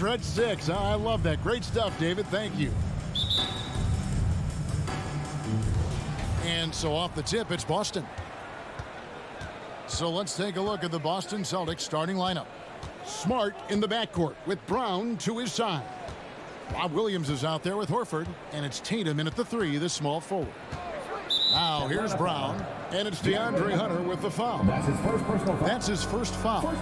stretch six. I love that. Great stuff, David. Thank you. And so off the tip, it's Boston. So let's take a look at the Boston Celtics starting lineup. Smart in the backcourt with Brown to his side. Bob Williams is out there with Horford, and it's Tatum in at the three, the small forward. Now here's Brown, and it's DeAndre Hunter with the foul. That's his first foul.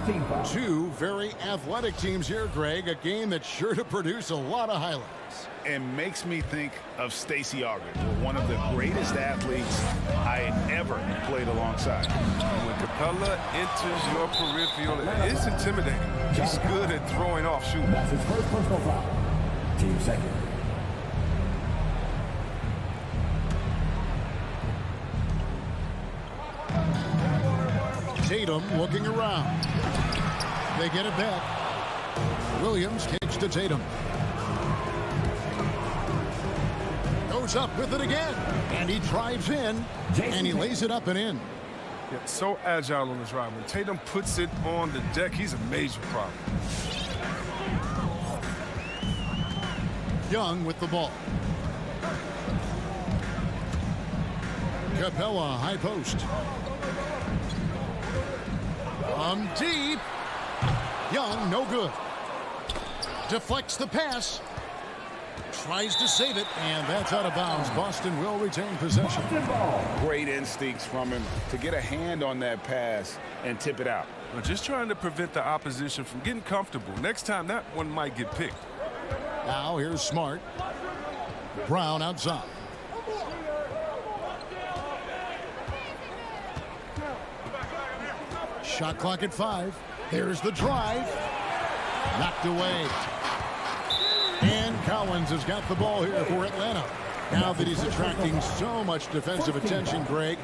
Two very athletic teams here, Greg. A game that's sure to produce a lot of highlights. And makes me think of Stacey Augard, one of the greatest athletes I ever played alongside. When Capella enters your peripheral, it's intimidating. He's good at throwing off shooting. That's his first personal foul. Team second. Tatum looking around. They get it back. Williams kicks to Tatum. Goes up with it again. And he drives in. And he lays it up and in. Yeah, so agile on his ride. When Tatum puts it on the deck, he's a major problem. Young with the ball. Capella, high post. Deep. Young, no good. Deflects the pass. Tries to save it, and that's out of bounds. Boston will retain possession. Great instincts from him to get a hand on that pass and tip it out. We're just trying to prevent the opposition from getting comfortable. Next time, that one might get picked. Now here's Smart. Brown outside. Shot clock at 5. There's the drive. Knocked away. And Collins has got the ball here for Atlanta. Now that he's attracting so much defensive attention, Greg,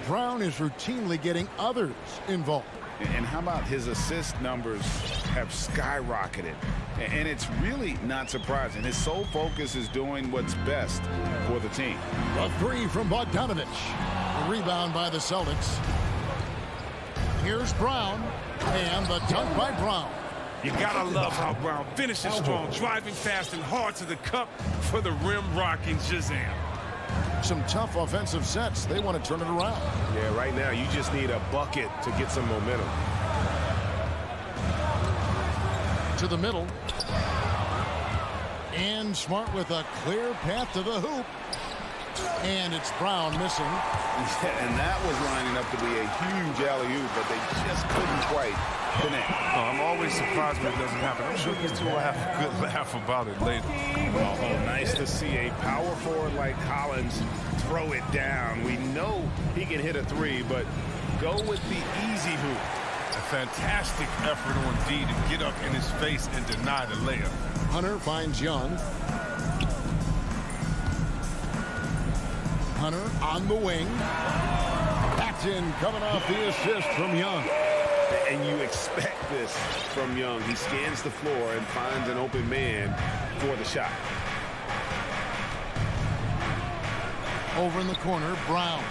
Brown is routinely getting others involved. And how about his assist numbers have skyrocketed? And it's really not surprising. His sole focus is doing what's best for the team. A three from Bogdanovich. A rebound by the Celtics. Here's Brown. And the dunk by Brown. You gotta love how Brown finishes strong, driving fast and hard to the cup for the rim-rocking Shazam. Some tough offensive sets. They want to turn it around. Yeah, right now you just need a bucket to get some momentum. To the middle. And Smart with a clear path to the hoop. And it's Brown missing. Yeah, and that was lining up to be a huge alley-oop, but they just couldn't quite connect. Oh, I'm always surprised when it doesn't happen. I'm sure these two will have a good laugh about it later. Oh, nice to see a power forward like Collins throw it down. We know he can hit a three, but go with the easy hoop. A fantastic effort on D to get up in his face and deny the layup. Hunter finds Young. Hunter on the wing. Paxton coming off the assist from Young. And you expect this from Young. He scans the floor and finds an open man for the shot. Over in the corner, Brown.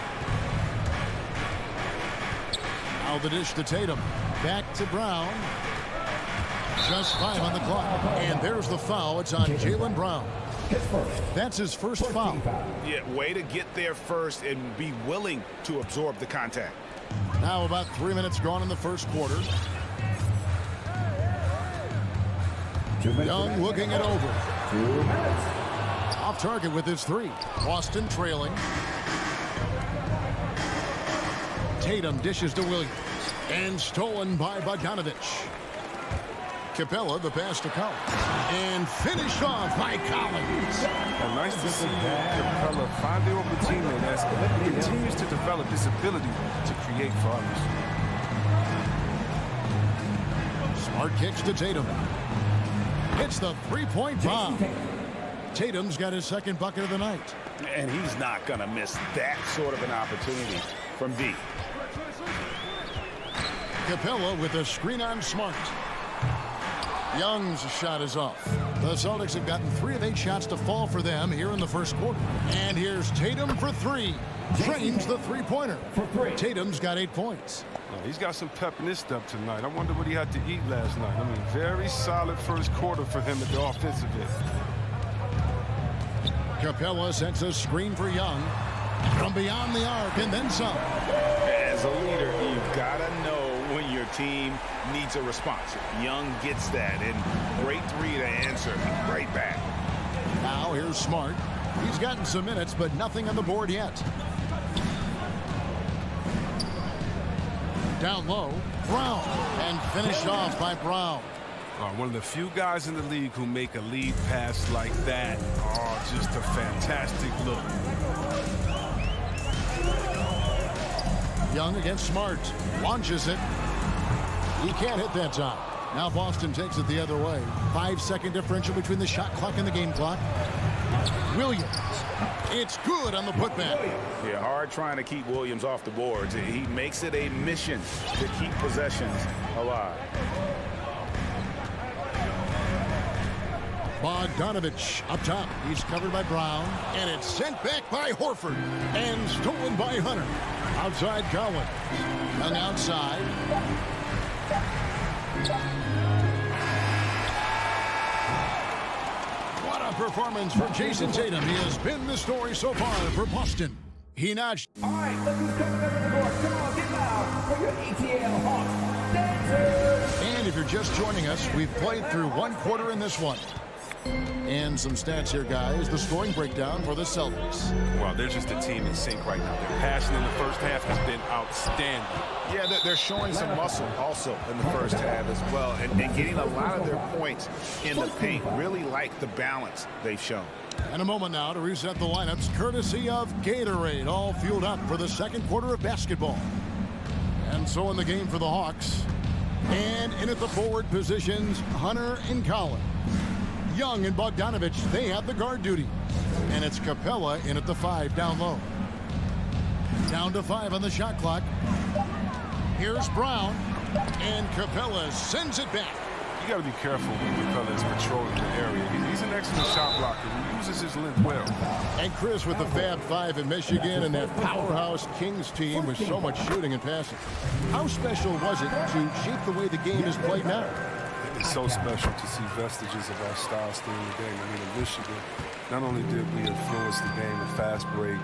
Now the dish to Tatum. Back to Brown. Just 5 on the clock. And there's the foul. It's on Jaylen Brown. That's his first foul. Yeah, way to get there first and be willing to absorb the contact. Now about 3 minutes gone in the first quarter. Young looking it over. Off target with his three. Boston trailing. Tatum dishes to Williams. And stolen by Bogdanovich. Capella, the pass to Collins. And finished off by Collins. Well, nice to see Capella find the open teammate as he continues to develop this ability to create for others. Smart kicks to Tatum. Hits the three-point bomb. Tatum's got his second bucket of the night. And he's not going to miss that sort of an opportunity from D. Capella with a screen on Smart. Young's shot is off. The Celtics have gotten 3 of 8 shots to fall for them here in the first quarter. And here's Tatum for 3. Drains the three-pointer. For three. Tatum's got 8 points. He's got some pep in his step tonight. I wonder what he had to eat last night. I mean, very solid first quarter for him at the offensive end. Capella sets a screen for Young. From beyond the arc and then some. As a leader, you've got to know when your team needs a response. Young gets that, and great three to answer right back. Now here's Smart. He's gotten some minutes, but nothing on the board yet. Down low, Brown, and finished off by Brown. One of the few guys in the league who make a lead pass like that. Oh, just a fantastic look. Young against Smart. Launches it. He can't hit that time. Now Boston takes it the other way. 5-second differential between the shot clock and the game clock. Williams. It's good on the putback. Yeah, hard trying to keep Williams off the boards. He makes it a mission to keep possessions alive. Bogdanovich up top. He's covered by Brown. And it's sent back by Horford. And stolen by Hunter. Outside Collins. Young outside. What a performance for Jason Tatum. He has been the story so far for Boston. He notched. All right, look who's coming over the court. Come on, get loud for your ETL Hawks dancers. And if you're just joining us, we've played through one quarter in this one. And some stats here, guys. The scoring breakdown for the Celtics. Well, they're just a team in sync right now. Their passion in the first half has been outstanding. Yeah, they're showing some muscle also in the first half as well, and getting a lot of their points in the paint. Really like the balance they've shown. And a moment now to reset the lineups, courtesy of Gatorade, all fueled up for the second quarter of basketball. And so in the game for the Hawks. And in at the forward positions, Hunter and Collins. Young and Bogdanovich, they have the guard duty. And it's Capella in at the 5 down low. Down to 5 on the shot clock. Here's Brown. And Capella sends it back. You got to be careful when Capella is patrolling the area. He's an excellent shot blocker. He uses his length well. And Chris with the Fab 5 in Michigan and that powerhouse Kings team with so much shooting and passing. How special was it to shape the way the game is played now? It's so special to see vestiges of our style still in the game. I mean, in Michigan, not only did we influence the game with fast break,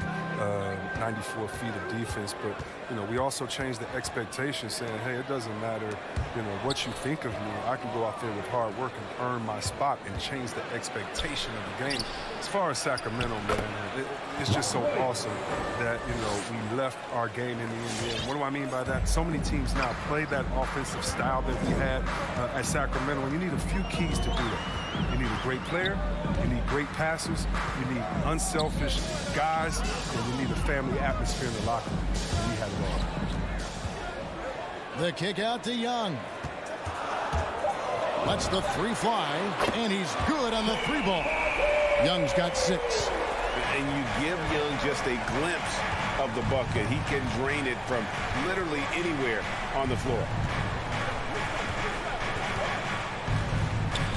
94 feet of defense, but, you know, we also changed the expectation, saying, hey, it doesn't matter, you know, what you think of me. I can go out there with hard work and earn my spot and change the expectation of the game. As far as Sacramento, man, it's just so awesome that, you know, we left our game in the NBA. What do I mean by that? So many teams now play that offensive style that we had at Sacramento, and you need a few keys to do that. You need a great player, you need great passers, you need unselfish guys, and you need a family atmosphere in the locker room. And we have it all. The kick out to Young. Lets the 3 fly, and he's good on the 3 ball. Young's got 6. And you give Young just a glimpse of the bucket. He can drain it from literally anywhere on the floor.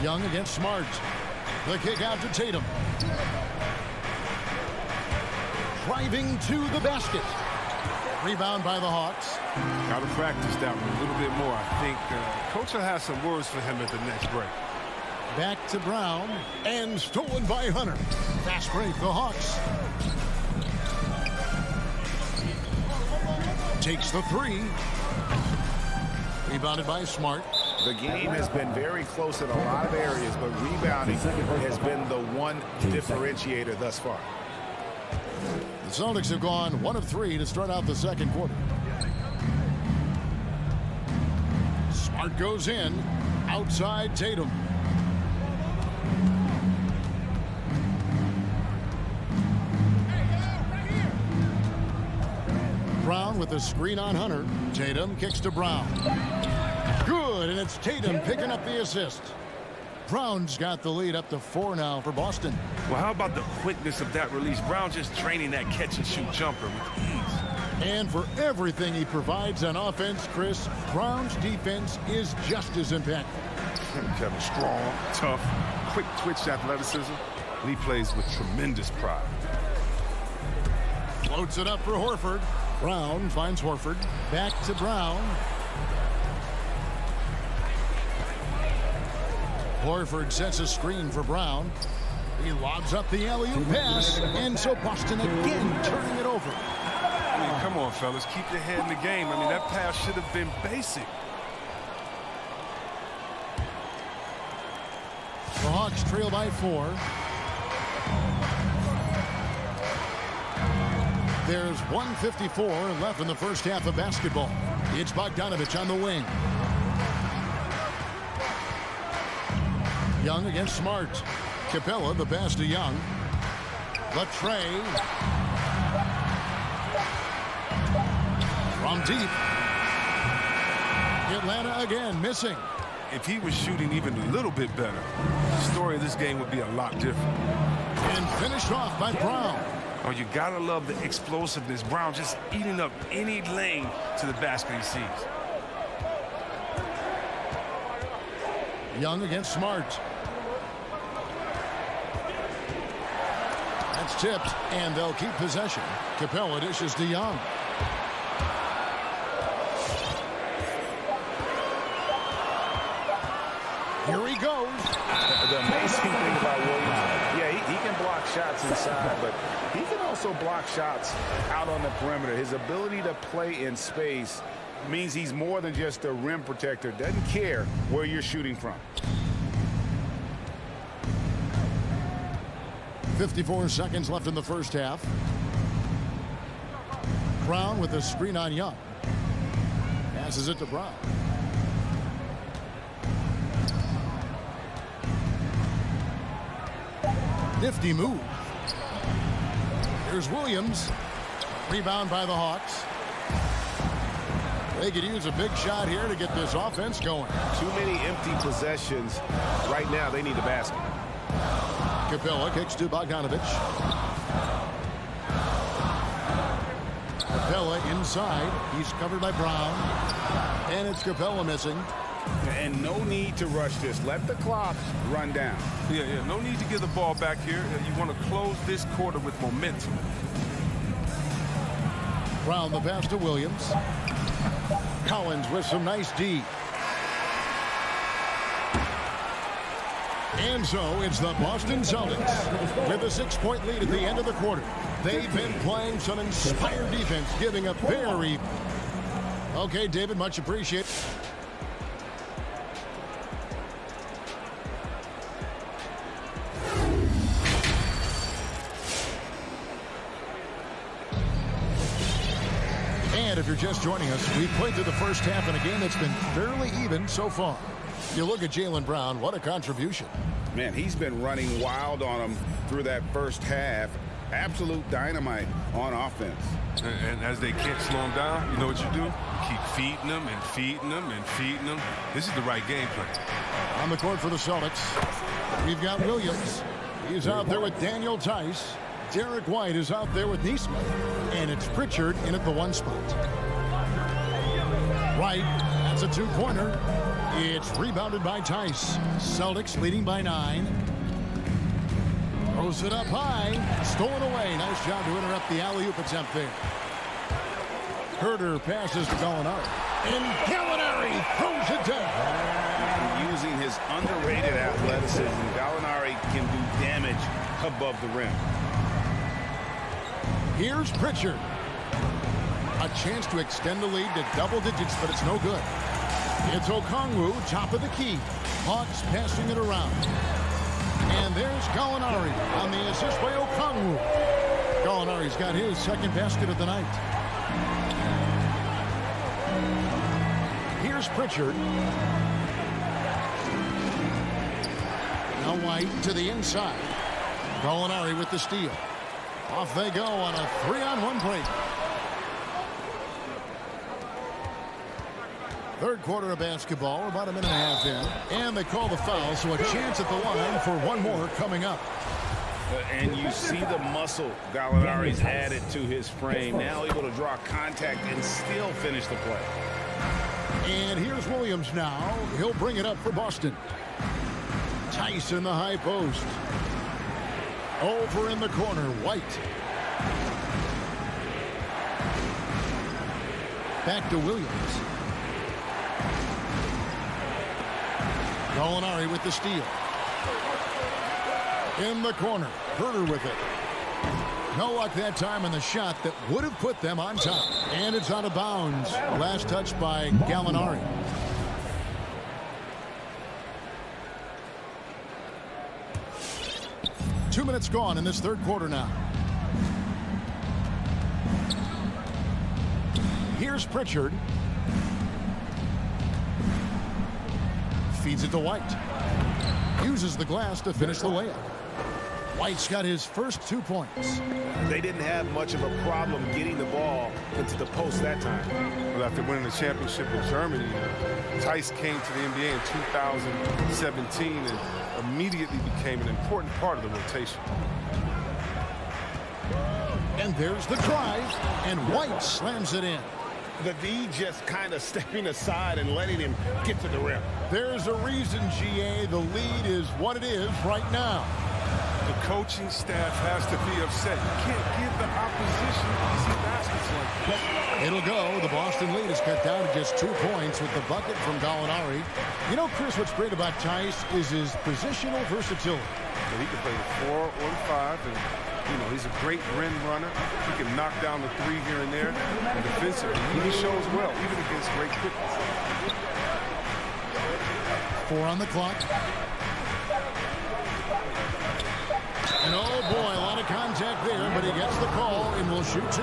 Young against Smart. The kick out to Tatum. Driving to the basket. Rebound by the Hawks. Got to practice that one a little bit more. I think Coach will have some words for him at the next break. Back to Brown. And stolen by Hunter. Fast break, the Hawks. Takes the 3. Rebounded by Smart. The game has been very close in a lot of areas, but rebounding has been the one differentiator thus far. The Celtics have gone 1 of 3 to start out the second quarter. Smart goes in. Outside Tatum. Brown with a screen on Hunter. Tatum kicks to Brown. Good, and it's Tatum picking up the assist. Brown's got the lead up to 4 now for Boston. Well, how about the quickness of that release? Brown just training that catch-and-shoot jumper with ease. And for everything he provides on offense, Chris, Brown's defense is just as impactful. Kevin, strong, tough, quick twitch athleticism, and he plays with tremendous pride. Floats it up for Horford. Brown finds Horford. Back to Brown. Horford sets a screen for Brown. He lobs up the alley-oop pass. And so Boston again turning it over. I mean, come on, fellas. Keep your head in the game. I mean, that pass should have been basic. The Hawks trail by 4. There's 1:54 left in the first half of basketball. It's Bogdanovich on the wing. Young against Smart. Capella, the pass to Young. Latrey. From deep. Atlanta again missing. If he was shooting even a little bit better, the story of this game would be a lot different. And finished off by Brown. Oh, you gotta love the explosiveness. Brown just eating up any lane to the basket he sees. Young against Smart. That's tipped, and they'll keep possession. Capella dishes to Young. Here he goes. The amazing thing about Williams, yeah, he can block shots inside, but he can also block shots out on the perimeter. His ability to play in space means he's more than just a rim protector. Doesn't care where you're shooting from. 54 seconds left in the first half. Brown with a screen on Young. Passes it to Brown. Nifty move. Here's Williams. Rebound by the Hawks. They could use a big shot here to get this offense going. Too many empty possessions. Right now, they need a basket. Capella kicks to Bogdanovich. Capella inside. He's covered by Brown. And it's Capella missing. And no need to rush this. Let the clock run down. Yeah, no need to give the ball back here. You want to close this quarter with momentum. Brown the pass to Williams. Collins with some nice D. And so it's the Boston Celtics with a 6-point lead at the end of the quarter. They've been playing some inspired defense, giving a very... Okay, David, much appreciated. And if you're just joining us, we've played through the first half in a game that's been fairly even so far. You look at Jaylen Brown, what a contribution. Man, he's been running wild on him through that first half. Absolute dynamite on offense. And as they can't slow him down, you know what you do? Keep feeding them and feeding them and feeding them. This is the right game plan. On the court for the Celtics, we've got Williams. He's out there with Daniel Tice. Derek White is out there with Neesmith. And it's Pritchard in at the 1 spot. White, that's a 2-pointer. It's rebounded by Tice. Celtics leading by 9. Throws it up high. Stolen away. Nice job to interrupt the alley-oop attempt there. Herter passes to Gallinari. And Gallinari throws it down. Using his underrated athleticism, Gallinari can do damage above the rim. Here's Pritchard. A chance to extend the lead to double digits, but it's no good. It's Okongwu, top of the key. Hawks passing it around. And there's Gallinari on the assist by Okongwu. Gallinari's got his second basket of the night. Here's Pritchard. Now White to the inside. Gallinari with the steal. Off they go on a 3-on-1 break. Third quarter of basketball, about a minute and a half in. And they call the foul, so a chance at the line for one more coming up. And you see the muscle Gallinari's added to his frame. Now able to draw contact and still finish the play. And here's Williams now. He'll bring it up for Boston. Tice in the high post. Over in the corner, White. Back to Williams. Gallinari with the steal. In the corner. Herter with it. No luck that time on the shot that would have put them on top. And it's out of bounds. Last touch by Gallinari. Two minutes gone in this third quarter now. Here's Pritchard. Feeds it to White. Uses the glass to finish the layup. White's got his first 2 points. They didn't have much of a problem getting the ball into the post that time. Well, after winning the championship in Germany, Tice came to the NBA in 2017 and immediately became an important part of the rotation. And there's the drive, and White slams it in. The D just kind of stepping aside and letting him get to the rim. There's a reason, GA, the lead is what it is right now. The coaching staff has to be upset. You can't give the opposition easy baskets like that. It'll go. The Boston lead is cut down to just 2 points with the bucket from Gallinari. You know, Chris, what's great about Tice is his positional versatility. So he can play the 4 or the 5, and you know he's a great rim runner. He can knock down the 3 here and there. And defensively, he shows well, even against great quickness. 4 on the clock. And oh boy, a lot of contact there, but he gets the call and will shoot 2.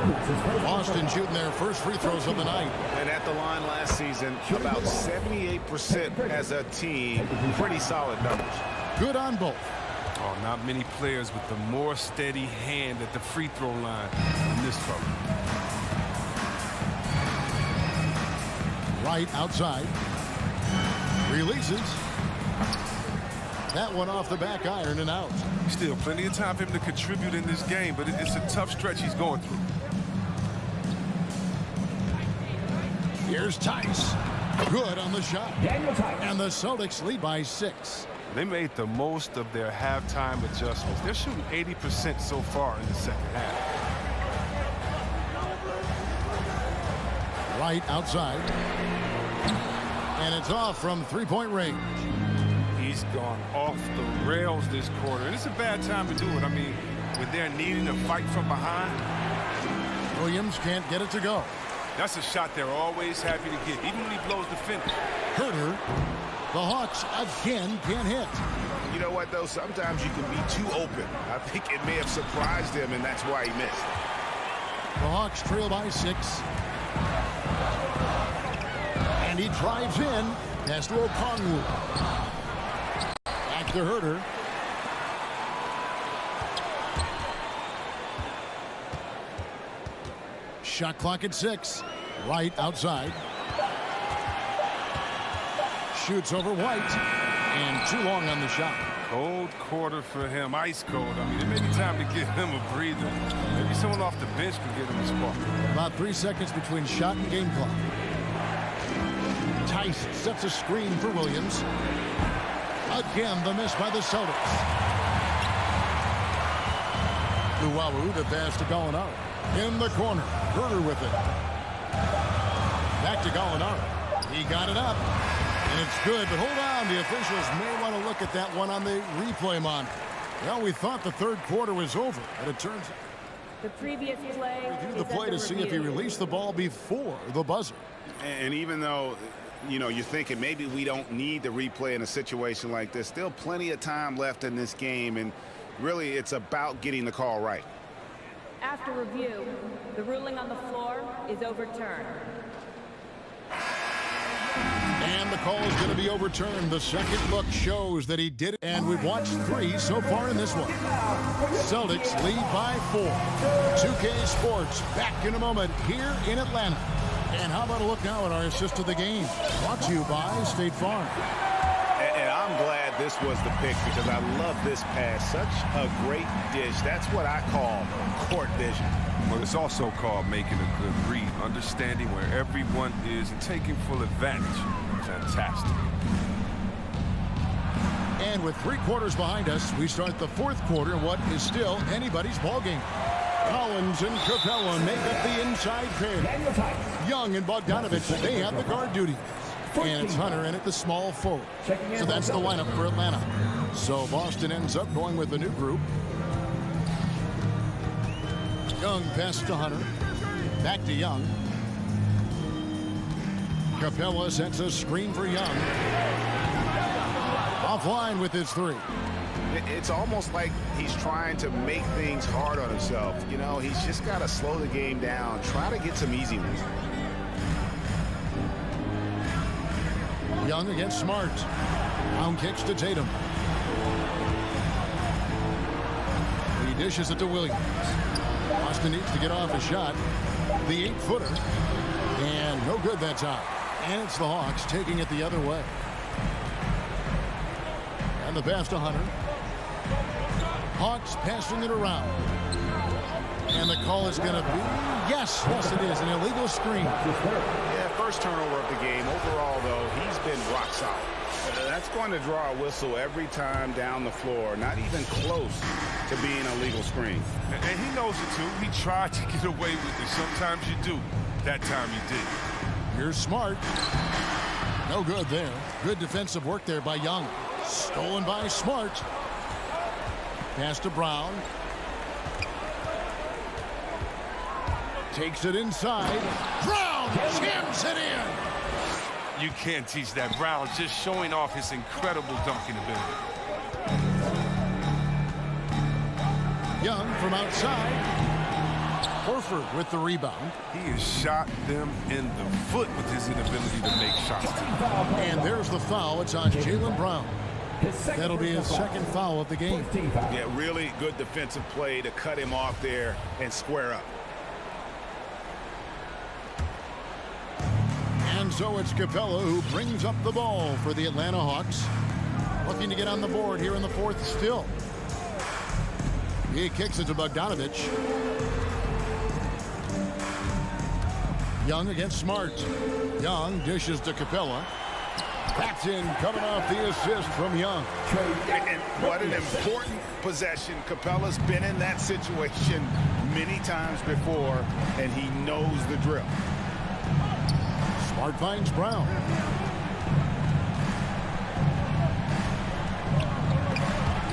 Boston shooting their first free throws of the night. And at the line last season, about 78% as a team. Pretty solid numbers. Good on both. Oh, not many players with the more steady hand at the free throw line than this fella. Right outside. Releases. That one off the back iron and out. Still plenty of time for him to contribute in this game, but it's a tough stretch he's going through. Here's Tice. Good on the shot. Daniel Tice. And the Celtics lead by 6. They made the most of their halftime adjustments. They're shooting 80% so far in the second half. Right outside. And it's off from three-point range. He's gone off the rails this quarter, and it's a bad time to do it. I mean, when they're needing to fight from behind. Williams can't get it to go. That's a shot they're always happy to get, even when he blows the finish. Herter. The Hawks again can't hit. You know what, though? Sometimes you can be too open. I think it may have surprised him, and that's why he missed. The Hawks trail by 6. And he drives in. Pass to Okongwu. Back to Herter. Shot clock at 6. Right outside. Shoots over White. And too long on the shot. Cold quarter for him, ice cold. I mean, it may be time to give him a breather. Maybe someone off the bench could get him a spark. About 3 seconds between shot and game clock. Tice sets a screen for Williams. Again, the miss by the Celtics. Luwawu, the pass to Gallinari. In the corner, Herter with it. Back to Gallinari. He got it up. And it's good, but hold on. The officials may want to look at that one on the replay monitor. Well, we thought the third quarter was over, but it turns out. The previous play Review the play to see if he released the ball before the buzzer. And even though, you know, you're thinking maybe we don't need the replay in a situation like this, still plenty of time left in this game, and really it's about getting the call right. After review, the ruling on the floor is overturned. And the call is going to be overturned. The second look shows that he did it, and we've watched 3 so far in this one. Celtics lead by 4. 2K Sports back in a moment here in Atlanta. And how about a look now at our assist of the game? Brought to you by State Farm. And I'm glad this was the pick because I love this pass. Such a great dish. That's what I call court vision. Well, it's also called making a good read, understanding where everyone is and taking full advantage. Fantastic. And with 3 quarters behind us, we start the fourth quarter in what is still anybody's ball game. Collins and Capella make up the inside pair. Daniel Tice. Young and Bogdanovich, they have the guard duty. And it's Hunter in at the small forward. So that's the lineup for Atlanta. So Boston ends up going with the new group. Young passes to Hunter. Back to Young. Capella sets a screen for Young. Offline with his three. It's almost like he's trying to make things hard on himself. You know, he's just got to slow the game down. Try to get some easy ones. Young against Smart. Brown kicks to Tatum. He dishes it to Williams. Boston needs to get off a shot. The 8-footer. And no good that time. And it's the Hawks taking it the other way. And the pass to Hunter. Hawks passing it around. And the call is going to be, yes, it is, an illegal screen. Yeah, first turnover of the game. Overall, though, he's been rock solid. That's going to draw a whistle every time down the floor. Not even close to being a legal screen. And he knows it, too. He tried to get away with it. Sometimes you do. That time he did. Here's Smart. No good there. Good defensive work there by Young. Stolen by Smart. Pass to Brown. Takes it inside. Brown jams it in. You can't teach that. Brown just showing off his incredible dunking ability. Young from outside. Horford with the rebound. He has shot them in the foot with his inability to make shots. And there's the foul. It's on Jaylen Brown. That'll be his second foul of the game. Yeah, really good defensive play to cut him off there and square up. And so it's Capella who brings up the ball for the Atlanta Hawks. Looking to get on the board here in the fourth still. He kicks it to Bogdanovich. Young against Smart. Young dishes to Capella. That's in, coming off the assist from Young. And what an important possession. Capella's been in that situation many times before, and he knows the drill. Smart finds Brown.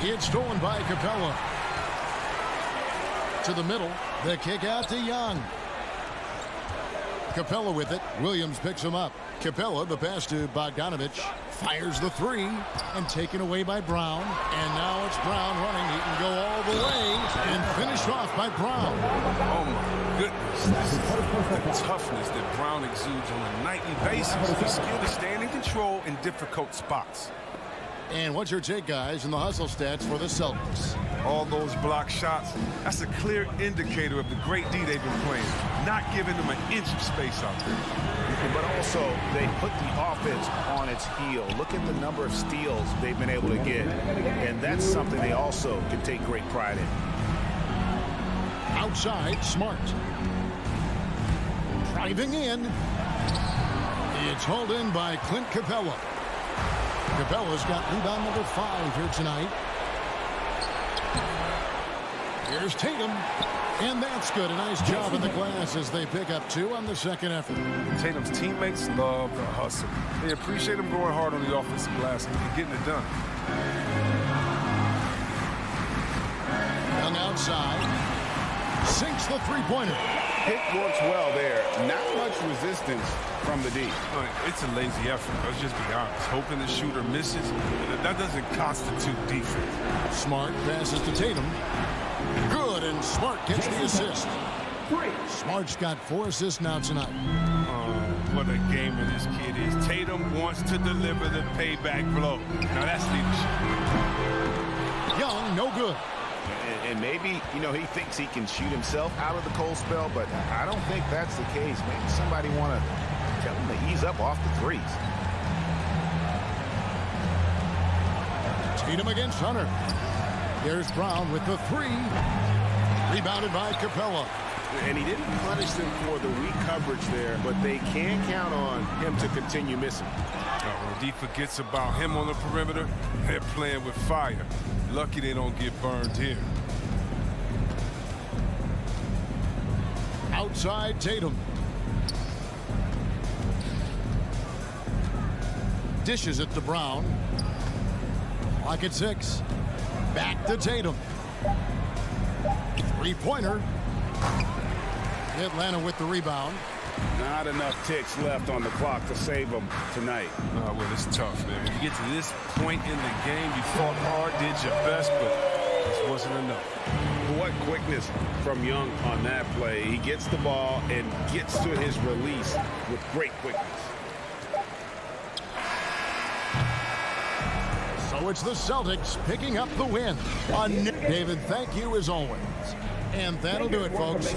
It's stolen by Capella. To the middle. The kick out to Young. Capella with it. Williams picks him up. Capella, the pass to Bogdanovich. Fires the three. And taken away by Brown. And now it's Brown running. He can go all the way. And finished off by Brown. Oh, my goodness. This is the toughness that Brown exudes on a nightly basis. He's skilled to stand in control in difficult spots. And what's your take, guys, in the hustle stats for the Celtics? All those block shots, that's a clear indicator of the great D they've been playing. Not giving them an inch of space out there. But also, they put the offense on its heel. Look at the number of steals they've been able to get. And that's something they also can take great pride in. Outside, Smart. Driving in. It's hauled in by Clint Capella. Capella's got rebound number 5 here tonight. Here's Tatum. And that's good. A nice job in the glass as they pick up 2 on the second effort. Tatum's teammates love the hustle. They appreciate him going hard on the offensive glass and getting it done. Young outside. Sinks the three-pointer. It works well there. Not much resistance from the D. It's a lazy effort. Let's just be honest. Hoping the shooter misses, that doesn't constitute defense. Smart passes to Tatum. Good, and Smart gets the assist. Smart's got 4 assists now tonight. What a gamer this kid is. Tatum wants to deliver the payback blow. Now that's leadership. Young, no good. And maybe, you know, he thinks he can shoot himself out of the cold spell, but I don't think that's the case. Maybe somebody want to tell him to ease up off the threes. Tatum against Hunter. There's Brown with the 3. Rebounded by Capella. And he didn't punish them for the weak coverage there, but they can count on him to continue missing. When D forgets about him on the perimeter, they're playing with fire. Lucky they don't get burned here. Outside Tatum. Dishes it to Brown. Clock at 6. Back to Tatum. Three-pointer. Atlanta with the rebound. Not enough ticks left on the clock to save them tonight. Well, it's tough, man. When you get to this point in the game, you fought hard, did your best, but this wasn't enough. What quickness from Young on that play. He gets the ball and gets to his release with great quickness. So it's the Celtics picking up the win. David, thank you as always. And that'll do it, folks.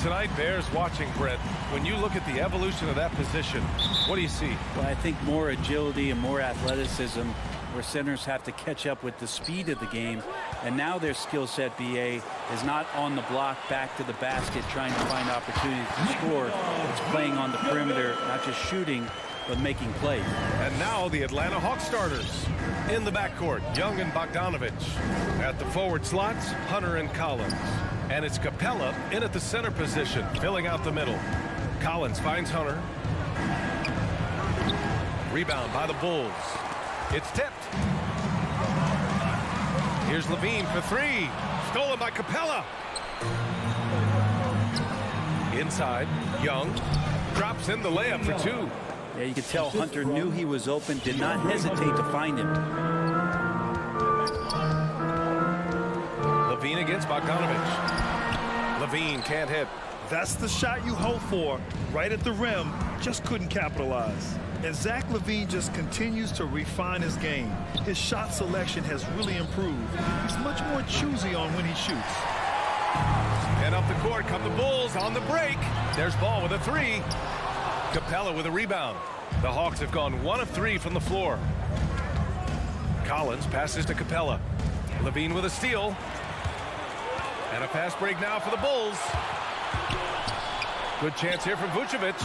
tonight bears watching, Brett. When you look at the evolution of that position, what do you see? Well, I think more agility and more athleticism, where centers have to catch up with the speed of the game. And now their skill set, BA, is not on the block back to the basket trying to find opportunities to score. It's playing on the perimeter, not just shooting, but making plays. And now the Atlanta Hawks starters. In the backcourt, Young and Bogdanovich. At the forward slots, Hunter and Collins. And it's Capella in at the center position, filling out the middle. Collins finds Hunter. Rebound by the Bulls. It's tipped. Here's Levine for three. Stolen by Capella. Inside, Young drops in the layup for two. Yeah, you could tell Hunter knew he was open, did not hesitate to find him. Levine against Bogdanovich. Levine can't hit. That's the shot you hope for, right at the rim, just couldn't capitalize. And Zach LaVine just continues to refine his game. His shot selection has really improved. He's much more choosy on when he shoots. And up the court come the Bulls on the break. There's Ball with a three. Capella with a rebound. The Hawks have gone 1 of 3 from the floor. Collins passes to Capella. Levine with a steal. And a fast break now for the Bulls. Good chance here for Vucevic.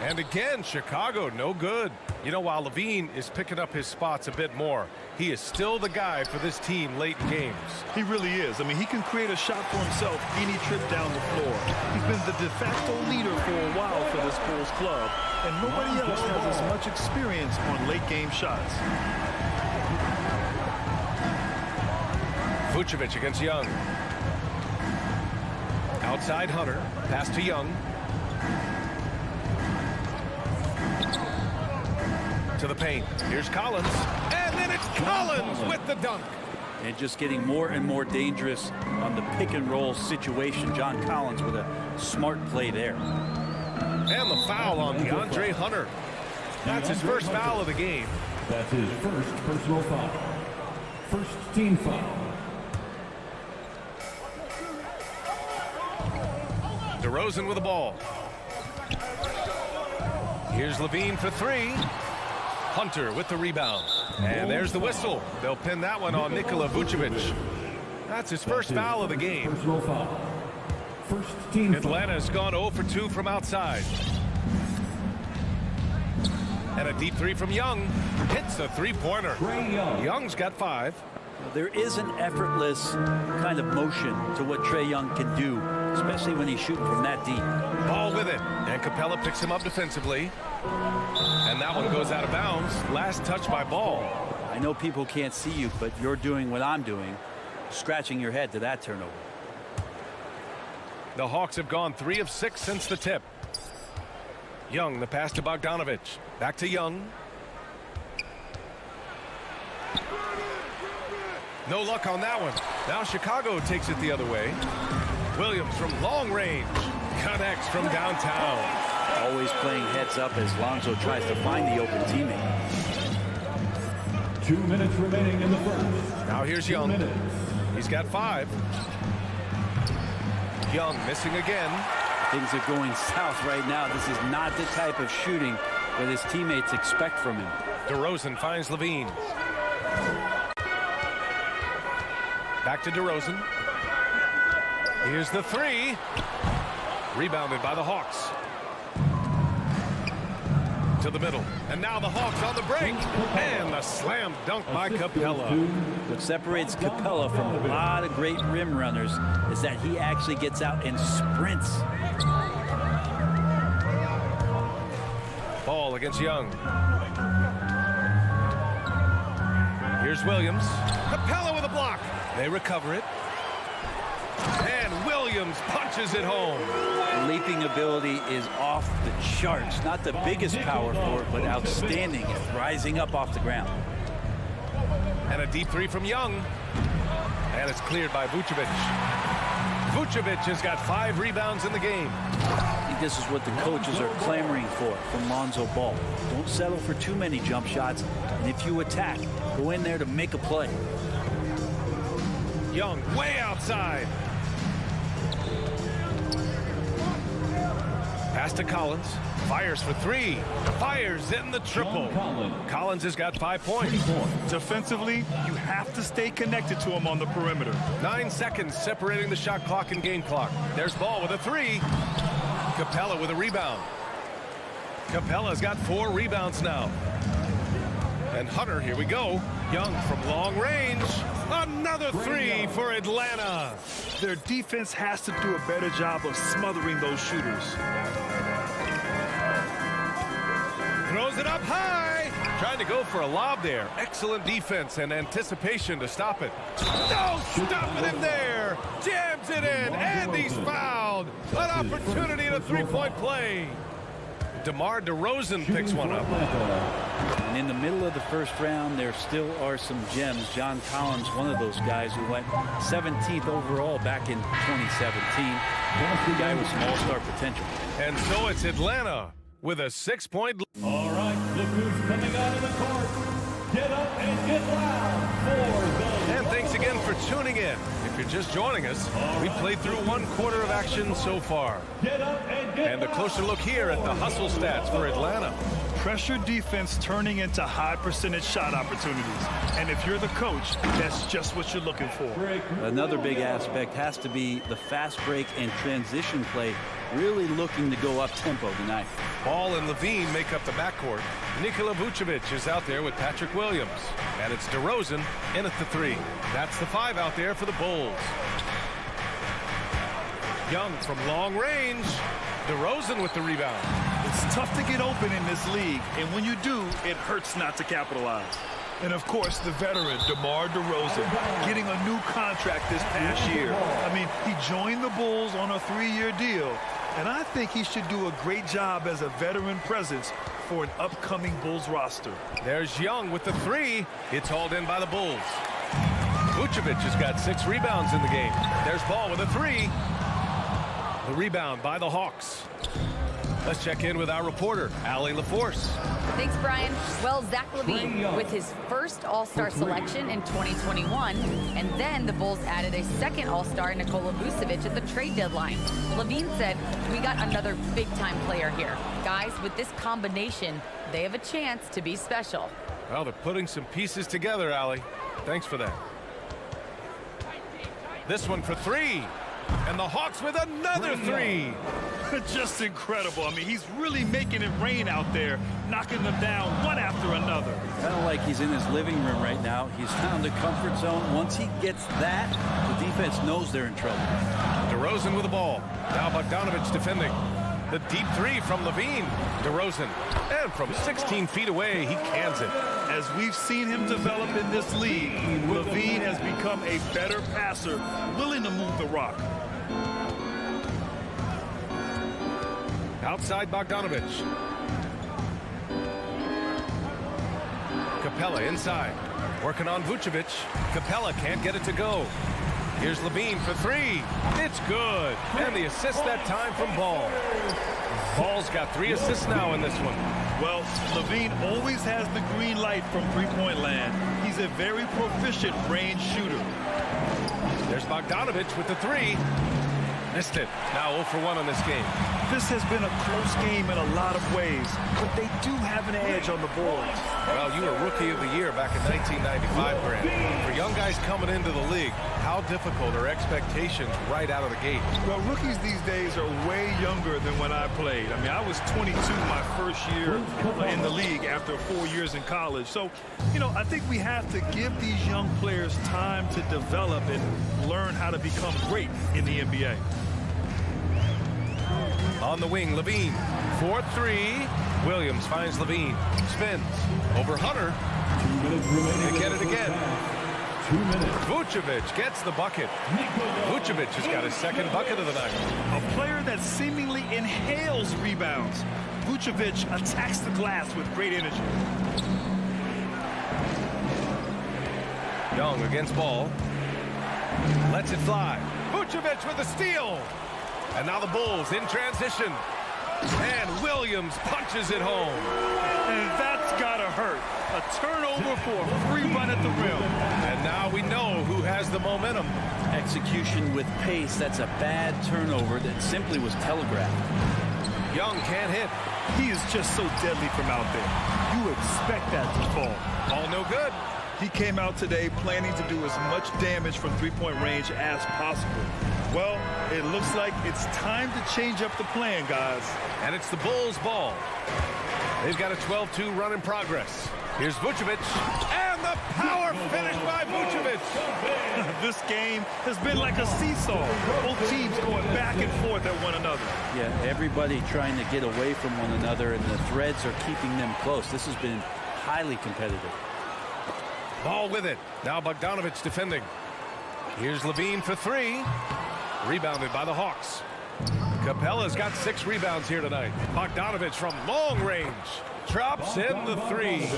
And again, Chicago, no good. You know, while Levine is picking up his spots a bit more, he is still the guy for this team late in games. He really is. I mean, he can create a shot for himself any trip down the floor. He's been the de facto leader for a while for this Bulls club, and nobody else has as much experience on late game shots. Vucevic against Young. Outside Hunter, pass to Young. To the paint. Here's Collins. And then it's Collins with the dunk. And just getting more and more dangerous on the pick and roll situation. John Collins with a smart play there. And the foul on DeAndre Hunter. That's his first foul of the game. That's his first personal foul. First team foul. DeRozan with the ball. Here's Levine for three. Hunter with the rebound. And there's the whistle. They'll pin that one on Nikola Vucevic. That's his first foul of the game. Personal foul. First team foul. Atlanta's gone 0 for 2 from outside. And a deep three from Young. Hits a three-pointer. Young's got 5. There is an effortless kind of motion to what Trae Young can do, especially when he's shooting from that deep. Ball with it. And Capella picks him up defensively. And that one goes out of bounds. Last touch by Ball. I know people can't see you, but you're doing what I'm doing, scratching your head to that turnover. The Hawks have gone 3 of 6 since the tip. Young, the pass to Bogdanovich. Back to Young. No luck on that one. Now Chicago takes it the other way. Williams from long range. Connects from downtown. Always playing heads up as Lonzo tries to find the open teammate. 2 minutes remaining in the first. Now here's Young. He's got 5. Young missing again. Things are going south right now. This is not the type of shooting that his teammates expect from him. DeRozan finds Levine. Back to DeRozan. Here's the three. Rebounded by the Hawks. To the middle. And now the Hawks on the break. And the slam dunk by Capella. What separates Capella from a lot of great rim runners is that he actually gets out and sprints. Ball against Young. Here's Williams. Capella with a block. They recover it. And Williams punches it home. Leaping ability is off the charts. Not the biggest power forward, but outstanding at rising up off the ground. And a deep three from Young. And it's cleared by Vucevic. Vucevic has got 5 rebounds in the game. I think this is what the coaches are clamoring for from Lonzo Ball. Don't settle for too many jump shots. And if you attack, go in there to make a play. Young way outside. Pass to Collins. Fires for three. Fires in the triple. Collins has got 5 points. Defensively, you have to stay connected to him on the perimeter. 9 seconds separating the shot clock and game clock. There's Ball with a three. Capella with a rebound. Capella's got 4 rebounds now. And Hunter, here we go. Young from long range. Another three for Atlanta. Their defense has to do a better job of smothering those shooters. Throws it up high. Trying to go for a lob there. Excellent defense and anticipation to stop it. No stopping him there. Jams it in, and he's fouled. An opportunity in a three-point play. DeMar DeRozan picks one up. And in the middle of the first round, there still are some gems. John Collins, one of those guys who went 17th overall back in 2017. The guy with some all-star potential. And so it's Atlanta with a 6-point lead. All right, look who's coming out of the court. Get up and get loud for the... And thanks again for tuning in. If you're just joining us, we played through 1 quarter of action so far. Get up and get And a closer look here at the hustle stats for Atlanta. Pressure defense turning into high percentage shot opportunities. And if you're the coach, that's just what you're looking for. Another big aspect has to be the fast break and transition play, really looking to go up tempo tonight. Ball and Levine make up the backcourt. Nikola Vucevic is out there with Patrick Williams. And it's DeRozan in at the 3. That's the 5 out there for the Bulls. Young from long range. DeRozan with the rebound. It's tough to get open in this league, and when you do, it hurts not to capitalize. And of course, the veteran, DeMar DeRozan, getting a new contract this past year. I mean, he joined the Bulls on a 3-year deal, and I think he should do a great job as a veteran presence for an upcoming Bulls roster. There's Young with the 3. It's hauled in by the Bulls. Vucevic has got 6 rebounds in the game. There's Ball with a 3. The rebound by the Hawks. Let's check in with our reporter, Allie LaForce. Thanks, Brian. Well, Zach LaVine with his first All-Star selection in 2021, and then the Bulls added a second All-Star, Nikola Vucevic, at the trade deadline. LaVine said, "We got another big-time player here. Guys, with this combination, they have a chance to be special." Well, they're putting some pieces together, Allie. Thanks for that. This one for 3. And the Hawks with another 3. Just incredible. I mean, he's really making it rain out there, knocking them down one after another. Kind of like he's in his living room right now. He's found the comfort zone. Once he gets that, the defense knows they're in trouble. DeRozan with the ball. Now Bogdanovich defending. The deep 3 from Levine. DeRozan. And from 16 feet away, he cans it. As we've seen him develop in this league, Levine has become a better passer, willing to move the rock. Outside Bogdanovich. Capella inside. Working on Vucevic. Capella can't get it to go. Here's Levine for 3. It's good. And the assist that time from Ball. Ball's got 3 assists now in this one. Well, Levine always has the green light from three-point land. He's a very proficient range shooter. There's Bogdanovich with the 3. Missed it. Now 0 for 1 on this game. This has been a close game in a lot of ways, but they do have an edge on the boards. Well, you were Rookie of the Year back in 1995, Grant. For young guys coming into the league, how difficult are expectations right out of the gate? Well, rookies these days are way younger than when I played. I mean, I was 22 my first year in the league after 4 years in college. So, you know, I think we have to give these young players time to develop and learn how to become great in the NBA. On the wing, Levine. 4-3. Williams finds Levine. Spins. Over Hunter. 2 minutes remaining. They get it again. 2 minutes. Vucevic gets the bucket. Vucevic has got his second bucket of the night. A player that seemingly inhales rebounds. Vucevic attacks the glass with great energy. Young against Ball. Lets it fly. Vucevic with a steal. And now the Bulls in transition. And Williams punches it home. And that's got to hurt. A turnover for a free run at the rim. And now we know who has the momentum. Execution with pace. That's a bad turnover that simply was telegraphed. Young can't hit. He is just so deadly from out there. You expect that to fall. Ball no good. He came out today planning to do as much damage from three-point range as possible. Well, it looks like it's time to change up the plan, guys. And it's the Bulls' ball. They've got a 12-2 run in progress. Here's Vucevic, and the power finish by Vucevic. This game has been like a seesaw. Both teams going back and forth at one another. Yeah, everybody trying to get away from one another, and the threads are keeping them close. This has been highly competitive. Ball with it. Now Bogdanovich defending. Here's Levine for three. Rebounded by the Hawks. Capella's got 6 rebounds here tonight. Bogdanovich from long range. Drops in the three.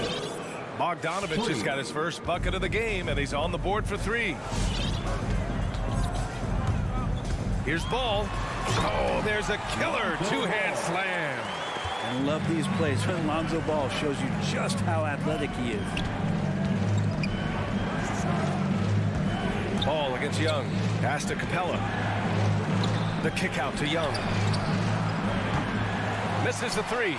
Bogdanovich has got his first bucket of the game, and he's on the board for 3. Here's Ball. Oh, there's a killer two-hand slam. And love these plays when Lonzo Ball shows you just how athletic he is. Ball against Young. Pass to Capella. The kick out to Young. Misses the 3.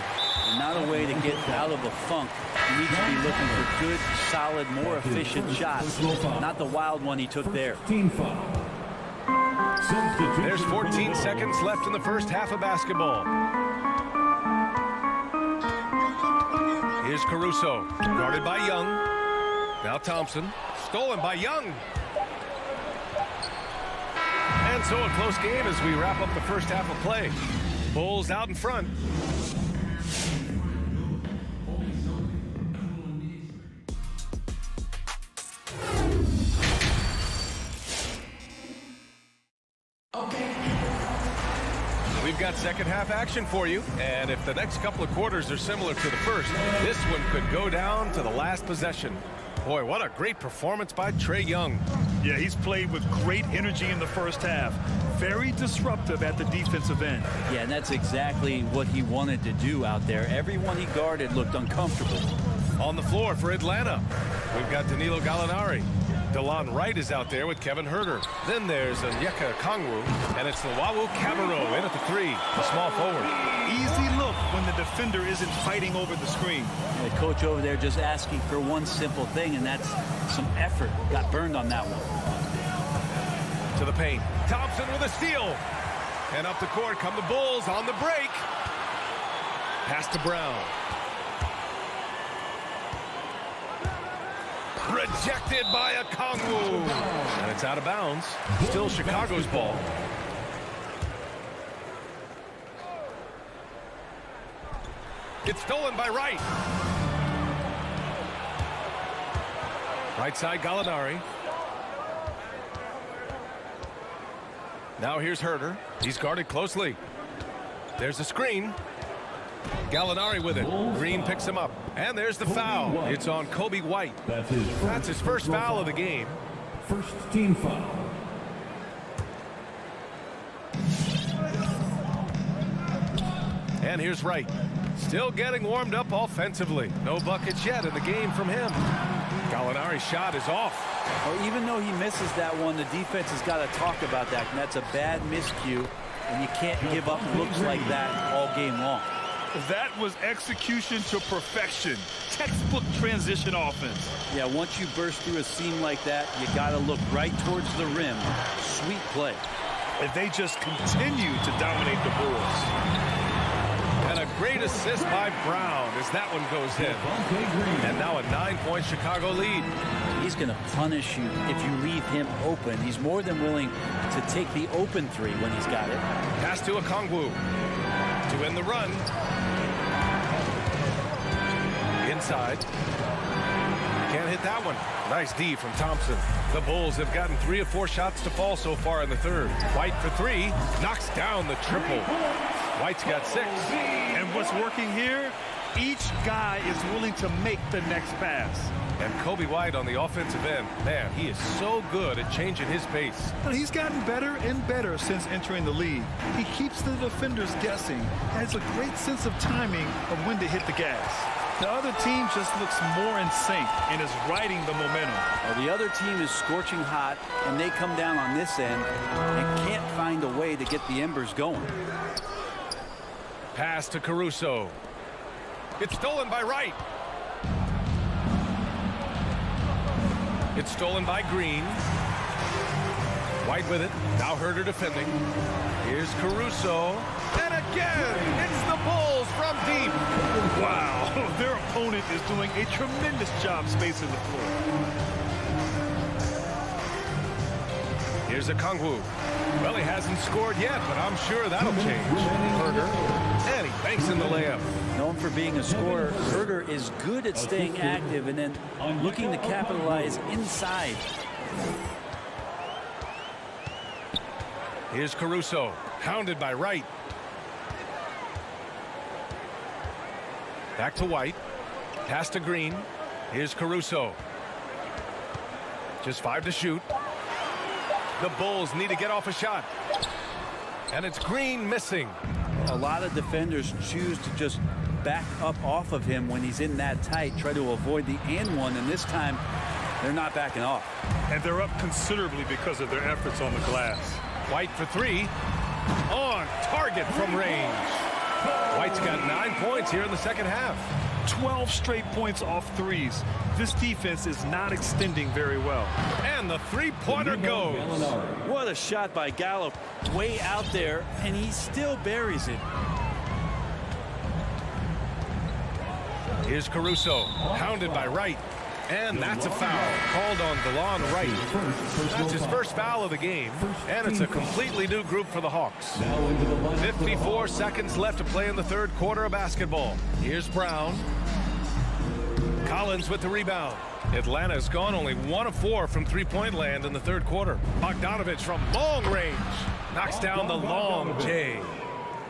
Not a way to get out of a funk. You need to be looking for good, solid, more efficient shots. Not the wild one he took there. There's 14 seconds left in the first half of basketball. Here's Caruso. Guarded by Young. Now Thompson. Stolen by Young. And so a close game as we wrap up the first half of play. Bulls out in front. We've got second half action for you, and if the next couple of quarters are similar to the first, this one could go down to the last possession. Boy, what a great performance by Trae Young. Yeah, he's played with great energy in the first half. Very disruptive at the defensive end. Yeah, and that's exactly what he wanted to do out there. Everyone he guarded looked uncomfortable. On the floor for Atlanta, we've got Danilo Gallinari. DeLon Wright is out there with Kevin Huerter. Then there's Onyeka Okongwu, and it's Luwawu Cabarrot in at the 3, the small forward. Easy look when the defender isn't fighting over the screen. The coach over there just asking for one simple thing, and that's some effort. Got burned on that one. To the paint. Thompson with a steal. And up the court come the Bulls on the break. Pass to Brown. Rejected by Okongwu. And it's out of bounds. Still Chicago's ball. It's stolen by Wright. Right side Gallinari. Now here's Huerter. He's guarded closely. There's a screen. Gallinari with it. Green picks him up. And there's the foul. It's on Kobe White. That's his first foul of the game. First team foul. And here's Wright. Still getting warmed up offensively. No buckets yet in the game from him. Gallinari's shot is off. Well, even though he misses that one, the defense has got to talk about that. And that's a bad miscue. And you can't give up looks like that all game long. That was execution to perfection. Textbook transition offense. Yeah, once you burst through a seam like that, you got to look right towards the rim. Sweet play. If they just continue to dominate the boards. And a great assist by Brown as that one goes in. And now a 9-point Chicago lead. He's going to punish you if you leave him open. He's more than willing to take the open 3 when he's got it. Pass to Okongwu to end the run. Inside. Can't hit that one. Nice D from Thompson. The Bulls have gotten 3 of 4 shots to fall so far in the third. White for 3. Knocks down the triple. White's got 6. And what's working here? Each guy is willing to make the next pass. And Kobe White on the offensive end. Man, he is so good at changing his pace. And he's gotten better and better since entering the league. He keeps the defenders guessing. Has a great sense of timing of when to hit the gas. The other team just looks more in sync and is riding the momentum. Well, the other team is scorching hot, and they come down on this end and can't find a way to get the embers going. Pass to Caruso. It's stolen by Wright. It's stolen by Green. White with it. Now Herter defending. Here's Caruso. And again, it's the Bulls from deep. Wow, their opponent is doing a tremendous job spacing the floor. Here's a Kongwu. Well, he hasn't scored yet, but I'm sure that'll change. Herter. And he banks in the layup. Known for being a scorer, Herter is good at staying active and then looking to capitalize inside. Here's Caruso, hounded by Wright. Back to White. Pass to Green. Here's Caruso. Just 5 to shoot. The Bulls need to get off a shot. And it's Green missing. A lot of defenders choose to just back up off of him when he's in that tight, try to avoid the and one, and this time they're not backing off. And they're up considerably because of their efforts on the glass. White for 3. On target from range. White's got 9 points here in the second half. 12 straight points off threes. This defense is not extending very well. And the three-pointer goes. What a shot by Gallo. Way out there, and he still buries it. Here's Caruso, hounded by Wright. And that's a foul called on DeLon Wright. That's his first foul of the game, and it's a completely new group for the Hawks. 54 seconds left to play in the third quarter of basketball. Here's Brown. Collins with the rebound. Atlanta's gone only 1 of 4 from three-point land in the third quarter. Bogdanovich from long range knocks down the long J.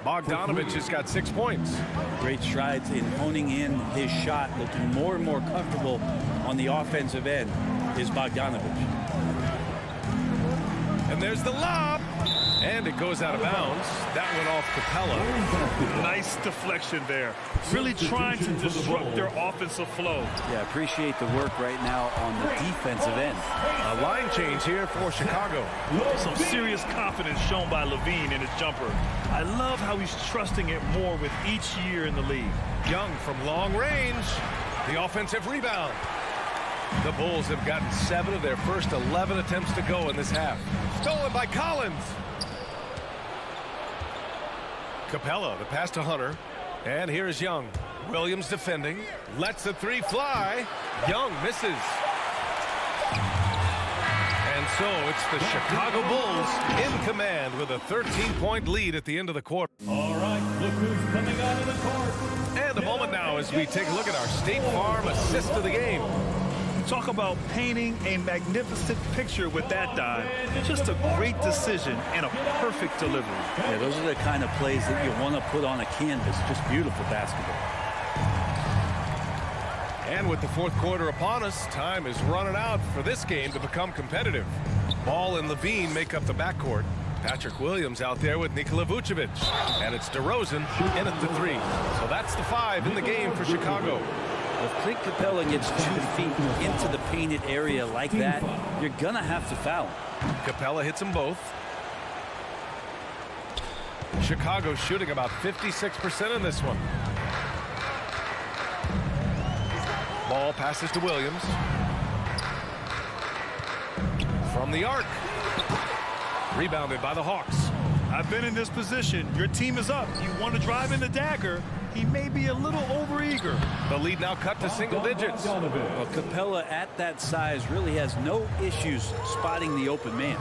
Bogdanovich has got 6 points. Great strides in honing in his shot, looking more and more comfortable on the offensive end is Bogdanovich. And there's the lob. And it goes out of bounds. That went off Capella. Nice deflection there. Really trying to disrupt their offensive flow. Yeah, appreciate the work right now on the defensive end. A line change here for Chicago. Some serious confidence shown by Levine in his jumper. I love how he's trusting it more with each year in the league. Young from long range. The offensive rebound. The Bulls have gotten 7 of their first 11 attempts to go in this half. Stolen by Collins. Capella, the pass to Hunter. And here is Young. Williams defending. Lets the 3 fly. Young misses. And so it's the Chicago Bulls in command with a 13-point lead at the end of the quarter. All right, look who's coming out of the court. And a moment now as we take a look at our State Farm assist of the game. Talk about painting a magnificent picture with that dive. Just a great decision and a perfect delivery. Yeah, those are the kind of plays that you want to put on a canvas. Just beautiful basketball. And with the fourth quarter upon us, time is running out for this game to become competitive. Ball and Levine make up the backcourt. Patrick Williams out there with Nikola Vucevic. And it's DeRozan in at the 3. So that's the 5 in the game for Chicago. If Clint Capella gets 2 feet into the painted area like that, you're going to have to foul him. Capella hits them both. Chicago shooting about 56% in this one. Ball passes to Williams. From the arc. Rebounded by the Hawks. I've been in this position. Your team is up. You want to drive in the dagger. He may be a little overeager. The lead now cut to single digits. Well, Capella at that size really has no issues spotting the open man.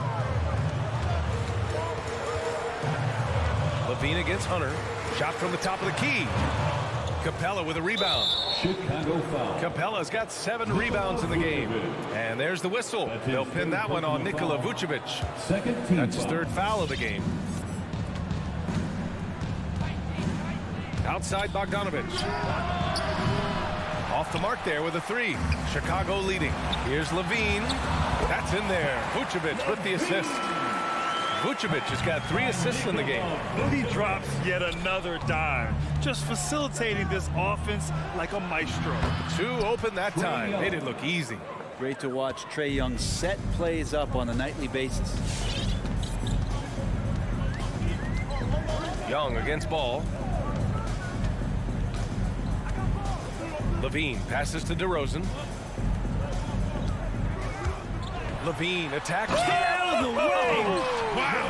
Levine against Hunter. Shot from the top of the key. Capella with a rebound. Chicago foul. Capella's got 7 rebounds in the game. And there's the whistle. They'll pin that one on Nikola Vucevic. Second team That's his foul. 3rd foul of the game. Outside Bogdanovich. Off the mark there with a 3. Chicago leading. Here's Levine. That's in there. Vucevic with the assist. Vucevic has got 3 assists in the game. He drops yet another dive. Just facilitating this offense like a maestro. 2 open that time. Made it look easy. Great to watch Trae Young set plays up on a nightly basis. Young against Ball. Levine passes to DeRozan. Levine attacks. Out of the way! Wow!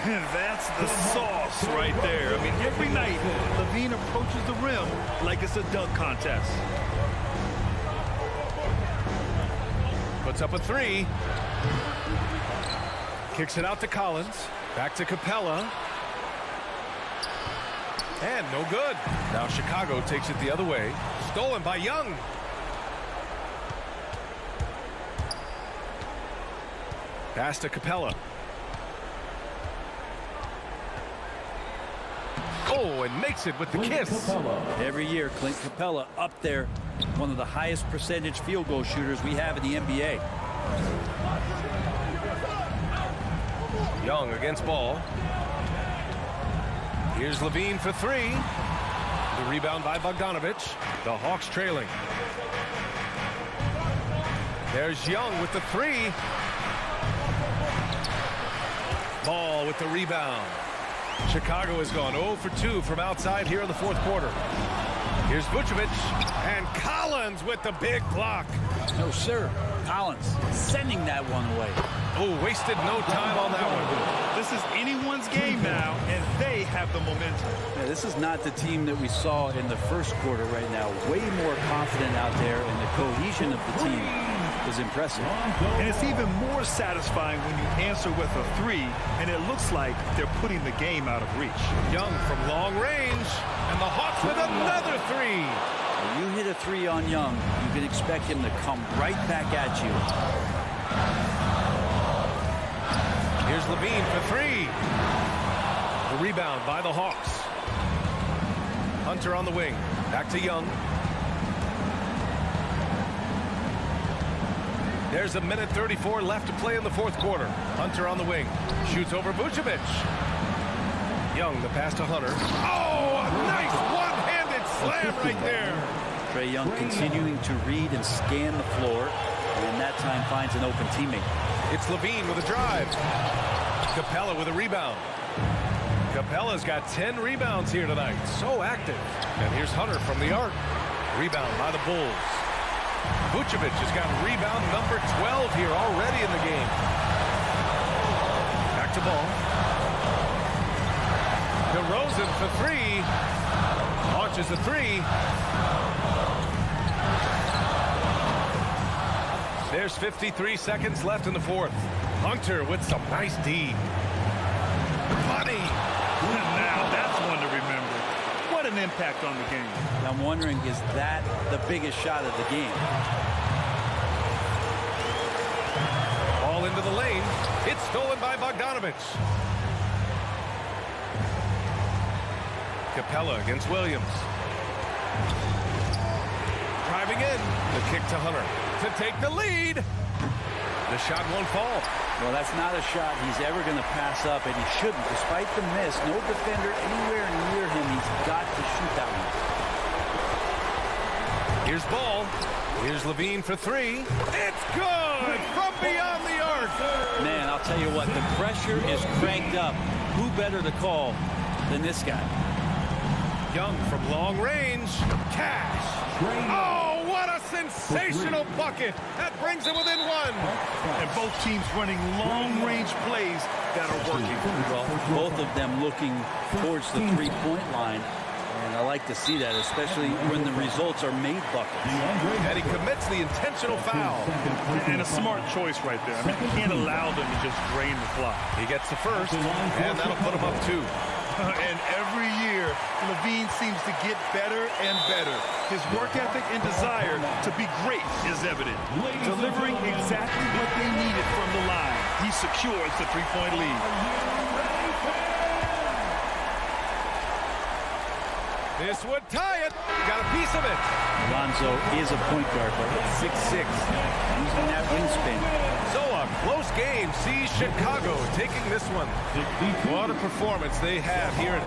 And that's the sauce right there. I mean, every night, Levine approaches the rim like it's a dunk contest. Puts up a three. Kicks it out to Collins. Back to Capella. And no good. Now Chicago takes it the other way. Stolen by Young. Pass to Capella. Oh, and makes it with the kiss. Every year, Clint Capella up there, one of the highest percentage field goal shooters we have in the NBA. Young against Ball. Here's Levine for three. The rebound by Bogdanovich. The Hawks trailing. There's Young with the three. Ball with the rebound. Chicago has gone 0 for 2 from outside here in the fourth quarter. Here's Vucevic, and Collins with the big block. No, sir. Collins sending that one away. Oh, wasted no time on that one. This is anyone's game now, and they have the momentum. Yeah, this is not the team that we saw in the first quarter right now. Way more confident out there, and the cohesion of the team is impressive. And it's even more satisfying when you answer with a three, and it looks like they're putting the game out of reach. Young from long range, and the Hawks with another three. When you hit a three on Young, you can expect him to come right back at you. Here's Levine for three. The rebound by the Hawks. Hunter on the wing. Back to Young. There's 1:34 left to play in the fourth quarter. Hunter on the wing. Shoots over Vucevic. Young, the pass to Hunter. Oh, a nice one-handed slam right there. Trae Young continuing to read and scan the floor, and that time finds an open teammate. It's Levine with a drive. Capella with a rebound. Capella's got 10 rebounds here tonight. So active. And here's Hunter from the arc. Rebound by the Bulls. Vucevic has got rebound number 12 here already in the game. Back to Ball. DeRozan for three. Launches a three. There's 53 seconds left in the fourth. Hunter with some nice D. Money. Now that's one to remember. What an impact on the game. I'm wondering, is that the biggest shot of the game? Ball into the lane. It's stolen by Bogdanovich. Capella against Williams. Driving in. The kick to Hunter to take the lead. The shot won't fall. Well, that's not a shot he's ever going to pass up, and he shouldn't. Despite the miss, no defender anywhere near him. He's got to shoot that one. Here's Ball. Here's Levine for three. It's good from beyond the arc. Man, I'll tell you what, the pressure is cranked up. Who better to call than this guy? Young from long range. Cash. Oh, what a sensational bucket. That brings it within one. And both teams running long-range plays that are working. Well, both of them looking towards the three-point line. And I like to see that, especially when the results are made buckets. And he commits the intentional foul. And a smart choice right there. I mean, you can't allow them to just drain the clock. He gets the first, and that'll put him up two. And every year, Levine seems to get better and better. His work ethic and desire to be great is evident. Delivering exactly what they needed from the line. He secures the three-point lead. This would tie it. Got a piece of it. Lonzo is a point guard, but at 6'6", using that wingspan. So a close game sees Chicago taking this one. What a performance they have here.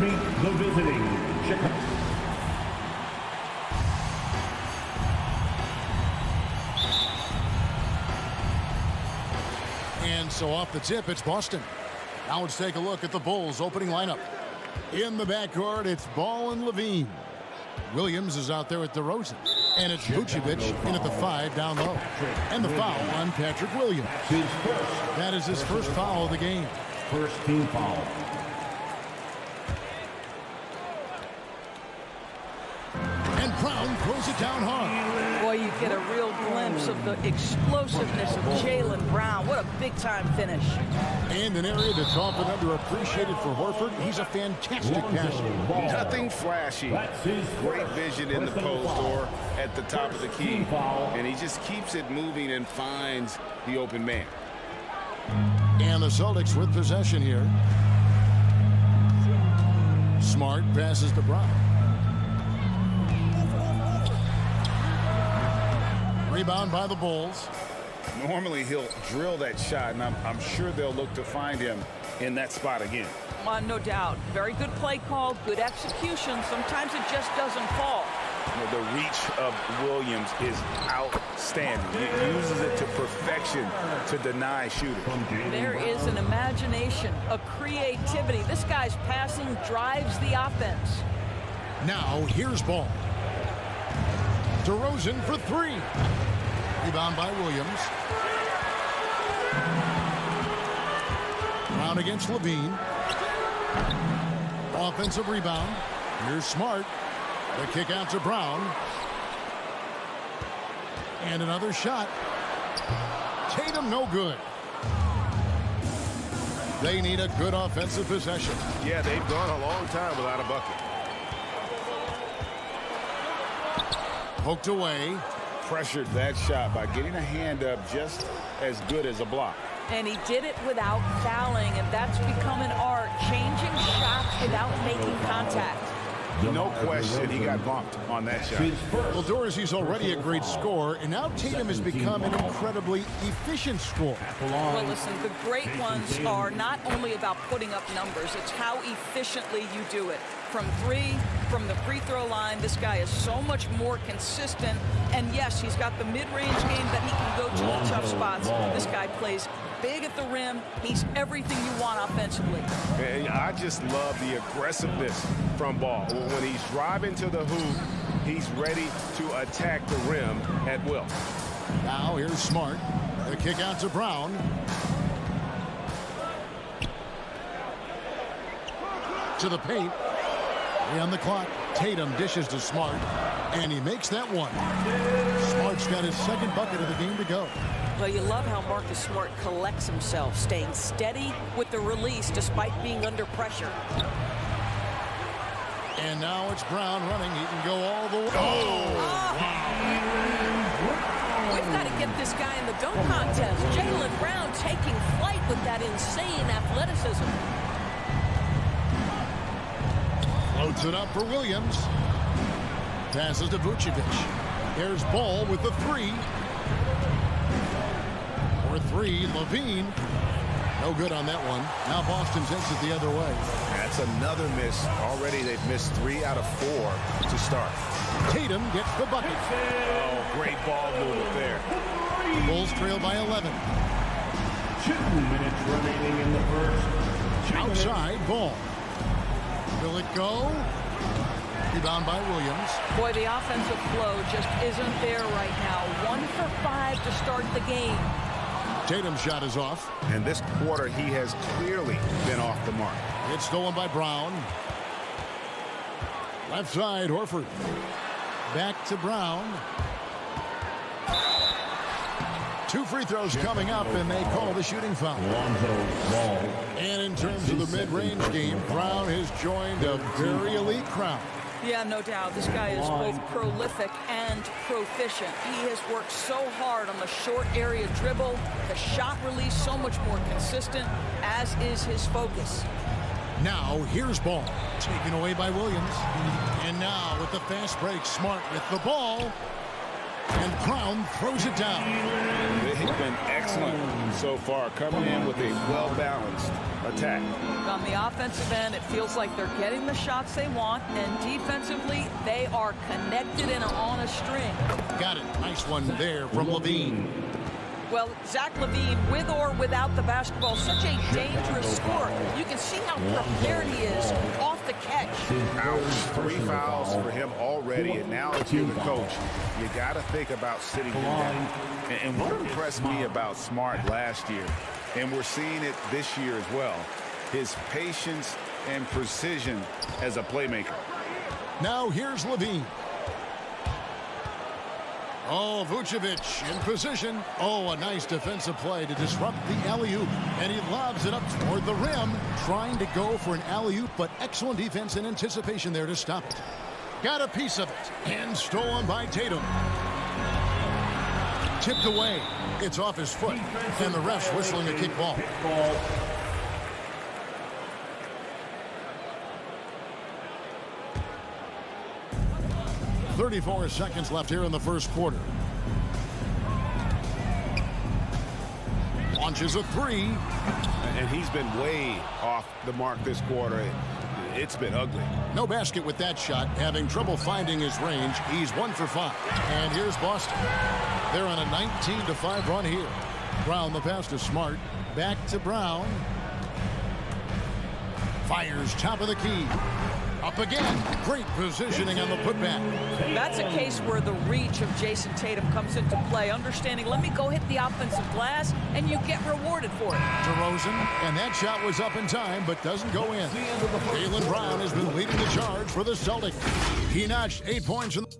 meet the visiting Chicago. And so off the tip, it's Boston. Now let's take a look at the Bulls' opening lineup. In the backcourt, it's Ball and Levine. Williams is out there with DeRozan. And it's Vucevic in at the 5 down low. And the foul on Patrick Williams. That is his first foul of the game. First team foul. And Brown throws it down hard. Boy, you get a real glimpse of the explosiveness of Jaylen Brown. What a big-time finish. And an area that's often underappreciated for Horford. He's a fantastic passer. Nothing flashy. Great vision in the post or at the top of the key. And he just keeps it moving and finds the open man. And the Celtics with possession here. Smart passes to Brown. Rebound by the Bulls. Normally he'll drill that shot, and I'm sure they'll look to find him in that spot again. No doubt. Very good play call, good execution. Sometimes it just doesn't fall. You know, the reach of Williams is outstanding. He uses it to perfection to deny shooters. There is an imagination, a creativity. This guy's passing drives the offense. Now here's Ball. DeRozan for 3. Rebound by Williams. Brown against Levine. Offensive rebound. Here's Smart. The kick out to Brown. And another shot. Tatum no good. They need a good offensive possession. Yeah, they've gone a long time without a bucket. Poked away. Pressured that shot by getting a hand up just as good as a block. And he did it without fouling, and that's become an art, changing shots without making contact. No question, he got bumped on that shot. Well, Dorsey's already a great scorer, and now Tatum has become an incredibly efficient scorer. Well, listen, the great ones are not only about putting up numbers, it's how efficiently you do it. From 3, from the free throw line, this guy is so much more consistent. And yes, he's got the mid-range game that he can go to in tough spots. This guy plays big at the rim. He's everything you want offensively. And I just love the aggressiveness from Ball. When he's driving to the hoop, he's ready to attack the rim at will. Now here's Smart. The kick out to Brown. To the paint. 3 on the clock. Tatum dishes to Smart, and he makes that one. Smart's got his second bucket of the game to go. Well, you love how Marcus Smart collects himself, staying steady with the release despite being under pressure. And now it's Brown running. He can go all the way. We've got to get this guy in the dunk contest. Jaylen Brown taking flight with that insane athleticism. Floats it up for Williams. Passes to Vucevic. Here's Ball with the 3. For 3, Levine. No good on that one. Now Boston takes it the other way. That's another miss. Already they've missed 3 out of 4 to start. Tatum gets the bucket. Oh, great ball movement there. The Bulls trail by 11. 2 minutes remaining in the first. Outside Ball. Will it go? Rebound by Williams. Boy, the offensive flow just isn't there right now. 1 for 5 to start the game. Tatum's shot is off. And this quarter, he has clearly been off the mark. It's stolen by Brown. Left side, Horford. Back to Brown. 2 free throws coming up, and they call the shooting foul. And in terms of the mid-range game, Brown has joined a very elite crowd. Yeah, no doubt. This guy is both prolific and proficient. He has worked so hard on the short area dribble, the shot release so much more consistent, as is his focus. Now, here's Ball. Taken away by Williams. And now, with the fast break, Smart with the ball. And Brown throws it down. They've been excellent so far, coming in with a well-balanced attack. On the offensive end, it feels like they're getting the shots they want, and defensively, they are connected and are on a string. Got it. Nice one there from Levine. Well, Zach LaVine, with or without the basketball, such a dangerous scorer. You can see how prepared he is off the catch. Ouch. 3 fouls for him already, and now if you're the coach, you got to think about sitting him down. And what impressed me about Smart last year, and we're seeing it this year as well, his patience and precision as a playmaker. Now here's Levine. Oh, Vucevic in position. Oh, a nice defensive play to disrupt the alley-oop. And he lobs it up toward the rim, trying to go for an alley-oop, but excellent defense and anticipation there to stop it. Got a piece of it, and stolen by Tatum. Tipped away. It's off his foot, and the ref's whistling a kick ball. 34 seconds left here in the first quarter. Launches a three. And he's been way off the mark this quarter. It's been ugly. No basket with that shot. Having trouble finding his range. He's 1 for 5. And here's Boston. They're on a 19-5 run here. Brown the pass to Smart. Back to Brown. Fires top of the key. Up again. Great positioning on the putback. That's a case where the reach of Jason Tatum comes into play. Understanding, let me go hit the offensive glass, and you get rewarded for it. DeRozan, and that shot was up in time, but doesn't go in. Jaylen Brown has been leading the charge for the Celtics. He notched 8 points in the...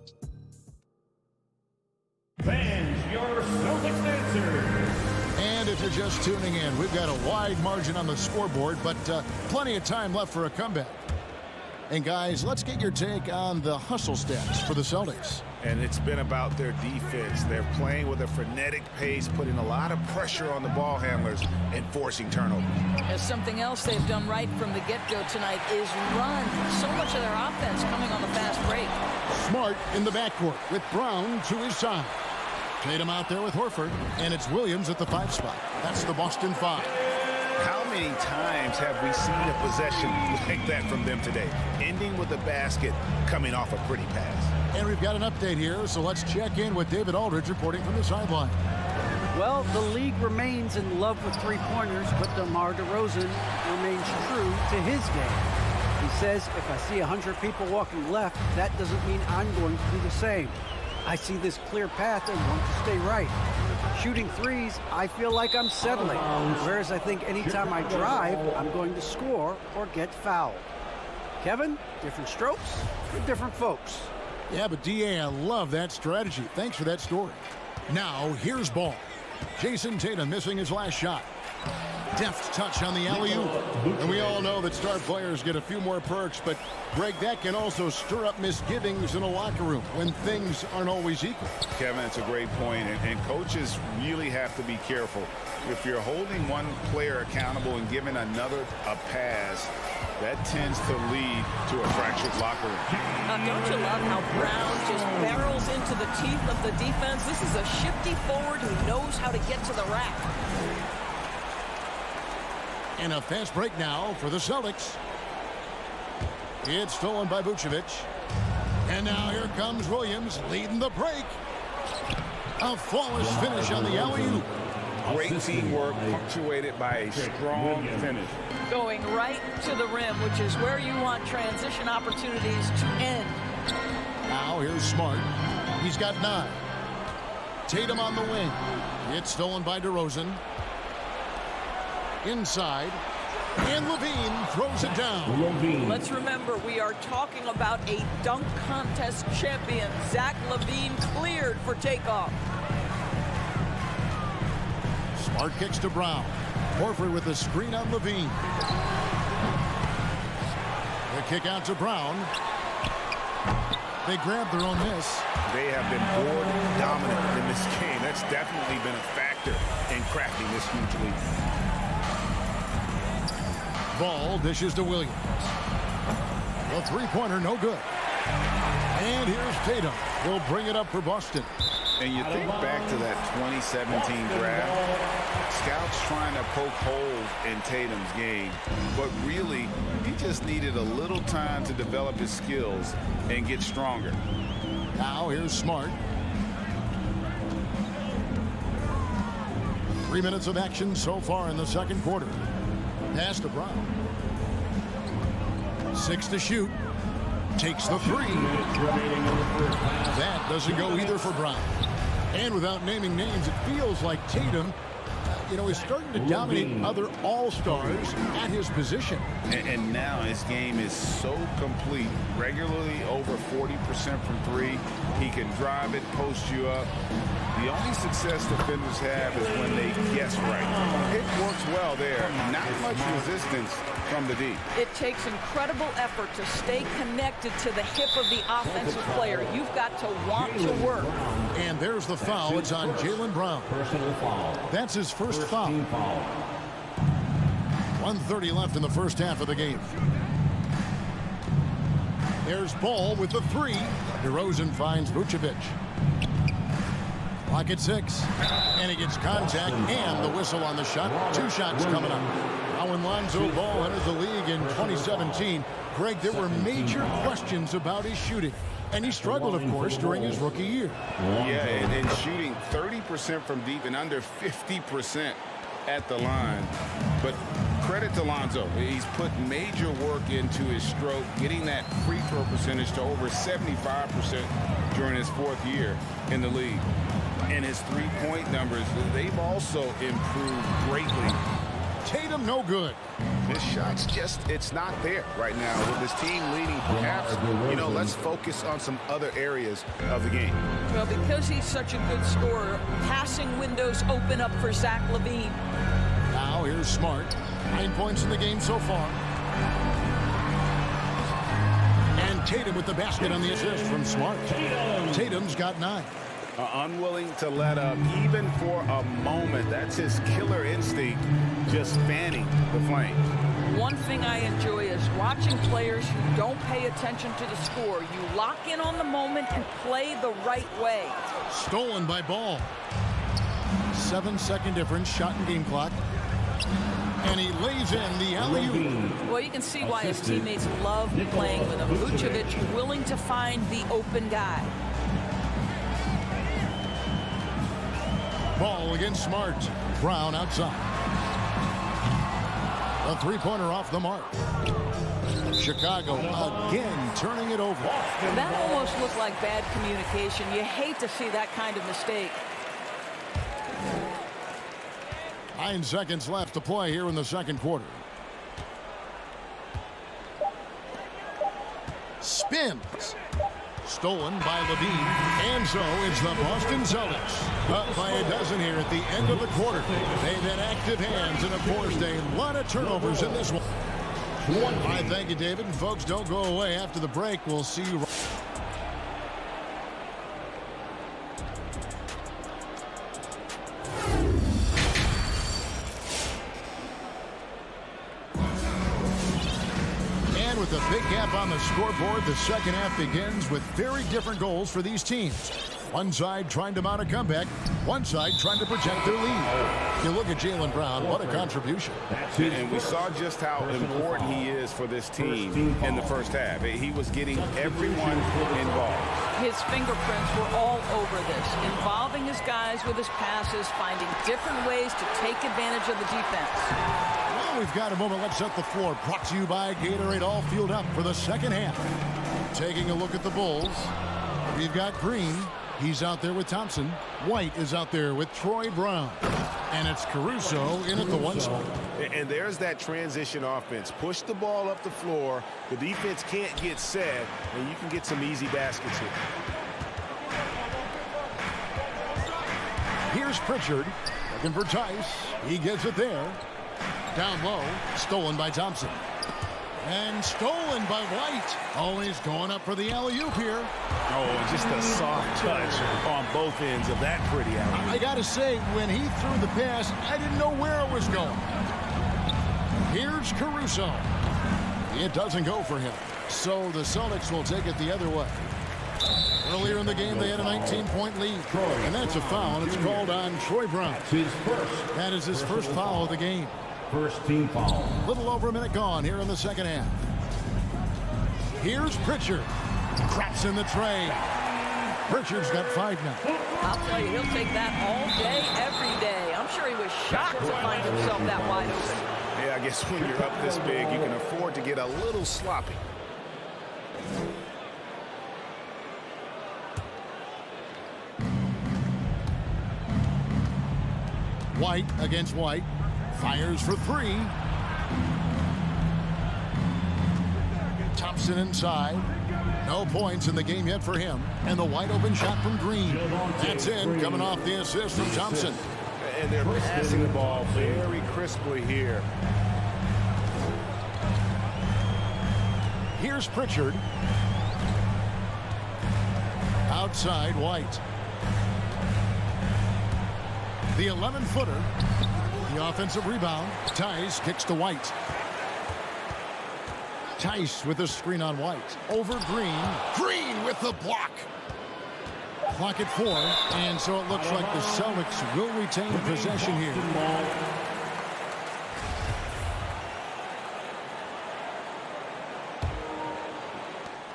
Fans, your Celtics answer. And if you're just tuning in, we've got a wide margin on the scoreboard, but plenty of time left for a comeback. And guys, let's get your take on the hustle stats for the Celtics. And it's been about their defense. They're playing with a frenetic pace, putting a lot of pressure on the ball handlers and forcing turnovers. As something else they've done right from the get-go tonight is run. So much of their offense coming on the fast break. Smart in the backcourt with Brown to his side. Tatum out there with Horford, and it's Williams at the 5 spot. That's the Boston 5. How many times have we seen a possession like that from them today, ending with a basket coming off a pretty pass? And we've got an update here, so let's check in with David Aldridge reporting from the sideline. Well, the league remains in love with three-pointers, but DeMar DeRozan remains true to his game. He says, if I see 100 people walking left, that doesn't mean I'm going to do the same. I see this clear path and want to stay right. Shooting threes, I feel like I'm settling, whereas I think anytime I drive, I'm going to score or get fouled. Kevin, different strokes for different folks. Yeah, but D.A., I love that strategy. Thanks for that story. Now, here's ball. Jason Tatum missing his last shot. Deft touch on the alley-oop. And we all know that star players get a few more perks, but, Greg, that can also stir up misgivings in a locker room when things aren't always equal. Kevin, it's a great point, and coaches really have to be careful. If you're holding one player accountable and giving another a pass, that tends to lead to a fractured locker room. Now, don't you love how Brown just barrels into the teeth of the defense? This is a shifty forward who knows how to get to the rack. And a fast break now for the Celtics. It's stolen by Vucevic. And now here comes Williams leading the break. A flawless finish on the alley-oop. Great teamwork punctuated by a strong finish. Going right to the rim, which is where you want transition opportunities to end. Now here's Smart. He's got 9. Tatum on the wing. It's stolen by DeRozan. Inside. And Levine throws it down. Let's remember, we are talking about a dunk contest champion. Zach LaVine cleared for takeoff. Smart kicks to Brown. Horford with the screen on Levine. The kick out to Brown. They grab their own miss. They have been board dominant in this game. That's definitely been a factor in crafting this huge lead. Ball dishes to Williams. The three-pointer no good. And here's Tatum. He'll bring it up for Boston. And you think back to that 2017 draft, scouts trying to poke holes in Tatum's game, but really, he just needed a little time to develop his skills and get stronger. Now here's Smart. 3 minutes of action so far in the second quarter. Pass to Brown. 6 to shoot. Takes the 3. That doesn't go either for Brown. And without naming names, it feels like Tatum, is starting to dominate other all-stars at his position. And now his game is so complete. Regularly over 40% from 3. He can drive it, post you up. The only success defenders have is when they guess right. It works well there. Not much resistance from the D. It takes incredible effort to stay connected to the hip of the offensive player. You've got to want to work. And there's the foul. It's on Jaylen Brown. Personal foul. That's his first foul. 1:30 left in the first half of the game. There's Ball with the 3. DeRozan finds Vucevic. Clock at 6. And he gets contact and the whistle on the shot. 2 shots coming up. Now when Lonzo Ball entered the league in 2017, Greg, there were major questions about his shooting. And he struggled, of course, during his rookie year. Yeah, and shooting 30% from deep and under 50% at the line. But credit to Lonzo. He's put major work into his stroke, getting that free throw percentage to over 75% during his 4th year in the league. And his three-point numbers, they've also improved greatly. Tatum, no good. His shot's it's not there right now. With his team leading, perhaps, let's focus on some other areas of the game. Well, because he's such a good scorer, passing windows open up for Zach LaVine. Now here's Smart. 9 points in the game so far. And Tatum with the basket on the assist from Smart. Tatum's got 9. Unwilling to let up even for a moment. That's his killer instinct, just fanning the flames. One thing I enjoy is watching players who don't pay attention to the score. You lock in on the moment and play the right way. Stolen by Ball. 7-second difference, shot and game clock. And he lays in the alley-oop. Well, you can see why his teammates love playing with him. Vucevic willing to find the open guy. Ball against Smart. Brown outside. A 3-pointer off the mark. Chicago again turning it over. That almost looked like bad communication. You hate to see that kind of mistake. 9 seconds left to play here in the second quarter. Spins. Stolen by LaVine. And so it's the Boston Celtics up by a dozen here at the end of the quarter. They've had active hands and have forced a lot of turnovers in this one. I thank you, David. And folks, don't go away. After the break, we'll see you. With a big gap on the scoreboard, the second half begins with very different goals for these teams. One side trying to mount a comeback, one side trying to protect their lead. You look at Jaylen Brown, what a contribution. And we saw just how important he is for this team in the first half. He was getting everyone involved. His fingerprints were all over this, involving his guys with his passes, finding different ways to take advantage of the defense. Well, we've got a moment. Let's set the floor. Brought to you by Gatorade, all fueled up for the second half. Taking a look at the Bulls. We've got Green. He's out there with Thompson. White is out there with Troy Brown. And it's Caruso in at the 1 spot. And there's that transition offense. Push the ball up the floor. The defense can't get set, and you can get some easy baskets here. Here's Pritchard. Looking for Tice. He gets it there. Down low. Stolen by Thompson. And stolen by White. Oh, he's going up for the alley-oop here. Oh, just a soft touch on both ends of that pretty alley-oop. I got to say, when he threw the pass, I didn't know where it was going. Here's Caruso. It doesn't go for him. So the Celtics will take it the other way. Earlier in the game, they had a 19-point lead. And that's a foul, and it's called on Troy Brown. That is his first foul of the game. First team foul. Little over a minute gone here in the second half. Here's Pritchard. Craps in the tray. Pritchard's got 5 now. I'll tell you, he'll take that all day, every day. I'm sure he was shocked to find himself that wide open. Yeah, I guess when you're up this big, you can afford to get a little sloppy. White against White. Fires for 3. Thompson inside. No points in the game yet for him. And the wide open shot from Green. That's in, coming off the assist from Thompson. And they're passing the ball very crisply here. Here's Pritchard. Outside White. The 11-footer. The offensive rebound. Tice kicks to White. Tice with a screen on White. Over Green. Green with the block. Clock at 4. And so it looks like the Celtics will retain possession here.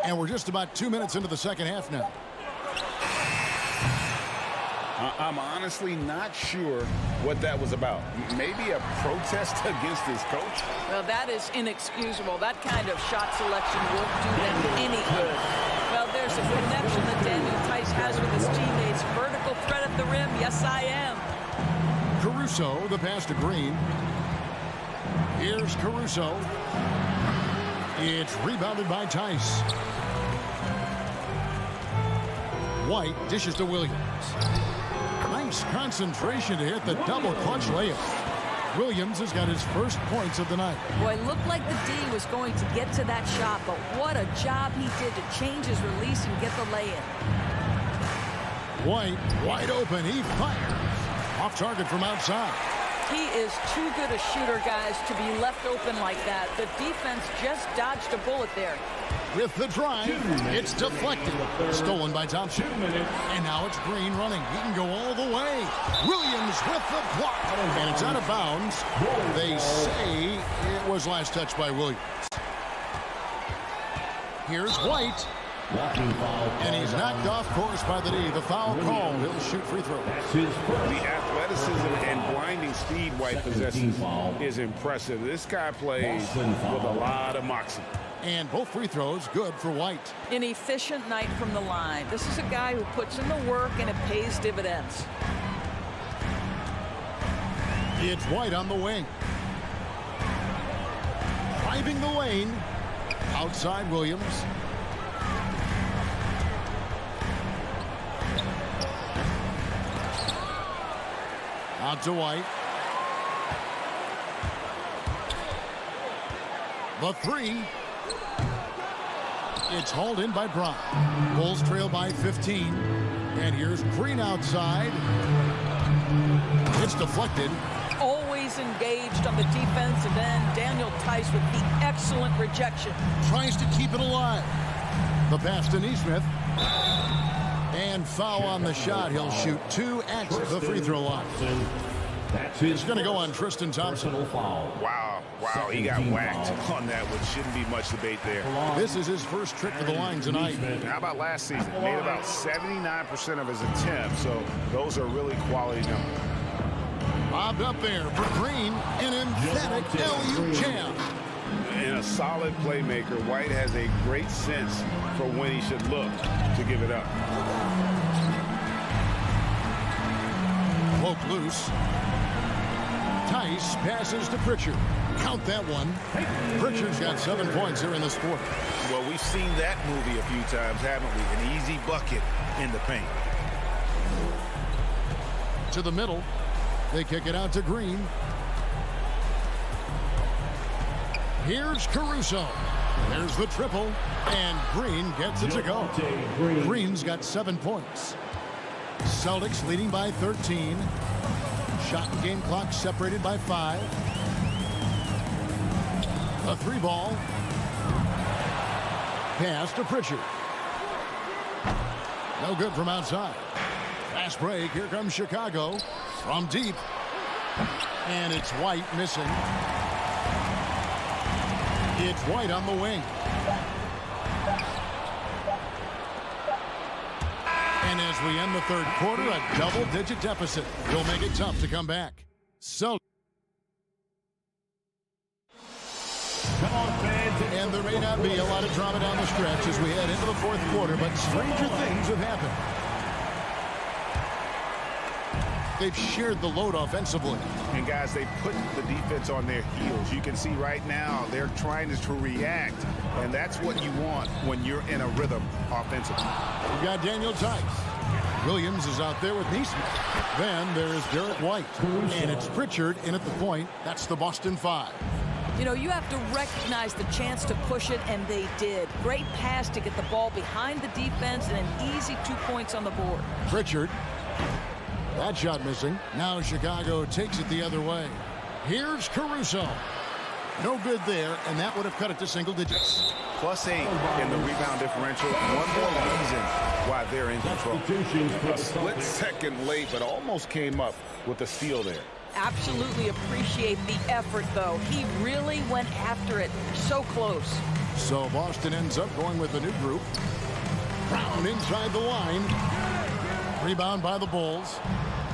And we're just about 2 minutes into the second half now. I'm honestly not sure what that was about. Maybe a protest against his coach? Well, that is inexcusable. That kind of shot selection won't do them any good. Well, there's a connection that Daniel Tice has with his teammates. Vertical threat at the rim. Yes, I am. Caruso, the pass to Green. Here's Caruso. It's rebounded by Tice. White dishes to Williams. Nice concentration to hit the double clutch layup. Williams has got his first points of the night. Boy, it looked like the D was going to get to that shot, but what a job he did to change his release and get the lay-in. White, wide open, he fires. Off target from outside. He is too good a shooter, guys, to be left open like that. The defense just dodged a bullet there. With the drive, it's deflected. Stolen by Thompson. And now it's Green running. He can go all the way. Williams with the block. And it's out of bounds. They say it was last touched by Williams. Here's White. And he's knocked off course by the D. The foul call. He'll shoot free throw. The athleticism and blinding speed White possesses is impressive. This guy plays with a lot of moxie. And both free throws good for White. An efficient night from the line. This is a guy who puts in the work and it pays dividends. It's White on the wing. Driving the lane. Outside Williams. Out to White. The 3. It's hauled in by Brown. Bulls trail by 15. And here's Green outside. It's deflected. Always engaged on the defensive end. Daniel Tice with the excellent rejection. Tries to keep it alive. The pass to Nesmith. And foul on the shot. He'll shoot 2 at the free throw line. It's going to go on Tristan Thompson. Wow, he got whacked on that one. Shouldn't be much debate there. This is his first trip to the line tonight. How about last season? Made about 79% of his attempts, so those are really quality numbers. Bobbed up there for Green, an emphatic LU jam. And a solid playmaker, White has a great sense for when he should look to give it up. Poke loose. Tice passes to Pritchard. Count that one. Pritchard's got 7 points here in this quarter. Well, we've seen that movie a few times, haven't we? An easy bucket in the paint. To the middle. They kick it out to Green. Here's Caruso. There's the triple. And Green gets it to go. Green's got 7 points. Celtics leading by 13. Shot and game clock separated by 5. A 3 ball. Pass to Pritchard. No good from outside. Fast break. Here comes Chicago from deep. And it's White missing. It's White on the wing. And as we end the third quarter, a double-digit deficit will make it tough to come back. And there may not be a lot of drama down the stretch as we head into the fourth quarter, but stranger things have happened. They've shared the load offensively. And guys, they put the defense on their heels. You can see right now they're trying to react, and that's what you want when you're in a rhythm offensively. We've got Daniel Tice. Williams is out there with Neesmith. Then there's Derek White. And it's Pritchard in at the point. That's the Boston 5. You know, you have to recognize the chance to push it, and they did. Great pass to get the ball behind the defense and an easy 2 points on the board. Pritchard. That shot missing. Now Chicago takes it the other way. Here's Caruso. No good there, and that would have cut it to single digits. +8 in the rebound differential. One more reason why they're in control. A split second late, but almost came up with a steal there. Absolutely appreciate the effort, though. He really went after it. So close. So Boston ends up going with a new group. Brown inside the line. Rebound by the Bulls.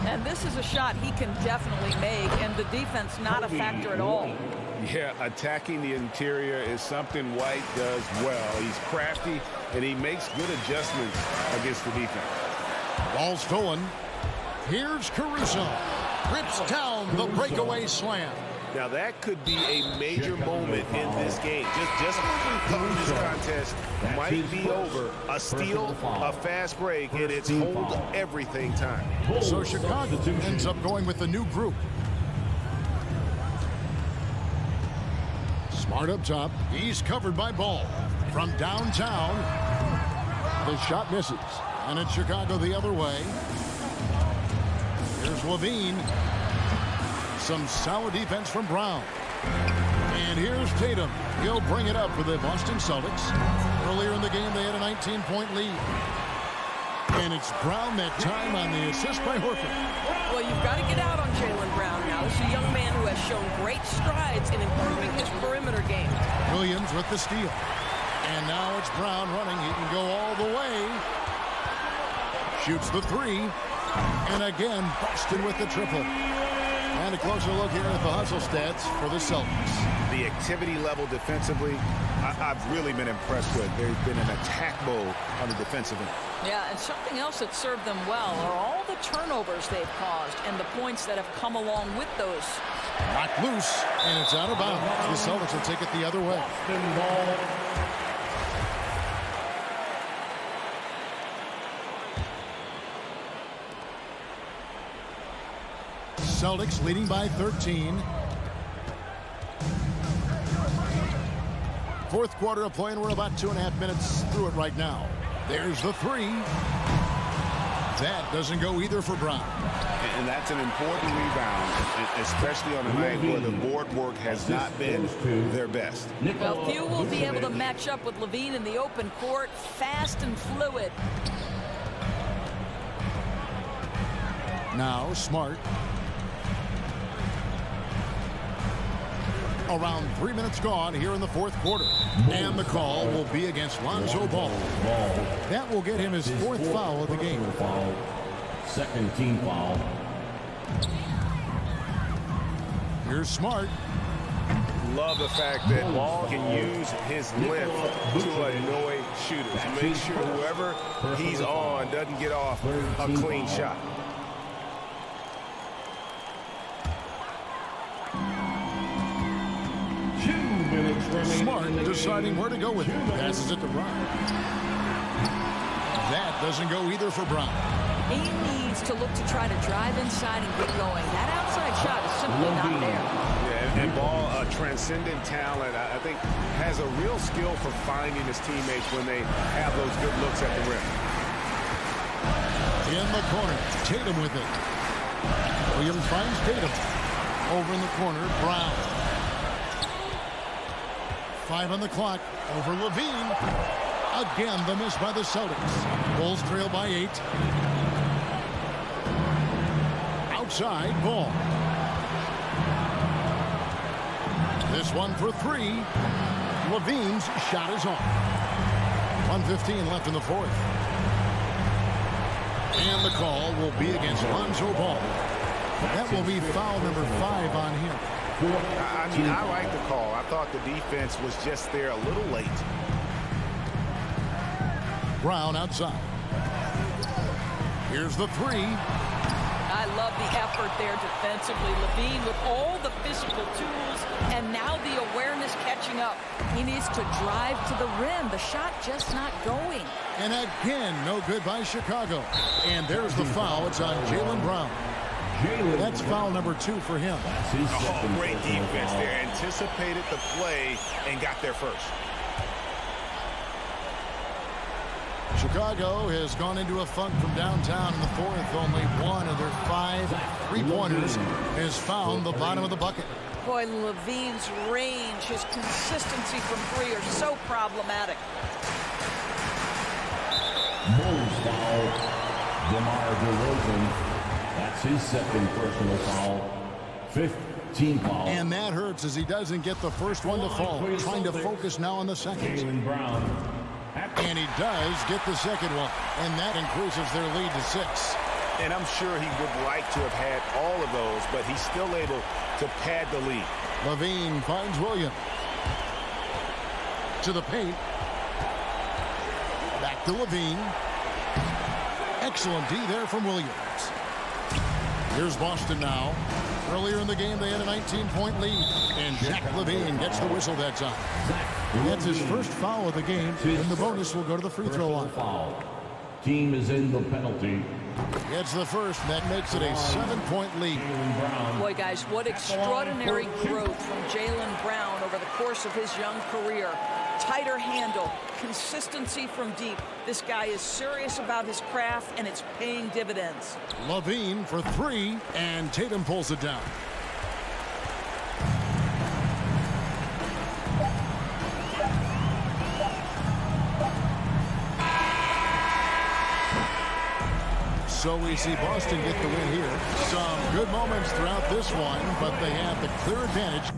And this is a shot he can definitely make, and the defense not a factor at all. Yeah, attacking the interior is something White does well. He's crafty, and he makes good adjustments against the defense. Ball stolen. Here's Caruso. Rips down the breakaway slam. Now that could be a major moment in this game. Just when this contest might be over, a steal, a fast break, and it's hold everything time. So Chicago ends up going with a new group. Smart up top. He's covered by Ball. From downtown, the shot misses. And it's Chicago the other way. Here's Levine. Some solid defense from Brown. And here's Tatum. He'll bring it up for the Boston Celtics. Earlier in the game, they had a 19-point lead. And it's Brown that time on the assist by Horford. Well, you've got to get out on Jaylen Brown now. This is a young man who has shown great strides in improving his perimeter game. Williams with the steal. And now it's Brown running. He can go all the way. Shoots the three. And again, Boston with the triple. And a closer look here at the hustle stats for the Celtics. The activity level defensively, I've really been impressed with. There's been an attack mode on the defensive end. Yeah, and something else that served them well are all the turnovers they've caused and the points that have come along with those. Knocked loose, and it's out of bounds. The Celtics will take it the other way. Celtics leading by 13. Fourth quarter of play, and we're about 2.5 minutes through it right now. There's the three. That doesn't go either for Brown. And that's an important rebound, especially on a night where the board work has not been their best. Well, few will be able to match up with Levine in the open court. Fast and fluid. Now Smart. Around 3 minutes gone here in the fourth quarter. And the call will be against Lonzo Ball. That will get him his fourth foul of the game. Second team foul. Here's Smart. Love the fact that Ball can use his lift to annoy shooters. Make sure whoever he's on doesn't get off a clean shot. Smart deciding where to go with it. Passes it to Brown. That doesn't go either for Brown. He needs to look to try to drive inside and get going. That outside shot is simply not there. Yeah, and Ball, a transcendent talent, I think, has a real skill for finding his teammates when they have those good looks at the rim. In the corner, Tatum with it. Williams finds Tatum. Over in the corner, Brown. 5 on the clock, over Levine. Again, the miss by the Celtics. Bulls trail by 8. Outside, Ball. This one for 3. Levine's shot is off. 1:15 left in the fourth. And the call will be against Lonzo Ball. That will be foul number 5 on him. I mean, I like the call. I thought the defense was just there a little late. Brown outside. Here's the 3. I love the effort there defensively. Levine with all the physical tools and now the awareness catching up. He needs to drive to the rim. The shot just not going. And again, no good by Chicago. And there's the foul. It's on Jaylen Brown. That's foul number 2 for him. Oh, great defense there. Anticipated the play and got there first. Chicago has gone into a funk from downtown in the fourth. Only one of their 5 3-pointers has found the bottom of the bucket. Boy, Levine's range, his consistency from 3 are so problematic. Bulls foul. DeMar DeRozan. That's his second personal foul. 15 foul. And that hurts as he doesn't get the first one to fall. Trying to focus now on the second. Jaylen Brown. And he does get the second one. And that increases their lead to 6. And I'm sure he would like to have had all of those, but he's still able to pad the lead. Levine finds Williams. To the paint. Back to Levine. Excellent D there from Williams. Here's Boston now. Earlier in the game, they had a 19-point lead. And Zach LaVine gets the whistle that time. That's his first foul of the game, and the bonus will go to the free throw line. Team is in the penalty. Gets the first, and that makes it a 7-point lead. Boy, guys, what extraordinary growth from Jaylen Brown over the course of his young career. Tighter handle, consistency from deep. This guy is serious about his craft, and it's paying dividends. LaVine for 3, and Tatum pulls it down. So we see Boston get the win here. Some good moments throughout this one, but they have the clear advantage.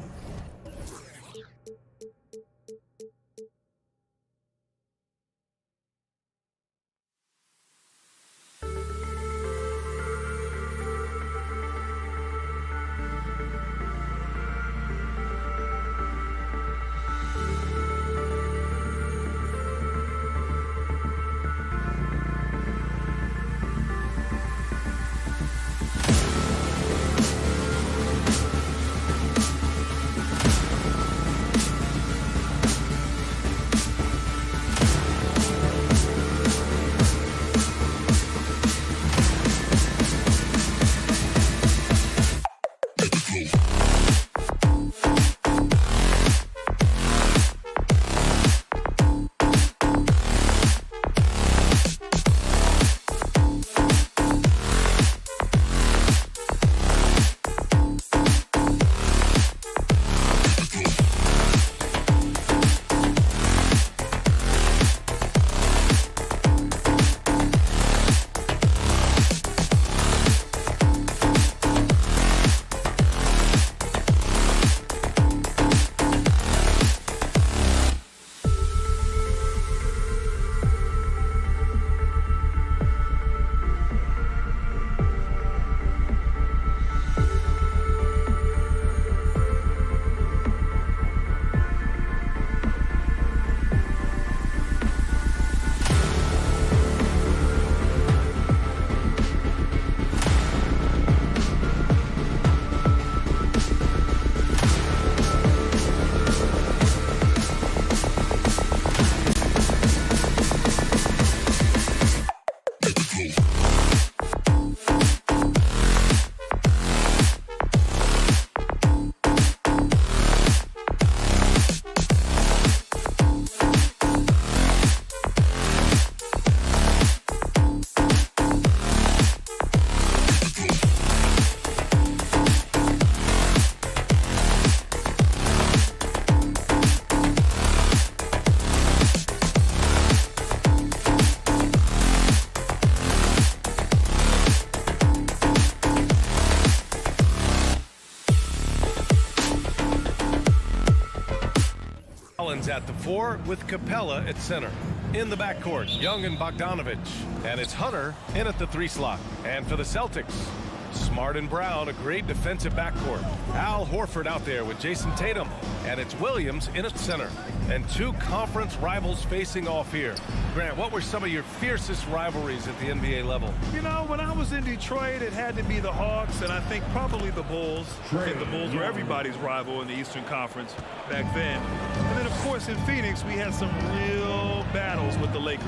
at the 4 with Capella at center. In the backcourt, Young and Bogdanovich. And it's Hunter in at the 3 slot. And for the Celtics, Smart and Brown, a great defensive backcourt. Al Horford out there with Jason Tatum. And it's Williams in at center. And 2 conference rivals facing off here. Grant, what were some of your fiercest rivalries at the NBA level? You know, when I was in Detroit, it had to be the Hawks, and I think probably the Bulls. I think the Bulls were everybody's rival in the Eastern Conference back then. And then, of course, in Phoenix, we had some real battles with the Lakers.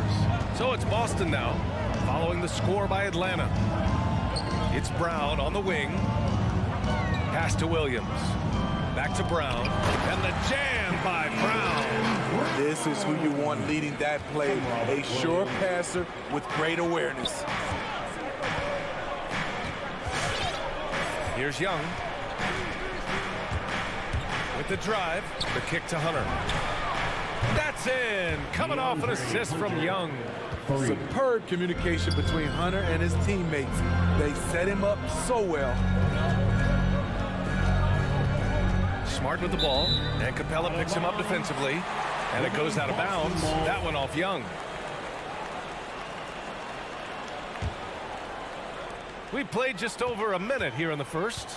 So it's Boston now, following the score by Atlanta. It's Brown on the wing. Pass to Williams. Back to Brown. And the jam by Brown. This is who you want leading that play. A sure passer with great awareness. Here's Young. With the drive. The kick to Hunter. That's in. Coming off an assist from Young. Superb communication between Hunter and his teammates. They set him up so well. Smart with the ball, and Capella picks him up defensively, and it goes out of bounds. That one off Young. We played just over a minute here in the first.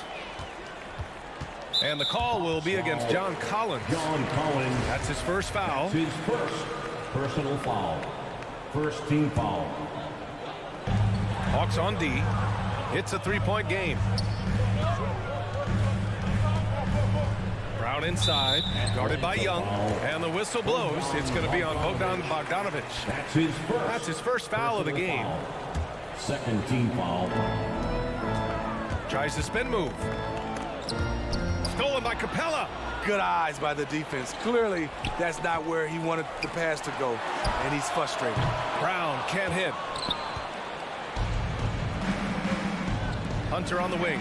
And the call will be against John Collins. John Collins. That's his first foul. His first personal foul. First team foul. Hawks on D. It's a 3-point game. Brown inside, guarded by Young, and the whistle blows. It's going to be on Bogdanovich. That's his first foul of the game. Second team foul. Tries the spin move. Stolen by Capella. Good eyes by the defense. Clearly, that's not where he wanted the pass to go, and he's frustrated. Brown can't hit. Hunter on the wing.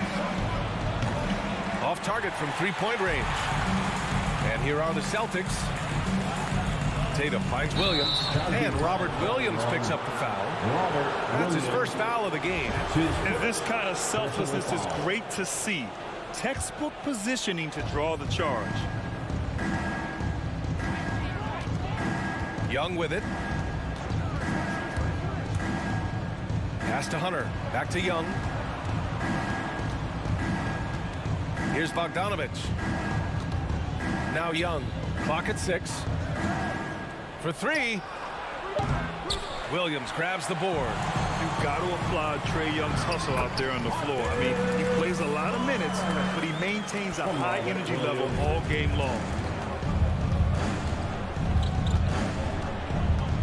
Off target from 3-point range. And here are the Celtics. Tatum finds Williams. And Robert Williams picks up the foul. That's his first foul of the game. And this kind of selflessness is great to see. Textbook positioning to draw the charge. Young with it. Pass to Hunter. Back to Young. Here's Bogdanovich. Now Young. Clock at 6. For 3. Williams grabs the board. You've got to applaud Trae Young's hustle out there on the floor. I mean, he plays a lot of minutes, but he maintains a high energy level all game long.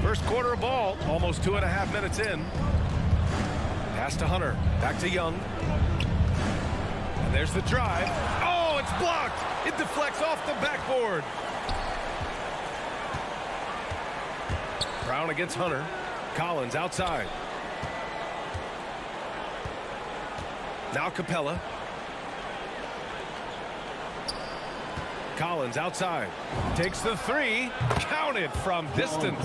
First quarter of ball, almost 2.5 minutes in. Pass to Hunter. Back to Young. And there's the drive. Oh, it's blocked. It deflects off the backboard. Brown against Hunter. Collins outside. Now Capella. Collins outside. Takes the 3. Counted from distance.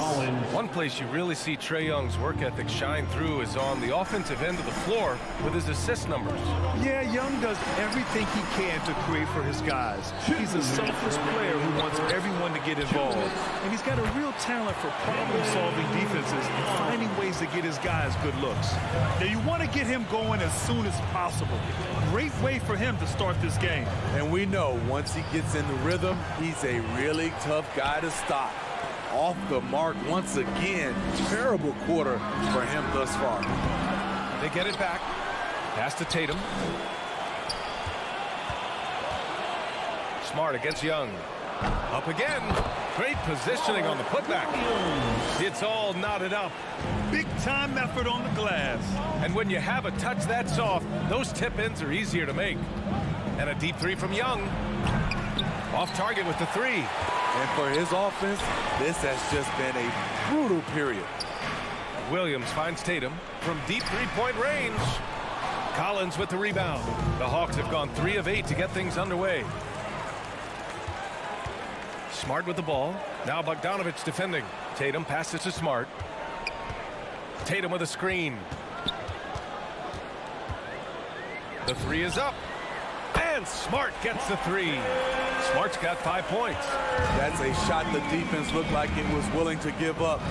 One place you really see Trae Young's work ethic shine through is on the offensive end of the floor with his assist numbers. Yeah, Young does everything he can to create for his guys. He's a selfless player who wants everyone to get involved. And he's got a real talent for problem-solving defenses and finding ways to get his guys good looks. Now, you want to get him going as soon as possible. Great way for him to start this game. And we know once he gets in the rhythm, he's a really tough guy to stop. Off the mark once again. Terrible quarter for him thus far. They get it back. Pass to Tatum. Smart against Young. Up again. Great positioning on the putback. It's all knotted up. Big time effort on the glass. And when you have a touch that soft, those tip-ins are easier to make. And a deep 3 from Young. Off target with the 3. And for his offense, this has just been a brutal period. Williams finds Tatum from deep 3-point range. Collins with the rebound. The Hawks have gone 3 of 8 to get things underway. Smart with the ball. Now Bogdanovich defending. Tatum passes to Smart. Tatum with a screen. The 3 is up. And And Smart gets the three. Smart's got 5 points. That's a shot the defense looked like it was willing to give up.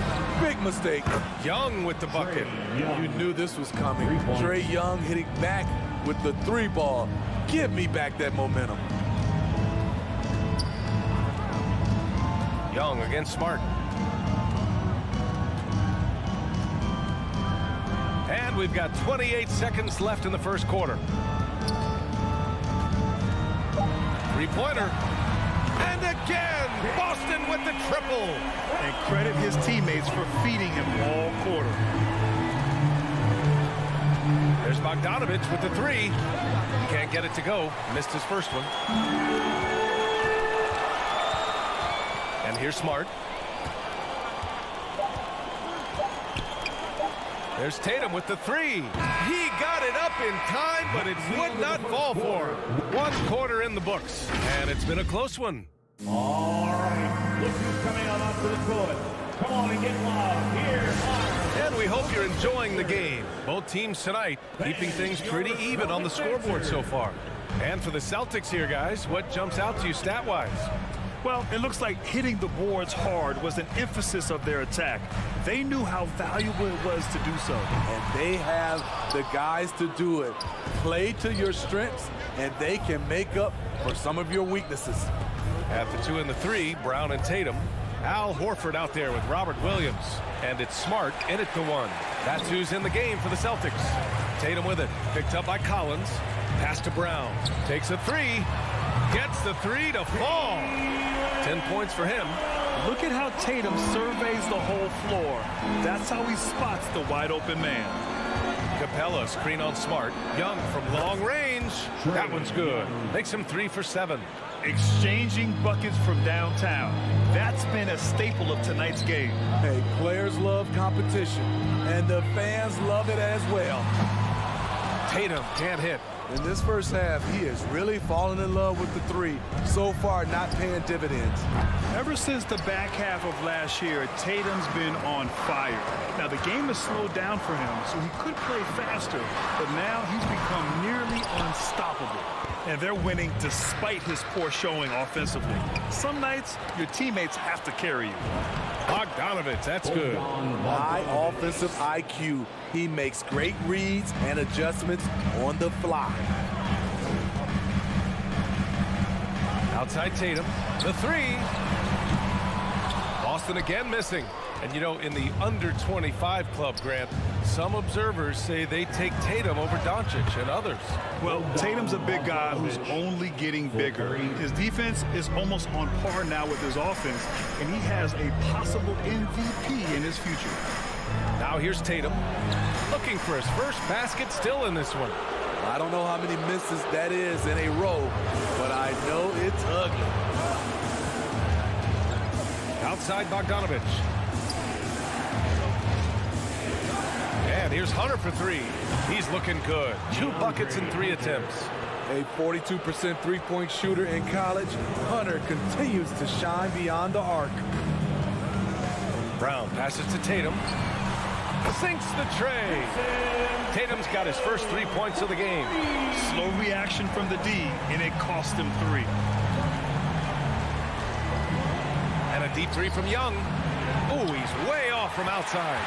Big mistake. Young with the bucket. You knew this was coming. Trae Young hitting back with the 3 ball. Give me back that momentum. Young against Smart. And we've got 28 seconds left in the first quarter. Three-pointer. And again, Boston with the triple. And credit his teammates for feeding him all quarter. There's Bogdanovich with the three. Can't get it to go. Missed his first one. And here's Smart. There's Tatum with the three. He got it up in time, but it would not fall for him. 1 quarter in the books, and it's been a close one. All right, look who's coming out onto the court. Come on and get loud. Here, and we hope you're enjoying the game. Both teams tonight keeping things pretty even on the scoreboard so far. And for the Celtics here, guys, what jumps out to you stat-wise? Well, it looks like hitting the boards hard was an emphasis of their attack. They knew how valuable it was to do so. And they have the guys to do it. Play to your strengths, and they can make up for some of your weaknesses. At the 2 and the 3, Brown and Tatum. Al Horford out there with Robert Williams. And it's Smart in at the 1. That's who's in the game for the Celtics. Tatum with it. Picked up by Collins. Pass to Brown. Takes a 3. Gets the 3 to fall. 10 points for him. Look at how Tatum surveys the whole floor. That's how he spots the wide open man. Capella screen on Smart. Young from long range. That one's good. Makes him 3 for 7. Exchanging buckets from downtown. That's been a staple of tonight's game. Hey, players love competition, and the fans love it as well. Tatum can't hit. In this first half, he has really fallen in love with the 3. So far, not paying dividends. Ever since the back half of last year, Tatum's been on fire. Now, the game has slowed down for him, so he could play faster, but now he's become nearly unstoppable. And they're winning despite his poor showing offensively. Some nights, your teammates have to carry you. Bogdanovich, that's good. High offensive IQ. He makes great reads and adjustments on the fly. Outside Tatum, the 3. Boston again missing. And you know, in the under 25 club, Grant, some observers say they take Tatum over Doncic and others. Well, Tatum's a big guy who's only getting bigger. His defense is almost on par now with his offense, and he has a possible MVP in his future. Now here's Tatum, looking for his first basket, still in this one. I don't know how many misses that is in a row, but I know it's ugly. Outside Bogdanovich. And here's Hunter for 3. He's looking good. 2 buckets in 3 attempts. A 42% three-point shooter in college, Hunter continues to shine beyond the arc. Brown passes to Tatum. Sinks the tray. Tatum's got his first 3 points of the game. Slow reaction from the D, and it cost him 3. And a deep 3 from Young. Oh, he's way off from outside.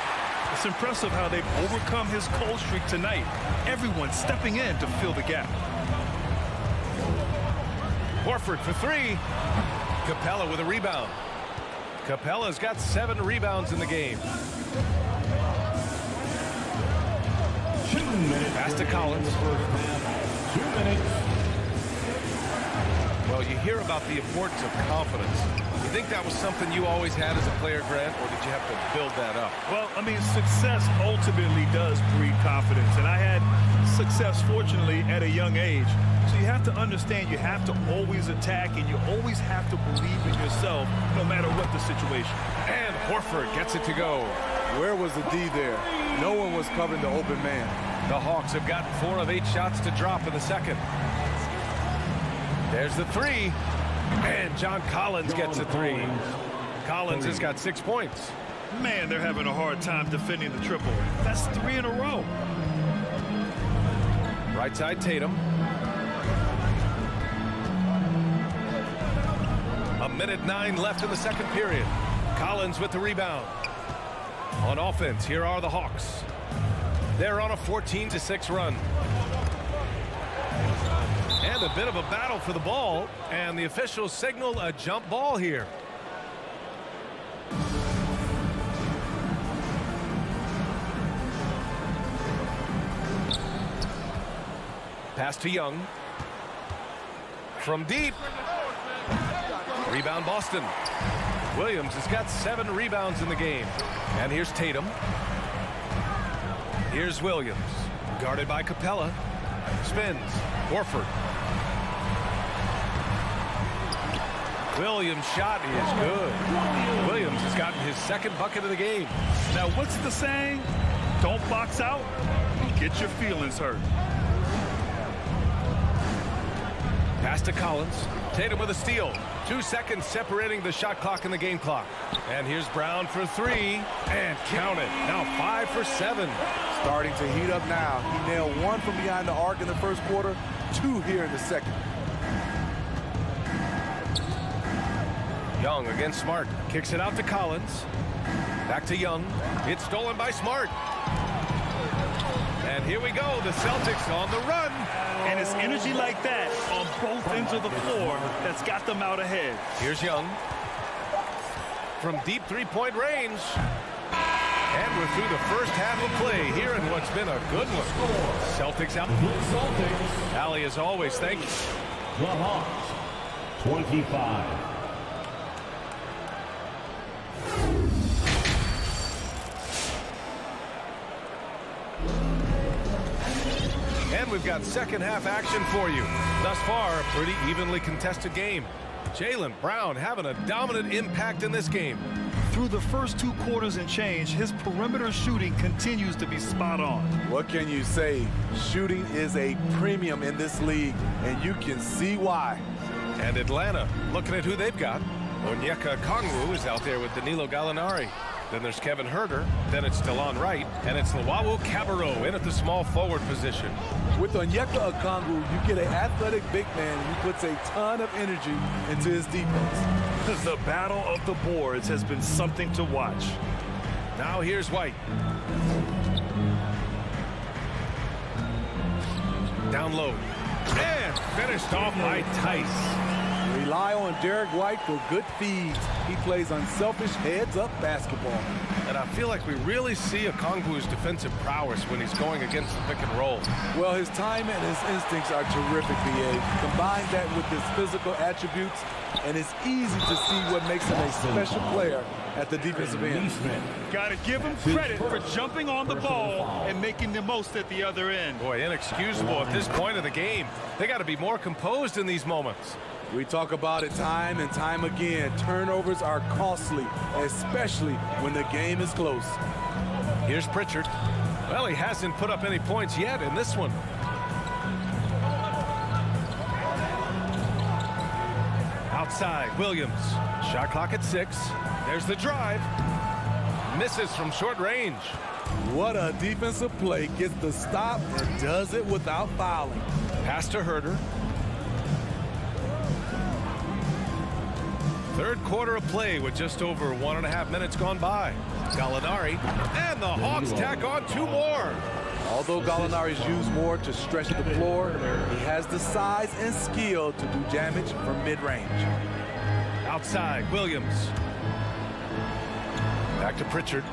It's impressive how they've overcome his cold streak tonight. Everyone stepping in to fill the gap. Horford for 3. Capella with a rebound. Capella's got 7 rebounds in the game. Pass to Collins. 2 minutes. Well, you hear about the importance of confidence. You think that was something you always had as a player, Grant, or did you have to build that up? Well, I mean, success ultimately does breed confidence, and I had success, fortunately, at a young age. So you have to understand you have to always attack, and you always have to believe in yourself, no matter what the situation. And Horford gets it to go. Where was the D there? No one was covering the open man. The Hawks have gotten 4 of 8 shots to drop in the second. There's the 3. And John Collins gets a 3. Collins has got 6 points. Man, they're having a hard time defending the triple. That's 3 in a row. Right side Tatum. 1:09 left in the second period. Collins with the rebound. On offense, here are the Hawks. They're on a 14-6 run. And a bit of a battle for the ball, and the officials signal a jump ball here. Pass to Young. From deep. Rebound Boston. Williams has got 7 rebounds in the game. And here's Tatum. Here's Williams. Guarded by Capella. Spins. Horford. Williams' shot is good. Williams has gotten his second bucket of the game. Now, what's the saying? Don't box out and get your feelings hurt. Pass to Collins. Tatum with a steal. 2 seconds separating the shot clock and the game clock. And here's Brown for 3. And count it. Now 5 for 7. Starting to heat up now. He nailed 1 from behind the arc in the first quarter, 2 here in the second. Young against Smart. Kicks it out to Collins. Back to Young. It's stolen by Smart. And here we go. The Celtics on the run. And it's energy like that on both ends of the floor that's got them out ahead. Here's Young. From deep three-point range. And we're through the first half of play here in what's been a good one. Celtics out. Allie, as always, thank you. The Hawks, 25. And we've got second half action for you. Thus far, a pretty evenly contested game. Jaylen Brown having a dominant impact in this game. Through the first 2 quarters and change, his perimeter shooting continues to be spot on. What can you say? Shooting is a premium in this league, and you can see why. And Atlanta, looking at who they've got. Onyeka Okongwu is out there with Danilo Gallinari. Then there's Kevin Huerter. Then it's DeLon Wright. And it's Luwawu Cabarrot in at the small forward position. With Onyeka Okongwu, you get an athletic big man who puts a ton of energy into his defense. The battle of the boards has been something to watch. Now here's White. Down low. And finished off by Tice. Rely on Derek White for good feeds. He plays unselfish heads-up basketball. And I feel like we really see Okongwu's defensive prowess when he's going against the pick and roll. Well, his time and his instincts are terrific, B.A. Combine that with his physical attributes, and it's easy to see what makes him a special player at the defensive end. Got to give him credit for jumping on the ball and making the most at the other end. Boy, inexcusable at this point of the game. They got to be more composed in these moments. We talk about it time and time again. Turnovers are costly, especially when the game is close. Here's Pritchard. Well, he hasn't put up any points yet in this one. Outside, Williams. Shot clock at 6. There's the drive. Misses from short range. What a defensive play. Gets the stop and does it without fouling. Pass to Huerter. Third quarter of play with just over 1.5 minutes gone by. Gallinari, and the Hawks tack on 2 more. Although Gallinari's used more to stretch the floor, he has the size and skill to do damage from mid-range. Outside, Williams. Back to Pritchard.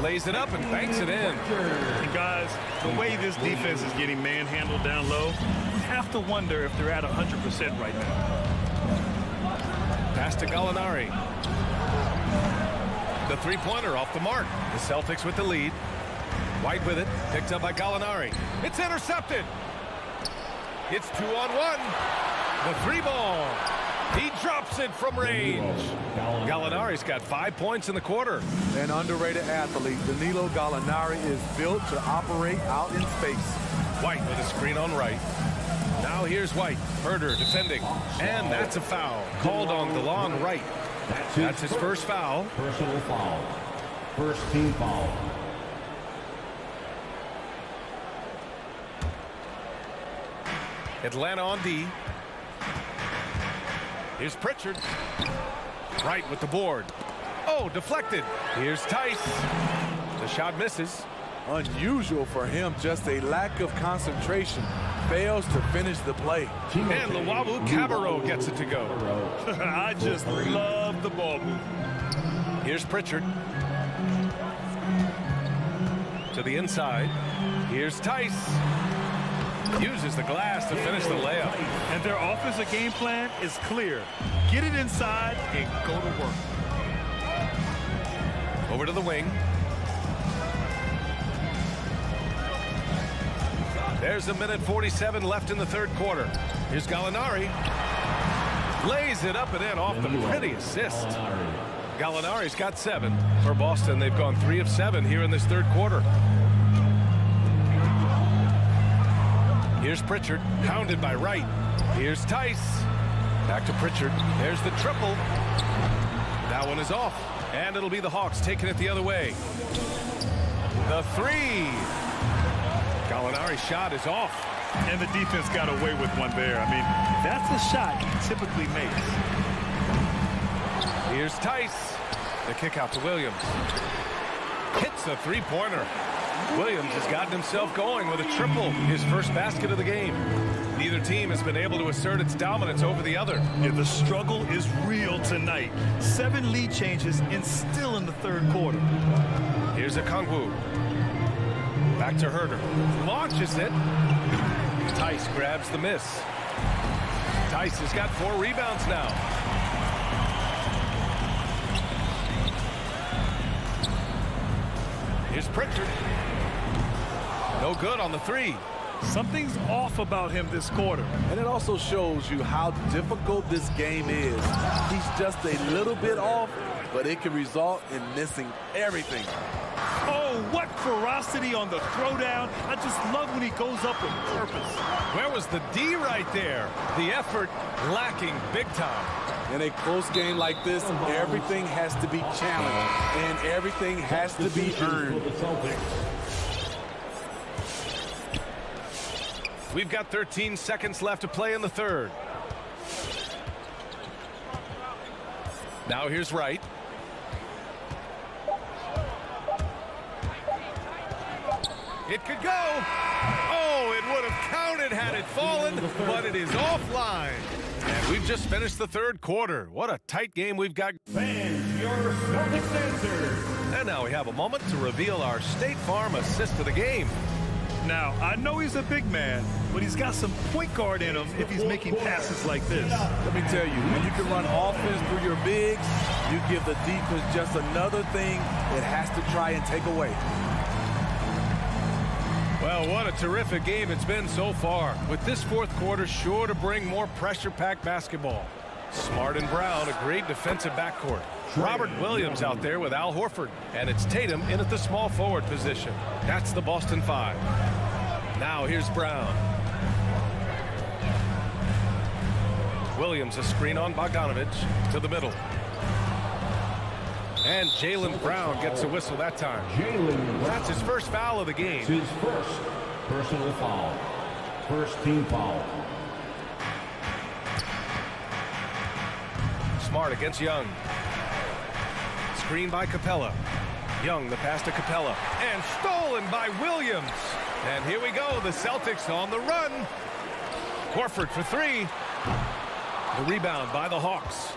Lays it up and banks it in. And guys, the way this defense is getting manhandled down low, you have to wonder if they're at 100% right now. Pass to Gallinari. The three-pointer off the mark. The Celtics with the lead. White with it. Picked up by Gallinari. It's intercepted. It's 2-on-1. The 3-ball. He drops it from range. Gallinari's got 5 points in the quarter. An underrated athlete, Danilo Gallinari is built to operate out in space. White with a screen on right. Now here's White. Huerter defending. And that's a foul. Called on DeLon Wright. That's his first foul. Personal foul. First team foul. Atlanta on D. Here's Pritchard. Right with the board. Oh, deflected. Here's Tice. The shot misses. Unusual for him, just a lack of concentration. Fails to finish the play. And Luwawu Cabarro gets it to go. I just love the ball move. Here's Pritchard. To the inside. Here's Tice. Uses the glass to finish the layup. And their offensive game plan is clear. Get it inside and go to work. Over to the wing. There's a minute 47 left in the third quarter. Here's Gallinari. Lays it up and in off the pretty assist. Gallinari's got 7. For Boston, they've gone 3 of 7 here in this third quarter. Here's Pritchard, hounded by Wright. Here's Tice. Back to Pritchard. There's the triple. That one is off. And it'll be the Hawks taking it the other way. The 3. Gallinari's shot is off. And the defense got away with one there. I mean, that's a shot he typically makes. Here's Tice. The kick out to Williams. Hits a three-pointer. Williams has gotten himself going with a triple, his first basket of the game. Neither team has been able to assert its dominance over the other. Yeah, the struggle is real tonight. 7 lead changes and still in the third quarter. Here's Okongwu. Back to Herder. Launches it. Tice grabs the miss. Tice has got 4 rebounds now. Here's Pritchard. No good on the 3. Something's off about him this quarter. And it also shows you how difficult this game is. He's just a little bit off, but it can result in missing everything. Oh, what ferocity on the throwdown. I just love when he goes up with purpose. Where was the D right there? The effort lacking big time. In a close game like this, everything has to be challenged, and everything has to be earned. We've got 13 seconds left to play in the third. Now here's Wright. It could go. Oh, it would have counted had it fallen, but it is offline. And we've just finished the third quarter. What a tight game we've got. Fans, your Celtics answer. And now we have a moment to reveal our State Farm assist of the game. Now, I know he's a big man, but he's got some point guard in him if he's making passes like this. Let me tell you, when you can run offense through your bigs, you give the defense just another thing it has to try and take away. Well, what a terrific game it's been so far, with this fourth quarter sure to bring more pressure-packed basketball. Smart and Brown, a great defensive backcourt. Robert Williams out there with Al Horford, and it's Tatum in at the small forward position. That's the Boston 5. Now here's Brown. Williams a screen on Bogdanovich to the middle. And Jaylen Brown gets a whistle that time. That's his first foul of the game. It's his first personal foul. First team foul. Smart against Young. Screen by Capella. Young the pass to Capella. And stolen by Williams. And here we go. The Celtics on the run. Horford for 3. The rebound by the Hawks.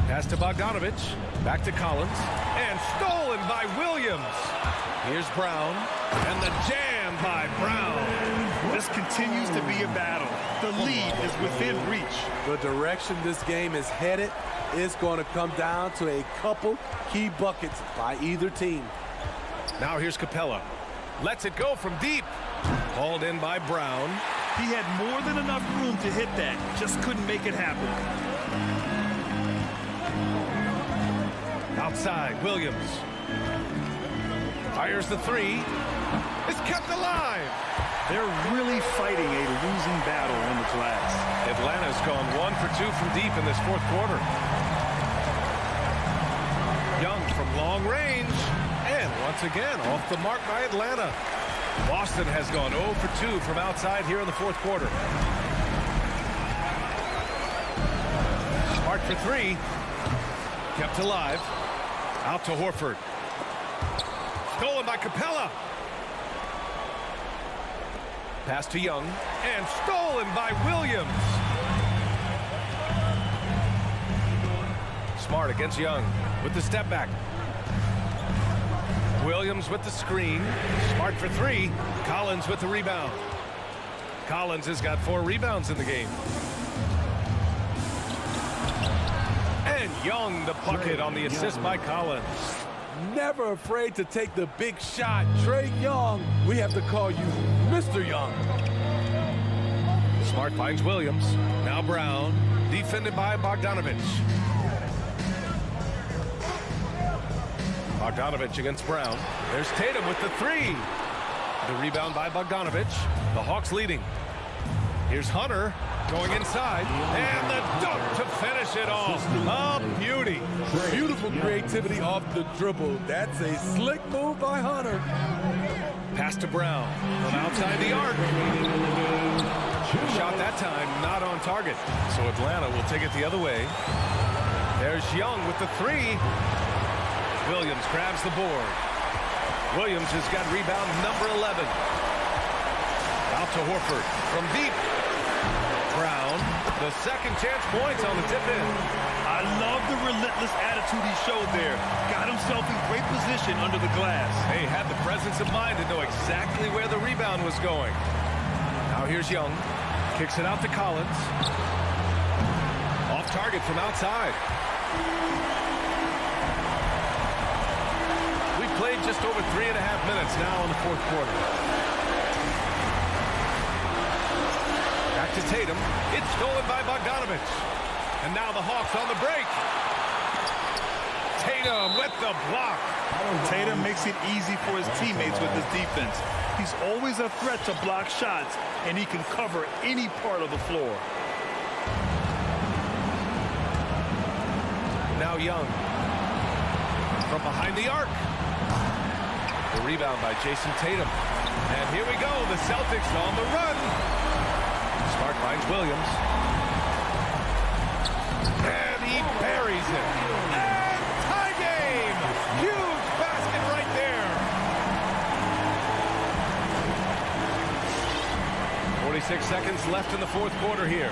Pass to Bogdanovich. Back to Collins. And stolen by Williams. Here's Brown. And the jam by Brown. This continues to be a battle. The lead is within reach. The direction this game is headed is going to come down to a couple key buckets by either team. Now here's Capella. Lets it go from deep. Hauled in by Brown. He had more than enough room to hit that. Just couldn't make it happen. Outside, Williams. Fires the 3. It's kept alive. They're really fighting a losing battle on the glass. Atlanta's gone 1 for 2 from deep in this fourth quarter. Young from long range. And once again, off the mark by Atlanta. Boston has gone 0 for 2 from outside here in the fourth quarter. for three. Kept alive. Out to Horford. Stolen by Capella. Pass to Young. And stolen by Williams. Smart against Young with the step back. Williams with the screen. Smart for three. Collins with the rebound. Collins has got 4 rebounds in the game. And Young the bucket on the assist by Collins. Never afraid to take the big shot. Trae Young, we have to call you Mr. Young. Smart finds Williams. Now Brown. Defended by Bogdanovich. Bogdanovich against Brown. There's Tatum with the three. The rebound by Bogdanovich. The Hawks leading. Here's Hunter going inside. And the dunk to finish it off. A beauty. Beautiful creativity off the dribble. That's a slick move by Hunter. Pass to Brown from outside the arc. Shot that time, not on target. So Atlanta will take it the other way. There's Young with the three. Williams grabs the board. Williams has got rebound number 11. Out to Horford from deep. Brown, the second chance points on the tip in. I love the relentless attitude he showed there. Got himself in great position under the glass. He had the presence of mind to know exactly where the rebound was going. Now here's Young. Kicks it out to Collins. Off target from outside. We've played just over 3.5 minutes now in the fourth quarter. Back to Tatum. It's stolen by Bogdanovich. And now the Hawks on the break. Tatum with the block. Tatum makes it easy for his teammates with his defense. He's always a threat to block shots, and he can cover any part of the floor. Now Young. From behind the arc. The rebound by Jason Tatum. And here we go. The Celtics on the run. Smart finds Williams. And he buries it. And tie game! Huge basket right there. 46 seconds left in the fourth quarter here.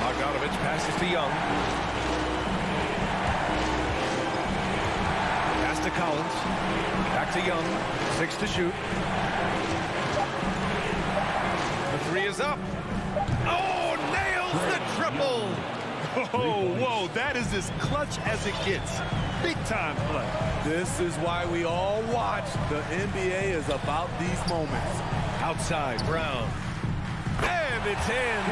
Bogdanovich passes to Young. Pass to Collins. Back to Young. 6 to shoot. The three is up. Oh, nails the triple. Oh, whoa, that is as clutch as it gets. Big time play. This is why we all watch. The NBA is about these moments. Outside, Brown. And it's in.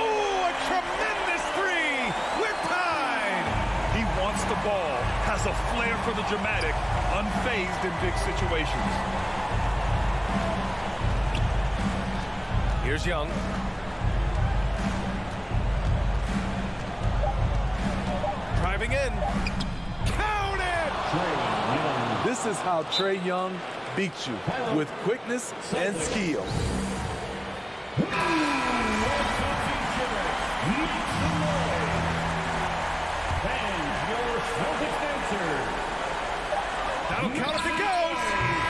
Oh, a tremendous three. We're tied. He wants the ball, has a flair for the dramatic, unfazed in big situations. Here's Young. Driving in. Count it! This is how Trae Young beats you, with quickness and skill. That'll count if it goes.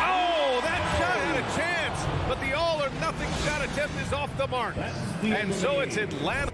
Oh, that shot had a chance, but the all-or-nothing shot attempt is off the mark. And so it's Atlanta.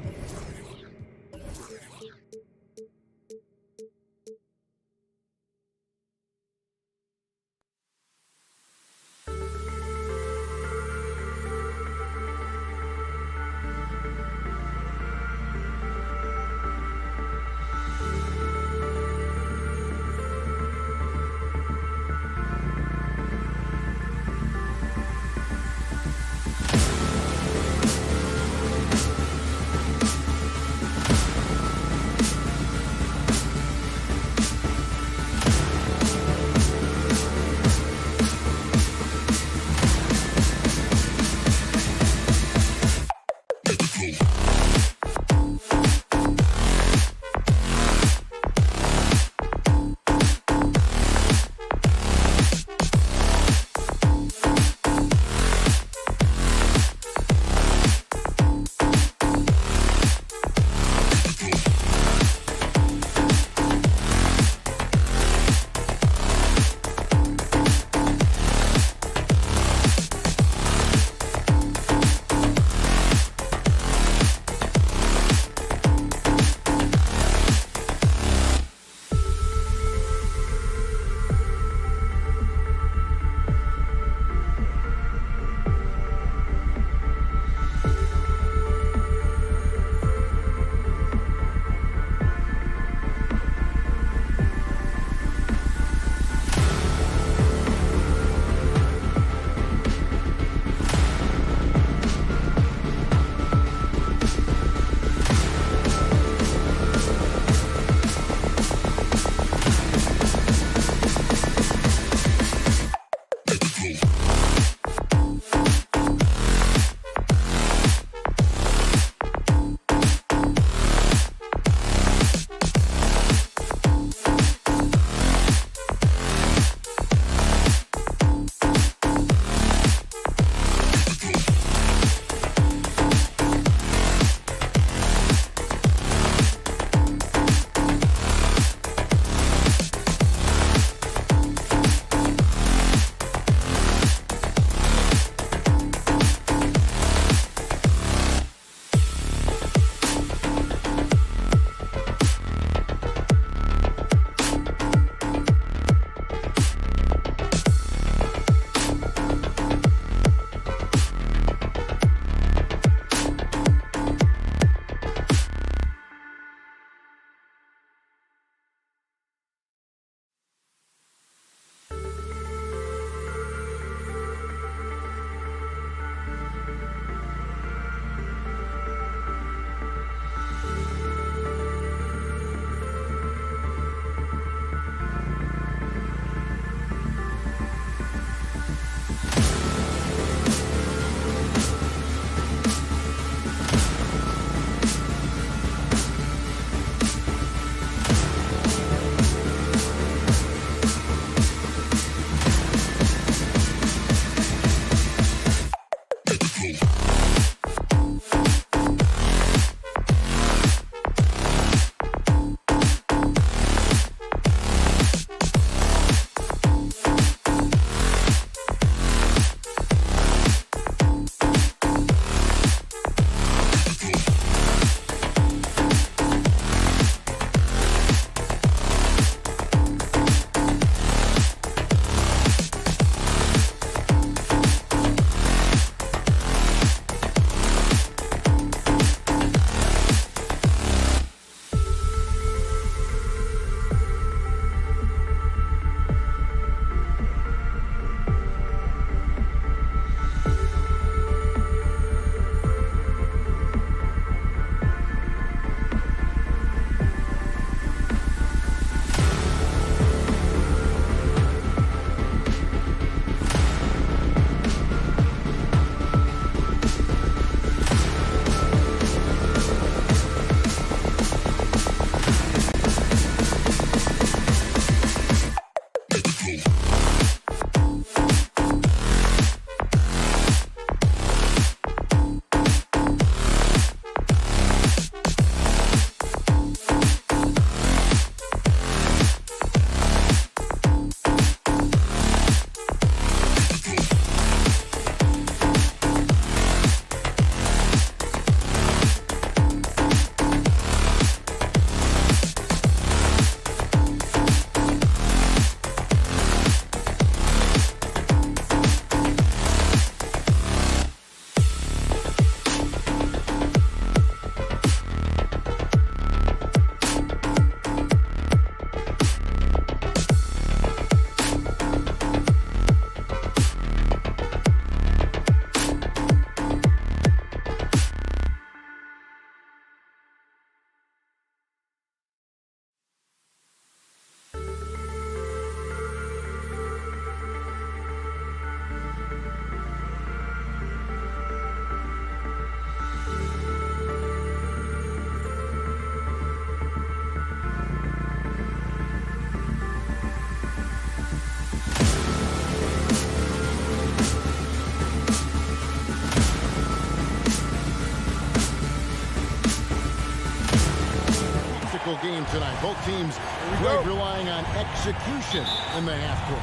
tonight. Both teams played relying on execution in the half court.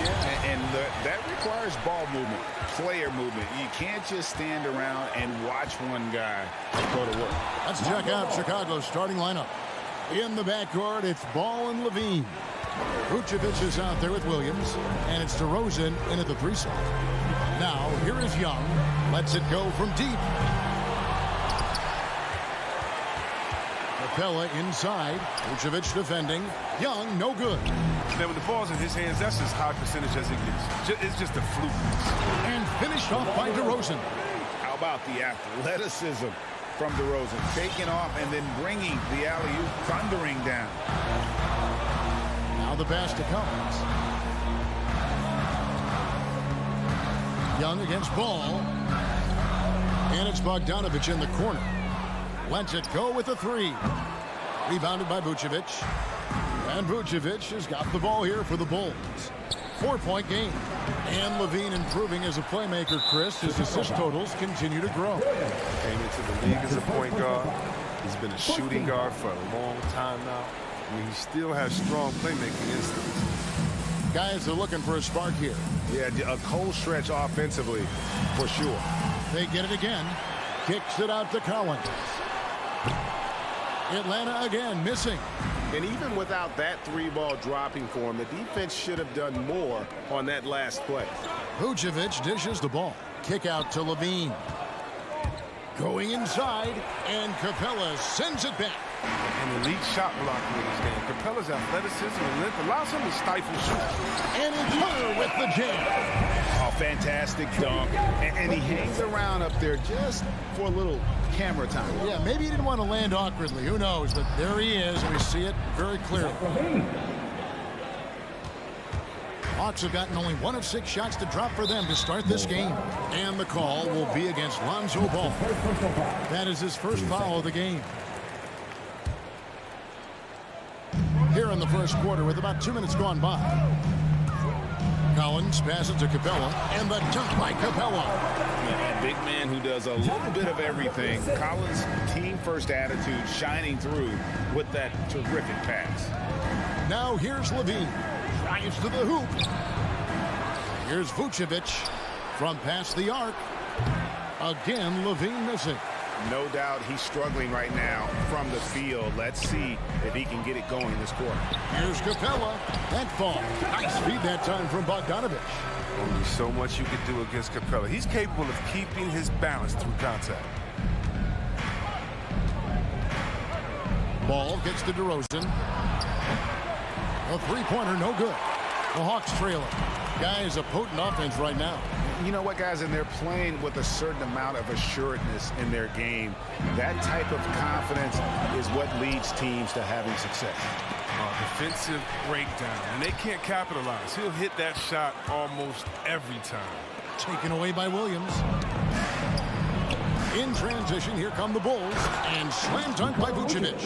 Yeah, and that requires ball movement, player movement. You can't just stand around and watch one guy go to work. Let's check out Chicago's starting lineup. In the backcourt, it's Ball and Levine. Vucevic is out there with Williams, and it's DeRozan in at the 3 spot. Now, here is Young. Lets it go from deep. Capella inside. Vucevic defending. Young, no good. Man, when the ball's in his hands, that's as high percentage as it gets. It's just a fluke. And finished off by DeRozan. How about the athleticism from DeRozan? Taking off and then bringing the alley-oop thundering down. Now the pass to Collins. Young against Ball. And it's Bogdanovich in the corner. Lets it go with a 3. Rebounded by Vucevic. And Vucevic has got the ball here for the Bulls. 4-point game. And Levine improving as a playmaker, Chris. His assist totals continue to grow. Came into the league as a point guard. He's been a shooting guard for a long time now. I mean, he still has strong playmaking instincts. Guys are looking for a spark here. Yeah, a cold stretch offensively, for sure. They get it again. Kicks it out to Collins. Atlanta again missing. And even without that 3-ball dropping for him, the defense should have done more on that last play. Vucevic dishes the ball. Kick out to Levine. Going inside, and Capella sends it back. An elite shot blocker in this game. Capella's athleticism and length allows him to stifle shooters. And it's Hunter with the jam. Oh, fantastic dunk. And he hangs around up there just for a little camera time. Yeah, maybe he didn't want to land awkwardly. Who knows? But there he is. We see it very clearly. Hawks have gotten only 1 of 6 shots to drop for them to start this game. And the call will be against Lonzo Ball. That is his first foul of the game. Here in the first quarter with about 2 minutes gone by. Collins passes to Capella, and the dunk by Capella. A big man who does a little bit of everything. Collins' team-first attitude shining through with that terrific pass. Now here's Levine. Drives to the hoop. Here's Vucevic from past the arc. Again, Levine missing. No doubt he's struggling right now from the field. Let's see if he can get it going this quarter. Here's Capella. That fall. Nice feed that time from Bogdanovich. Only so much you can do against Capella. He's capable of keeping his balance through contact. Ball gets to DeRozan. A 3-pointer, no good. The Hawks trailing. Guys, a potent offense right now. You know what, guys? And they're playing with a certain amount of assuredness in their game. That type of confidence is what leads teams to having success. Defensive breakdown, and they can't capitalize. He'll hit that shot almost every time. Taken away by Williams. In transition, here come the Bulls, and slam dunk by Vucevic.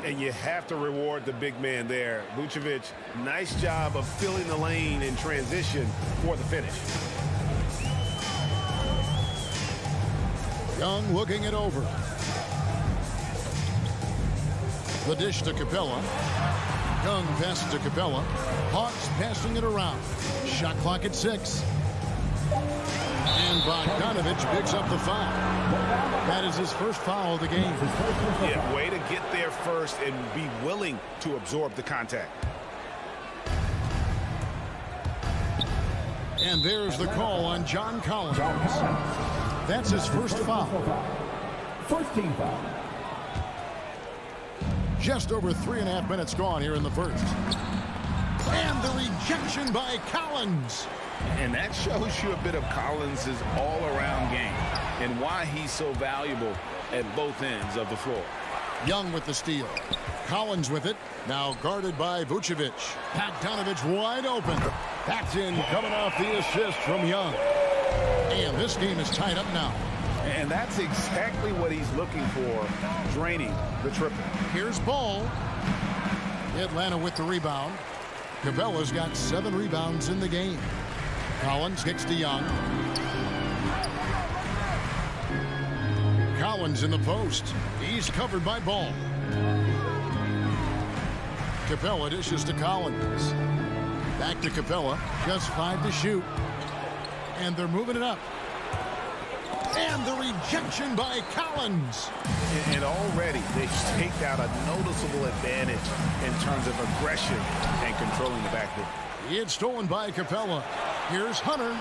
And you have to reward the big man there. Vucevic, nice job of filling the lane in transition for the finish. Young looking it over. The dish to Capella. Young passes to Capella. Hawks passing it around. Shot clock at 6. And Bogdanovich picks up the foul. That is his first foul of the game. Yeah, way to get there first and be willing to absorb the contact. And there's the call on John Collins. That's his first foul. First team foul. Just over 3.5 minutes gone here in the first. And the rejection by Collins. And that shows you a bit of Collins' all-around game and why he's so valuable at both ends of the floor. Young with the steal. Collins with it. Now guarded by Vucevic. Bogdanovich wide open. That's in, coming off the assist from Young. And this game is tied up now. And that's exactly what he's looking for, draining the triple. Here's Ball. Atlanta with the rebound. Capella's got 7 rebounds in the game. Collins kicks to Young. Collins in the post. He's covered by Ball. Capella dishes to Collins. Back to Capella. Just 5 to shoot. And they're moving it up. And the rejection by Collins. And already they've staked out a noticeable advantage in terms of aggression and controlling the backcourt. It's stolen by Capella. Here's Hunter.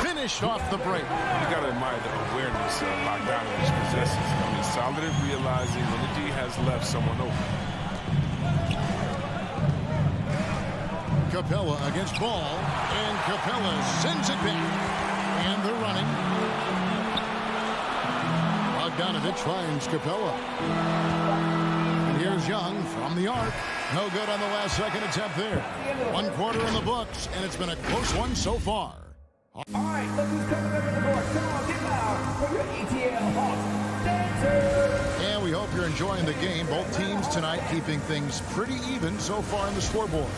Finished off the break. You got to admire the awareness Bogdanovich possesses. I mean, solid at realizing when the D has left someone open. Capella against Ball. And Capella sends it back. And they're running. Bogdanovich finds Capella. And here's Young from the arc. No good on the last second attempt there. 1 quarter in the books, and it's been a close one so far. All right, look who's coming up in the court. Come on, get loud for your ETL Hawks dancers. And we hope you're enjoying the game. Both teams tonight keeping things pretty even so far in the scoreboard.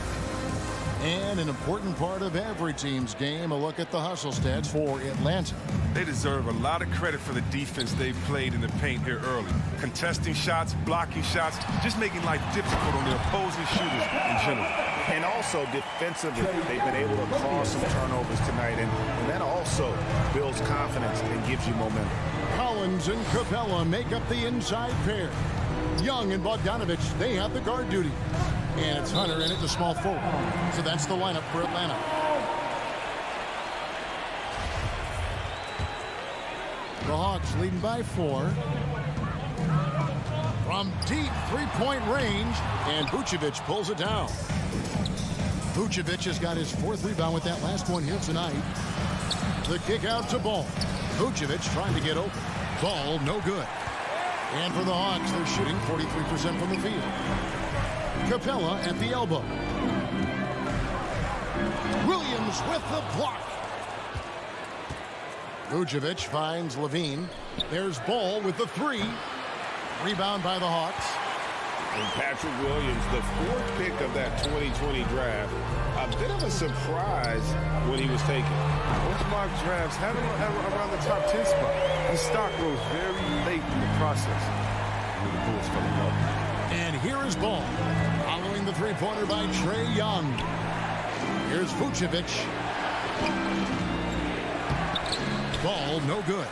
And an important part of every team's game, a look at the hustle stats for Atlanta. They deserve a lot of credit for the defense they've played in the paint here early. Contesting shots, blocking shots, just making life difficult on the opposing shooters in general. And also defensively, they've been able to cause some turnovers tonight, and that also builds confidence and gives you momentum. Collins and Capella make up the inside pair. Young and Bogdanovich, they have the guard duty. And it's Hunter in at the small forward. So that's the lineup for Atlanta. The Hawks leading by 4. From deep three-point range, and Vucevic pulls it down. Vucevic has got his 4th rebound with that last one here tonight. The kick out to Ball. Vucevic trying to get open. Ball no good. And for the Hawks, they're shooting 43% from the field. Capella at the elbow. Williams with the block. Vucevic finds Levine. There's Ball with the 3. Rebound by the Hawks. And Patrick Williams, the 4th pick of that 2020 draft, a bit of a surprise when he was taken. Most mock drafts had him around the top 10 spot. His stock rose very late in the process. The Bulls fell in love. And here is Ball. Following the three-pointer by Trae Young. Here's Vucevic. Ball no good.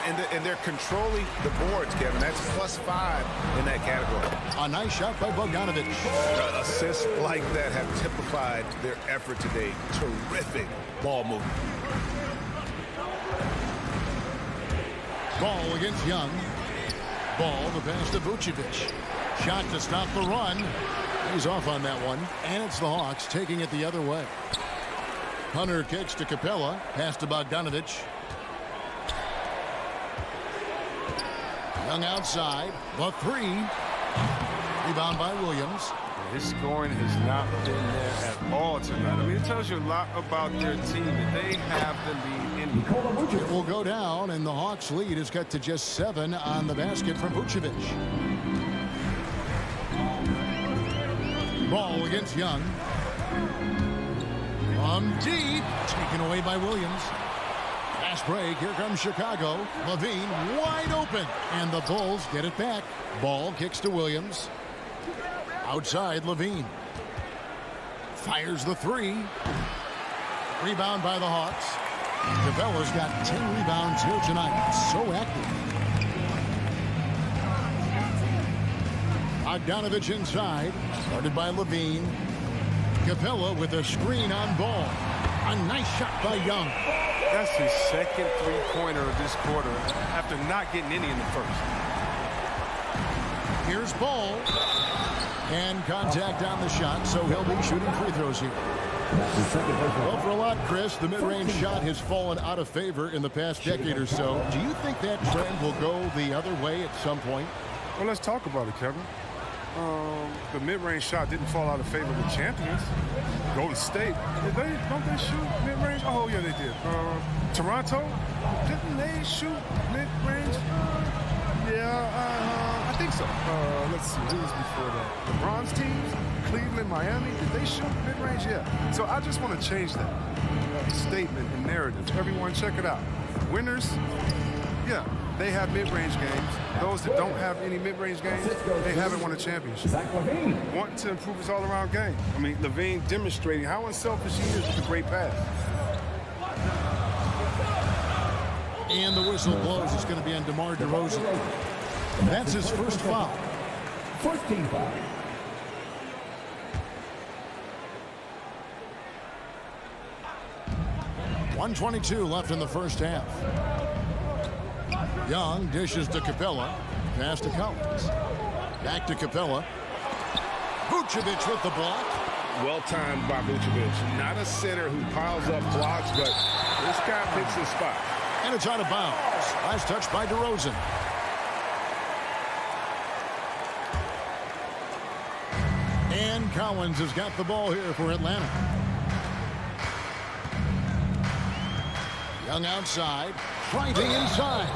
And they're controlling the boards, Kevin. That's +5 in that category. A nice shot by Bogdanovich. Assists like that have typified their effort today. Terrific ball movement. Ball against Young. Ball the pass to Vucevic. Shot to stop the run. He's off on that one. And it's the Hawks taking it the other way. Hunter kicks to Capella. Pass to Bogdanovich. Young outside. The 3. Rebound by Williams. His scoring has not been there at all tonight. I mean, it tells you a lot about their team that they have the lead in. It will go down, and the Hawks' lead is cut to just 7 on the basket from Vucevic. Ball against Young. Deep. Taken away by Williams. Fast break. Here comes Chicago. Levine wide open. And the Bulls get it back. Ball kicks to Williams. Outside Levine. Fires the 3. Rebound by the Hawks. Capella's got 10 rebounds here tonight. So active. Bogdanovich inside. Started by Levine. Capella with a screen on Ball. A nice shot by Young. That's his 2nd three-pointer of this quarter after not getting any in the first. Here's Ball. And contact on the shot, so he'll be shooting free throws here. Well, for a lot, Chris, the mid-range shot has fallen out of favor in the past decade or so. Do you think that trend will go the other way at some point? Well, let's talk about it, Kevin. The mid-range shot didn't fall out of favor with champions. Golden State, don't they shoot mid-range? Oh, yeah, they did. Toronto, didn't they shoot mid-range? I think so. Let's see, who was before that? The Bronze teams, Cleveland, Miami, did they shoot mid-range? Yeah. So I just want to change that statement and narrative. Everyone, check it out. Winners, yeah, they have mid-range games. Those that don't have any mid-range games, they haven't won a championship. Wanting to improve his all-around game. I mean, Levine demonstrating how unselfish he is with a great pass. And the whistle blows. It's going to be on DeMar DeRozan. That's his first foul. First team foul. .122 left in the first half. Young dishes to Capella. Pass to Collins. Back to Capella. Vucevic with the block. Well-timed by Vucevic. Not a center who piles up blocks, but this guy picks his spot. And it's out of bounds. Last touch by DeRozan. And Collins has got the ball here for Atlanta. Young outside, driving inside,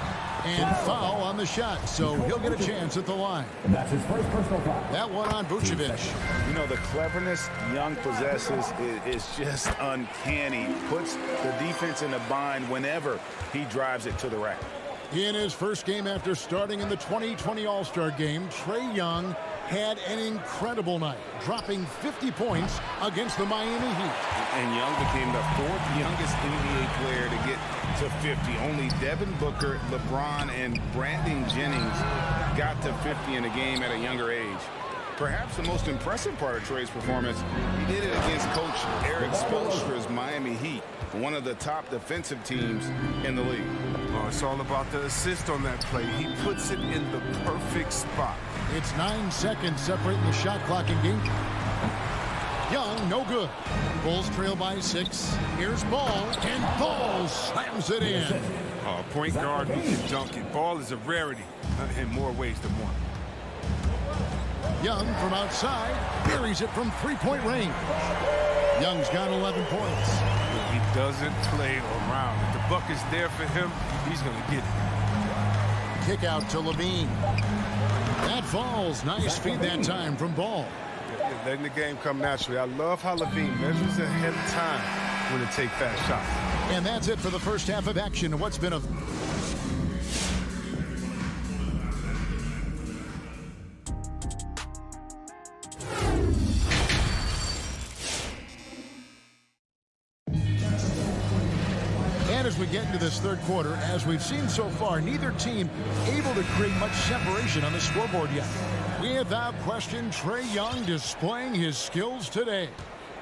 and foul on the shot, so he'll get a chance at the line. That's his first personal foul. That one on Vucevic. You know, the cleverness Young possesses is just uncanny. Puts the defense in a bind whenever he drives it to the rack. In his first game after starting in the 2020 All-Star game, Trae Young had an incredible night, dropping 50 points against the Miami Heat. And Young became the fourth youngest NBA player to get to 50. Only Devin Booker, LeBron, and Brandon Jennings got to 50 in a game at a younger age. Perhaps the most impressive part of Trae's performance, he did it against Coach Eric Spoelstra's Miami Heat, one of the top defensive teams in the league. Oh, it's all about the assist on that play. He puts it in the perfect spot. It's 9 seconds separating the shot clock and game. Young, no good. Bulls trail by 6. Here's Ball, and Ball slams it in. Point guard who can dunk it. Ball is a rarity in more ways than one. Young from outside buries it from three-point range. Young's got 11 points. He doesn't play around. If the bucket's there for him, he's going to get it. Kick out to Levine. That falls. Nice feed that time from Ball. Letting the game come naturally. I love how Levine measures ahead of time when to take fast shots. And that's it for the first half of action. What's been a... As we get into this third quarter, as we've seen so far, neither team able to create much separation on the scoreboard yet. Without question, Trae Young displaying his skills today.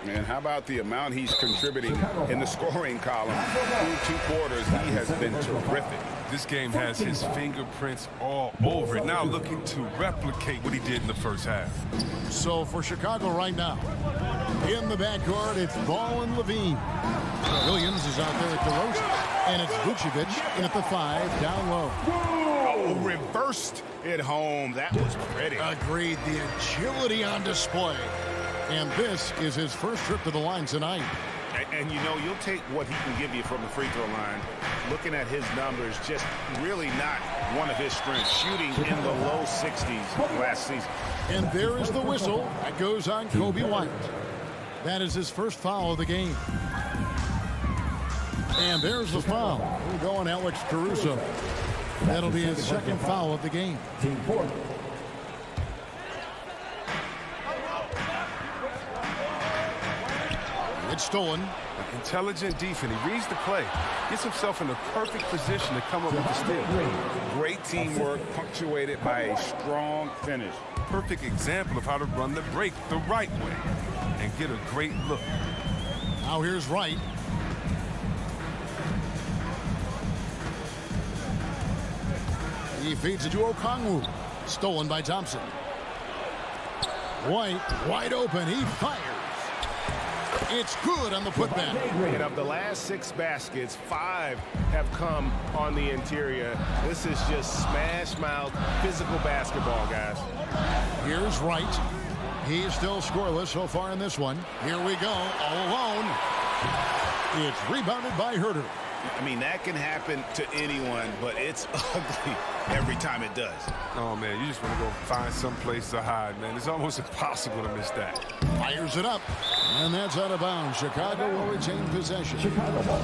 And how about the amount he's contributing in the scoring column? Through 2 quarters, he has been terrific. This game has his fingerprints all over it. Now looking to replicate what he did in the first half. So for Chicago right now, in the backcourt, it's Ball and Levine. Williams is out there at DeRozan, and it's Vucevic in at the 5, down low. Oh, reversed it home. That was pretty. Agreed. The agility on display. And this is his first trip to the line tonight. And you know, you'll take what he can give you from the free throw line. Looking at his numbers, just really not one of his strengths. Shooting in the low 60s last season. And there is the whistle. That goes on Kobe White. That is his first foul of the game. And there's the foul. We're going Alex Caruso. That'll be his second foul of the game. Team 4. It's stolen. Intelligent defense. He reads the play. Gets himself in the perfect position to come up with the steal. Great teamwork punctuated by a strong finish. Perfect example of how to run the break the right way and get a great look. Now here's Wright. He feeds it to Okongwu. Stolen by Thompson. White wide open. He fires. It's good on the putback. And of the last 6 baskets, 5 have come on the interior. This is just smash mouth physical basketball, guys. Here's Wright. He's still scoreless so far in this one. Here we go, all alone. It's rebounded by Herter. I mean, that can happen to anyone, but it's ugly every time it does. Oh, man, you just want to go find some place to hide, man. It's almost impossible to miss that. Fires it up, and that's out of bounds. Chicago will retain possession. Chicago ball.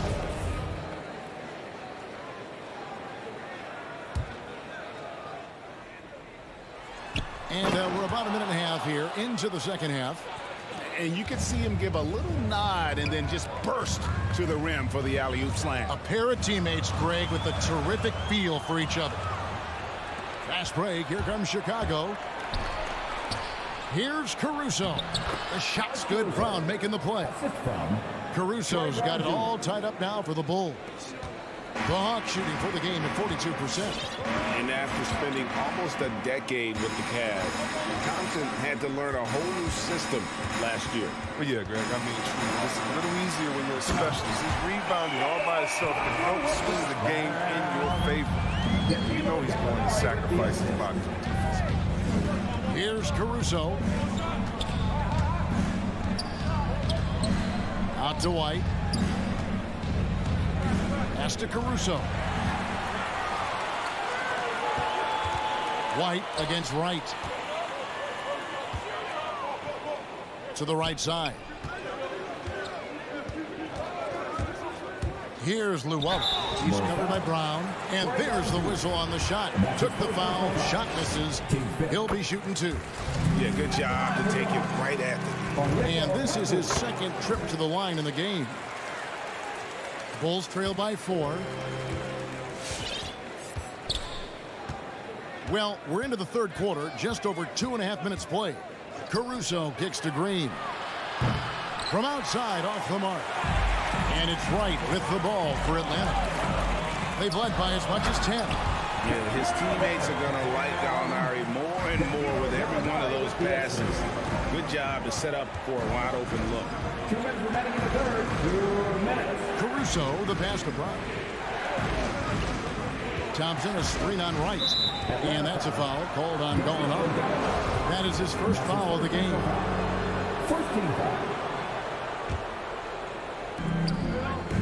And we're about a minute and a half here into the second half. And you can see him give a little nod and then just burst to the rim for the alley-oop slam. A pair of teammates, Greg, with a terrific feel for each other. Fast break. Here comes Chicago. Here's Caruso. The shot's good. Brown making the play. Caruso's got it all tied up now for the Bulls. The Hawks shooting for the game at 42%. And after spending almost a decade with the Cavs, Thompson had to learn a whole new system last year. Well, yeah, Greg, I mean, it's a little easier when you're a specialist. His rebounding all by itself can help swing the game in your favor. You know he's going to sacrifice his body for defense. Here's Caruso. Out to White. Pass to Caruso. White against Wright. To the right side. Here's Llewellyn. He's covered by Brown. And there's the whistle on the shot. Took the foul. Shot misses. He'll be shooting two. Yeah, good job to take it right at them. And this is his second trip to the line in the game. Bulls trail by 4. Well, we're into the third quarter. Just over 2.5 minutes played. Caruso kicks to Green. From outside, off the mark. And it's Wright with the ball for Atlanta. They've led by as much as 10. Yeah, his teammates are going to like Gallinari more and more with every one of those passes. Good job to set up for a wide open look. 2 minutes remaining in the third. 2 minutes. Caruso, the pass to Brown. Thompson, a screen on Wright. And that's a foul called on Gallinari. That is his first foul of the game. First team foul.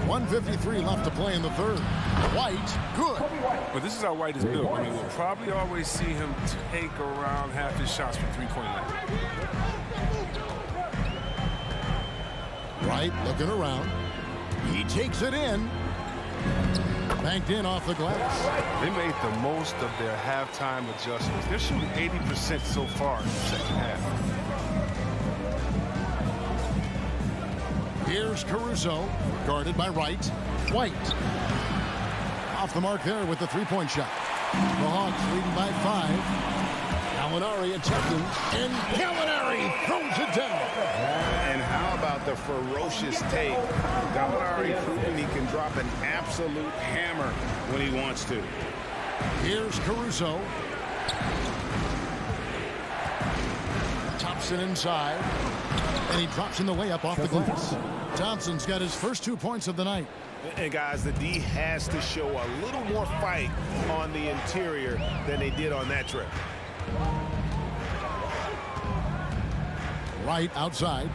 1:53 left to play in the third. White, good. But this is how White is built. I mean, we'll probably always see him take around half his shots from three-point line. Wright looking around. He takes it in. Banked in off the glass. They made the most of their halftime adjustments. They're shooting 80% so far in the second half. Here's Caruso, guarded by Wright. White. Off the mark there with the three-point shot. The Hawks leading by 5. Gallinari attempting, and Gallinari throws it down. And how about the ferocious take? Gallinari proving he can drop an absolute hammer when he wants to. Here's Caruso. Thompson inside. And he drops in the layup off the glass. Thompson's got his first 2 points of the night. And guys, the D has to show a little more fight on the interior than they did on that trip. Right outside.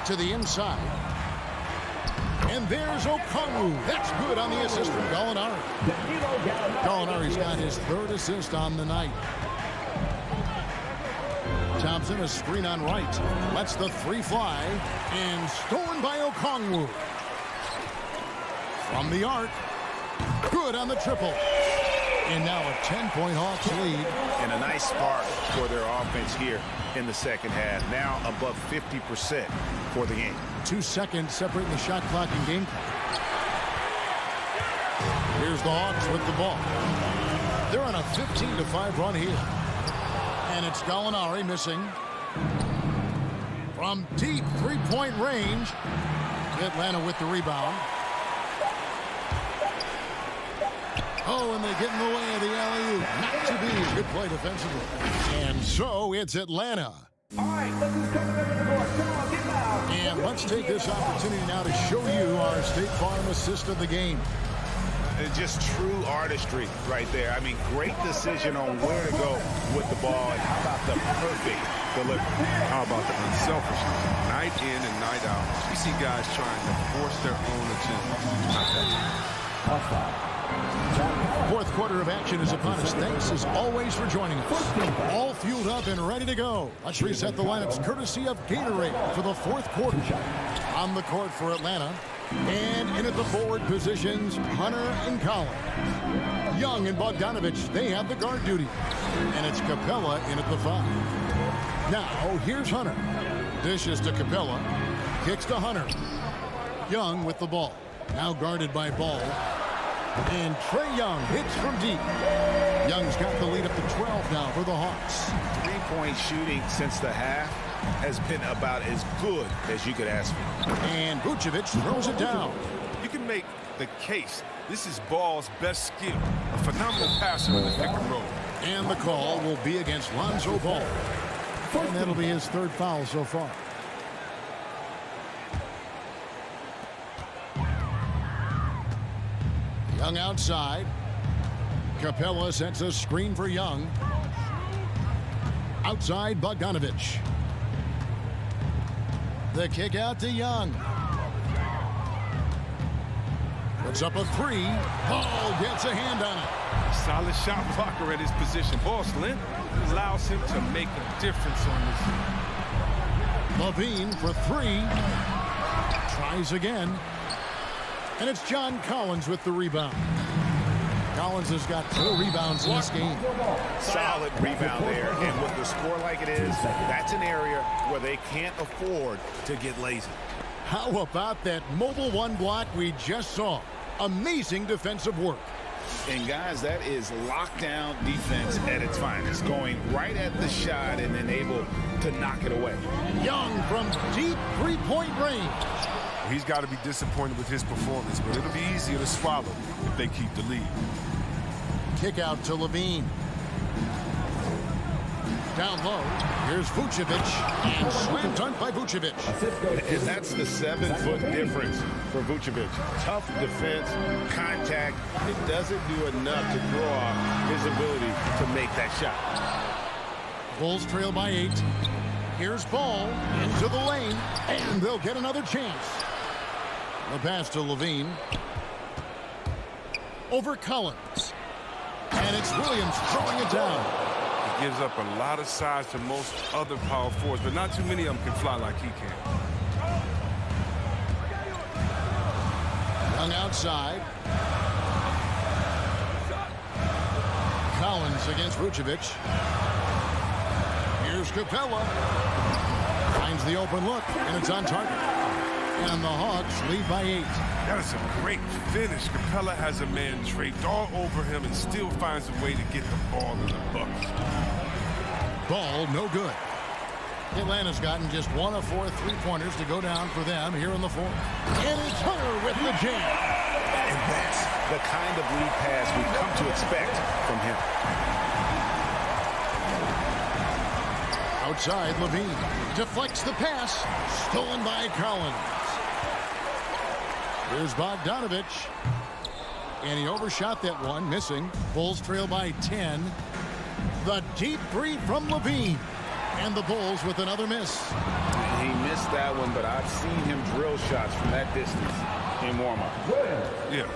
To the inside. And there's Okongwu. That's good on the assist from Gallinari. Gallinari's got his third assist on the night. Thompson, a screen on Wright. Lets the three fly. And stolen by Okongwu. From the arc. Good on the triple. And now a 10-point Hawks lead. And a nice spark for their offense here in the second half. Now above 50% for the game. 2 seconds separating the shot clock and game clock. Here's the Hawks with the ball. They're on a 15-5 run here. And it's Gallinari missing. From deep three-point range. Atlanta with the rebound. Oh, and they get in the way of the alley-oop. Not to be. Good play defensively. And so it's Atlanta. All right, look who's coming over the board. Come on, get loud. And let's take this opportunity now to show you our State Farm assist of the game. Just true artistry right there. I mean, great decision on where to go with the ball. And how about the perfect delivery? How about the unselfishness? Night in and night out. We see guys trying to force their own agenda. Not that. Fourth quarter of action is upon us. Thanks as always for joining us. All fueled up and ready to go. Let's reset the lineups courtesy of Gatorade for the fourth quarter. On the court for Atlanta. And in at the forward positions, Hunter and Collins. Young and Bogdanovich, they have the guard duty. And it's Capella in at the 5. Now, here's Hunter. Dishes to Capella. Kicks to Hunter. Young with the ball. Now guarded by Ball. And Trae Young hits from deep. Young's got the lead up to 12 now for the Hawks. Three-point shooting since the half has been about as good as you could ask for. And Vucevic throws it down. You can make the case. This is Ball's best skill. A phenomenal passer in the pick and roll. And the call will be against Lonzo Ball. And that'll be his 3rd foul so far. Young outside. Capella sets a screen for Young. Outside Bogdanovich. The kick out to Young. Puts up a 3. Ball gets a hand on it. Solid shot blocker at his position. Ball's length allows him to make a difference on this. Levine for 3. Tries again. And it's John Collins with the rebound. Collins has got 4 rebounds in this game. Solid rebound there. And with the score like it is, that's an area where they can't afford to get lazy. How about that mobile 1 block we just saw? Amazing defensive work. And guys, that is lockdown defense at its finest. Going right at the shot and then able to knock it away. Young from deep 3-point range. He's got to be disappointed with his performance, but it'll be easier to swallow if they keep the lead. Kick out to Levine. Down low. Here's Vucevic. And slam dunk by Vucevic. And that's the 7-foot difference for Vucevic. Tough defense, contact. It doesn't do enough to throw off his ability to make that shot. Bulls trail by 8. Here's Ball into the lane. And they'll get another chance. The pass to Levine. Over Collins. And it's Williams throwing it down. He gives up a lot of size to most other power forwards, but not too many of them can fly like he can. Young outside. Collins against Vucevic. Here's Capella. Finds the open look, and it's on target. And the Hawks lead by 8. That is a great finish. Capella has a man draped all over him and still finds a way to get the ball in the bucket. Ball no good. Atlanta's gotten just 1 of 4 3-pointers to go down for them here in the 4th. And it's Hunter with the jam. And that's the kind of lead pass we've come to expect from him. Outside, Levine deflects the pass. Stolen by Collins. Here's Bogdanovich. And he overshot that one, missing. Bulls trail by 10. The deep 3 from Levine. And the Bulls with another miss. He missed that one, but I've seen him drill shots from that distance in warm-up. Yeah,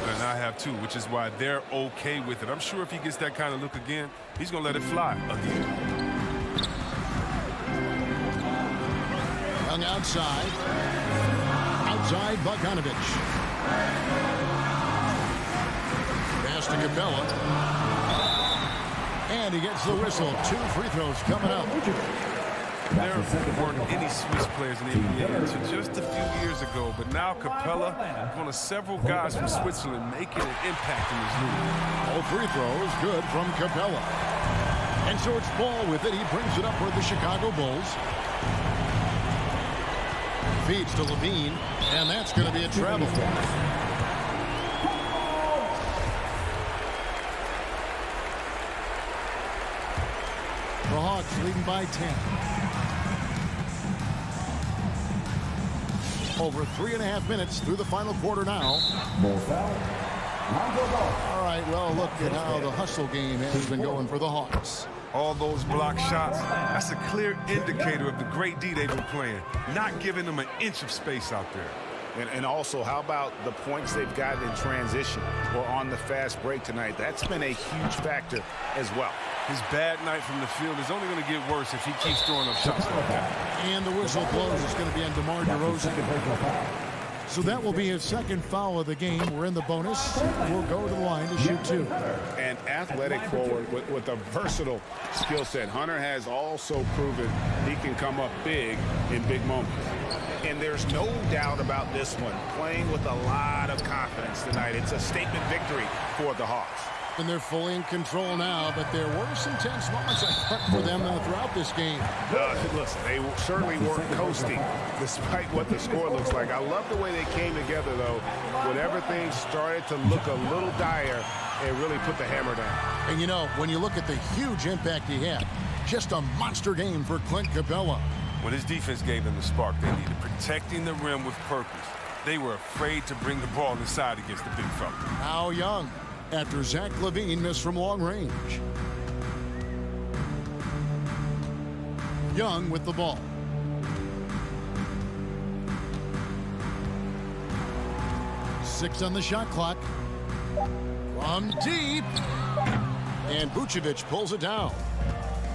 and I have too, which is why they're okay with it. I'm sure if he gets that kind of look again, he's going to let it fly again. Young outside. Outside Bogdanovich. Pass to Capella. And he gets the whistle. 2 free throws coming up. There weren't any Swiss players in the NBA until just a few years ago, but now Capella, one of several guys from Switzerland, making an impact in this league. All free throws good from Capella. And so it's Ball with it. He brings it up for the Chicago Bulls. Feeds to Levine, and that's going to be a travel. The Hawks leading by 10. Over 3.5 minutes through the final quarter now. All right, well, look at how the hustle game has been going for the Hawks. All those block shots, that's a clear indicator of the great D they've been playing, not giving them an inch of space out there. And also, how about the points they've gotten in transition or on the fast break tonight? That's been a huge factor as well. His bad night from the field is only going to get worse if he keeps throwing up shots like that. And the whistle blows. It's going to be on DeMar DeRozan. So that will be his second foul of the game. We're in the bonus. We'll go to the line to shoot 2. An athletic forward with a versatile skill set. Hunter has also proven he can come up big in big moments. And there's no doubt about this one. Playing with a lot of confidence tonight. It's a statement victory for the Hawks. And they're fully in control now, but there were some tense moments, I thought, for them throughout this game. Listen, they certainly weren't coasting despite what the score looks like. I love the way they came together, though, when everything started to look a little dire and really put the hammer down. And, you know, when you look at the huge impact he had, just a monster game for Clint Capella. When his defense gave them the spark, they needed protecting the rim with purpose. They were afraid to bring the ball inside against the big fella. How Young, after Zach LaVine missed from long range. Young with the ball. Six on the shot clock. From deep. And Vucevic pulls it down.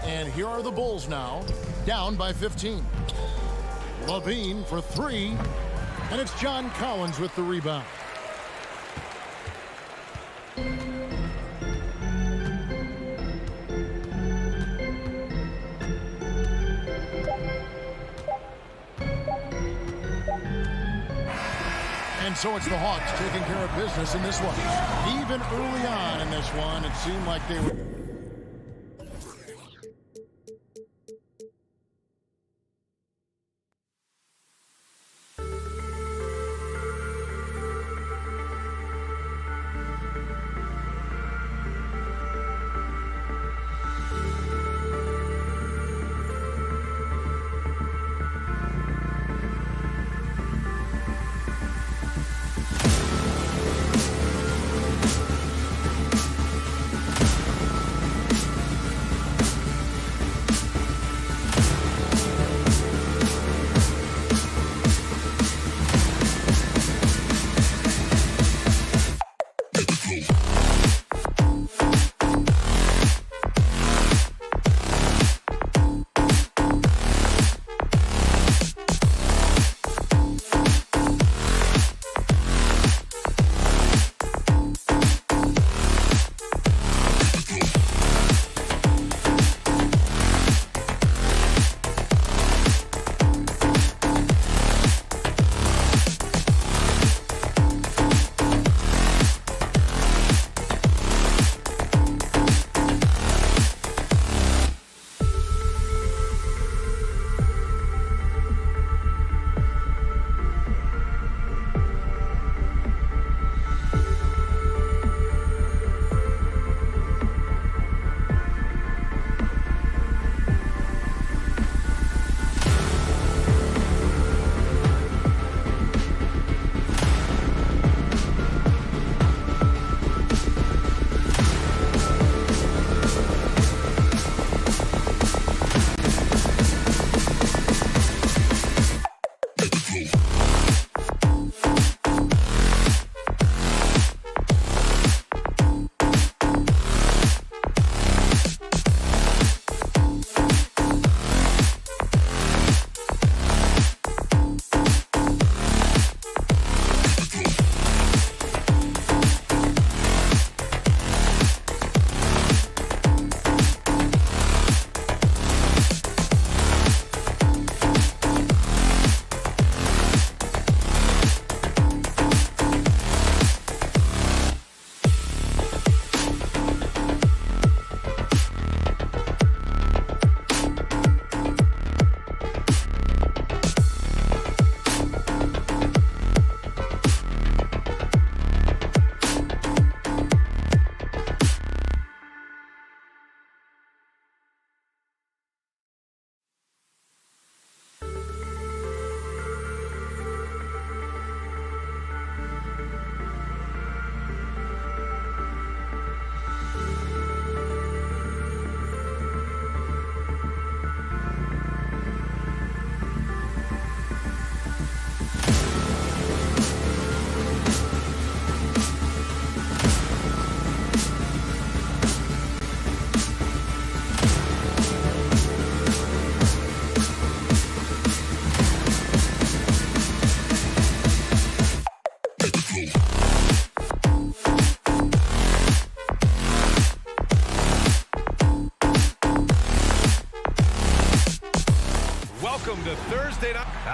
And here are the Bulls now, down by 15. LaVine for 3. And it's John Collins with the rebound. And so it's the Hawks taking care of business in this one. Even early on in this one, it seemed like they were...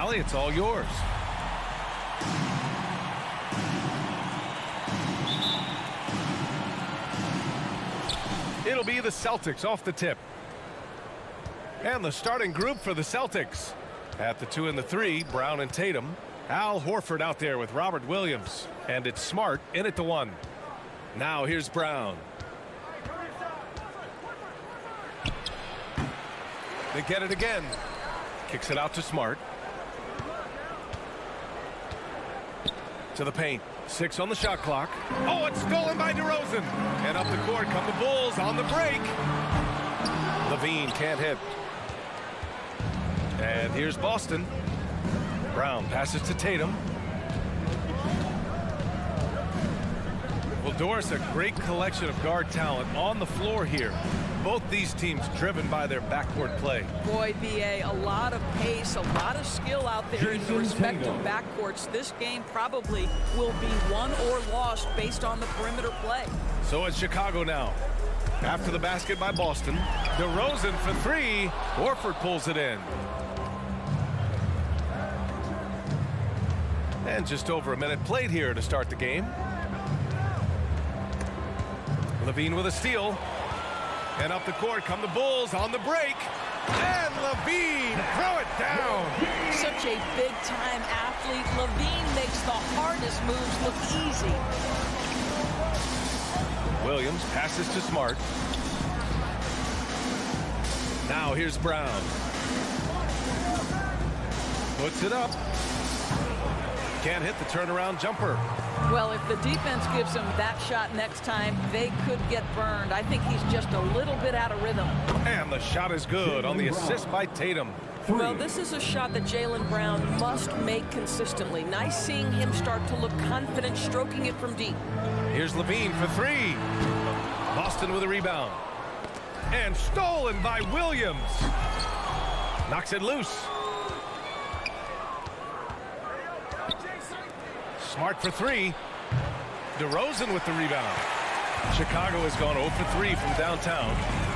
Allie, it's all yours. It'll be the Celtics off the tip. And the starting group for the Celtics. At the 2 and the 3, Brown and Tatum. Al Horford out there with Robert Williams. And it's Smart in at the 1. Now here's Brown. They get it again. Kicks it out to Smart. To the paint. 6 on the shot clock. Oh, it's stolen by DeRozan. And up the court come the Bulls on the break. Levine can't hit. And here's Boston. Brown passes to Tatum. Well, Doris, a great collection of guard talent on the floor here. Both these teams driven by their backcourt play. Boy, BA, a lot of pace, a lot of skill out there in the respective backcourts. This game probably will be won or lost based on the perimeter play. So it's Chicago now. After the basket by Boston, DeRozan for 3. Horford pulls it in. And just over a minute played here to start the game. Levine with a steal. And up the court come the Bulls on the break. And Levine throw it down. Such a big-time athlete. Levine makes the hardest moves look easy. Williams passes to Smart. Now here's Brown. Puts it up. Can't hit the turnaround jumper. Well, if the defense gives him that shot next time, they could get burned. I think he's just a little bit out of rhythm. And the shot is good on the assist by Tatum. Well, this is a shot that Jaylen Brown must make consistently. Nice seeing him start to look confident, stroking it from deep. Here's Levine for 3. Boston with a rebound. And stolen by Williams. Knocks it loose. Smart for 3. DeRozan with the rebound. Chicago has gone 0 for 3 from downtown.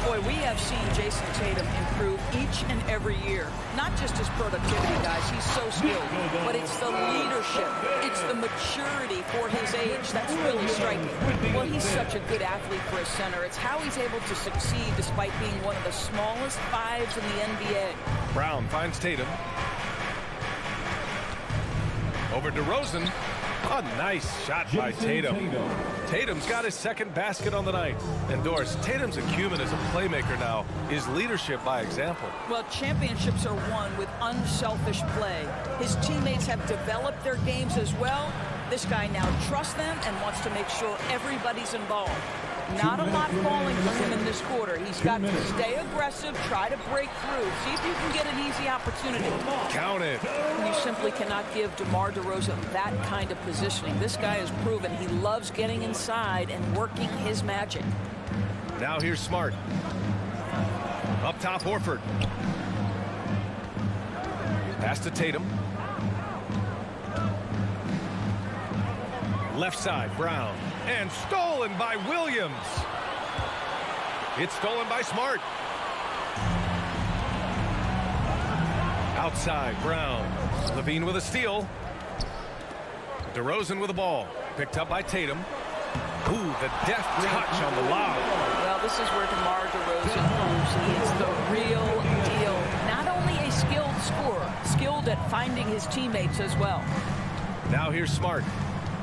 Boy, we have seen Jason Tatum improve each and every year. Not just his productivity, guys. He's so skilled. But it's the leadership. It's the maturity for his age that's really striking. Well, he's such a good athlete for a center. It's how he's able to succeed despite being one of the smallest 5s in the NBA. Brown finds Tatum. Over DeRozan. A nice shot by Tatum. Tatum's got his second basket on the night. And Doris, Tatum's acumen as a playmaker now is leadership by example. Well, championships are won with unselfish play. His teammates have developed their games as well. This guy now trusts them and wants to make sure everybody's involved. Not a lot falling for him in this quarter. He's got to stay aggressive, try to break through, see if you can get an easy opportunity. Count it. You simply cannot give DeMar DeRozan that kind of positioning. This guy has proven he loves getting inside and working his magic. Now here's Smart. Up top, Horford. Pass to Tatum. Left side, Brown. And stolen by Williams. It's stolen by Smart. Outside, Brown. Levine with a steal. DeRozan with the ball. Picked up by Tatum. Ooh, the deft touch on the lob. Well, this is where DeMar DeRozan proves he is the real deal. Not only a skilled scorer, skilled at finding his teammates as well. Now here's Smart.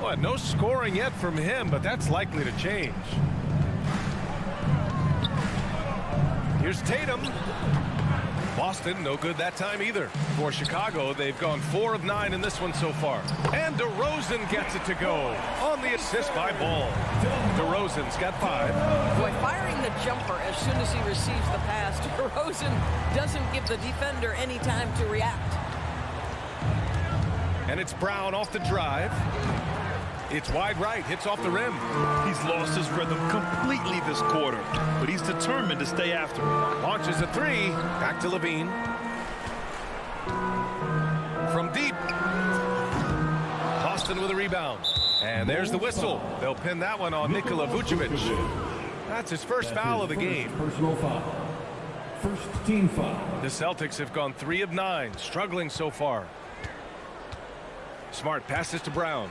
Well, no scoring yet from him, but that's likely to change. Here's Tatum. Boston, no good that time either. For Chicago, they've gone 4 of 9 in this one so far. And DeRozan gets it to go on the assist by Ball. DeRozan's got 5. Boy, firing the jumper as soon as he receives the pass, DeRozan doesn't give the defender any time to react. And it's Brown off the drive. It's wide right, hits off the rim. He's lost his rhythm completely this quarter, but he's determined to stay after it. Launches a 3, back to Levine. From deep. Boston with a rebound. And there's the whistle. They'll pin that one on Nikola Vucevic. That's his first foul of the game. Personal foul. First team foul. The Celtics have gone 3 of 9, struggling so far. Smart passes to Brown.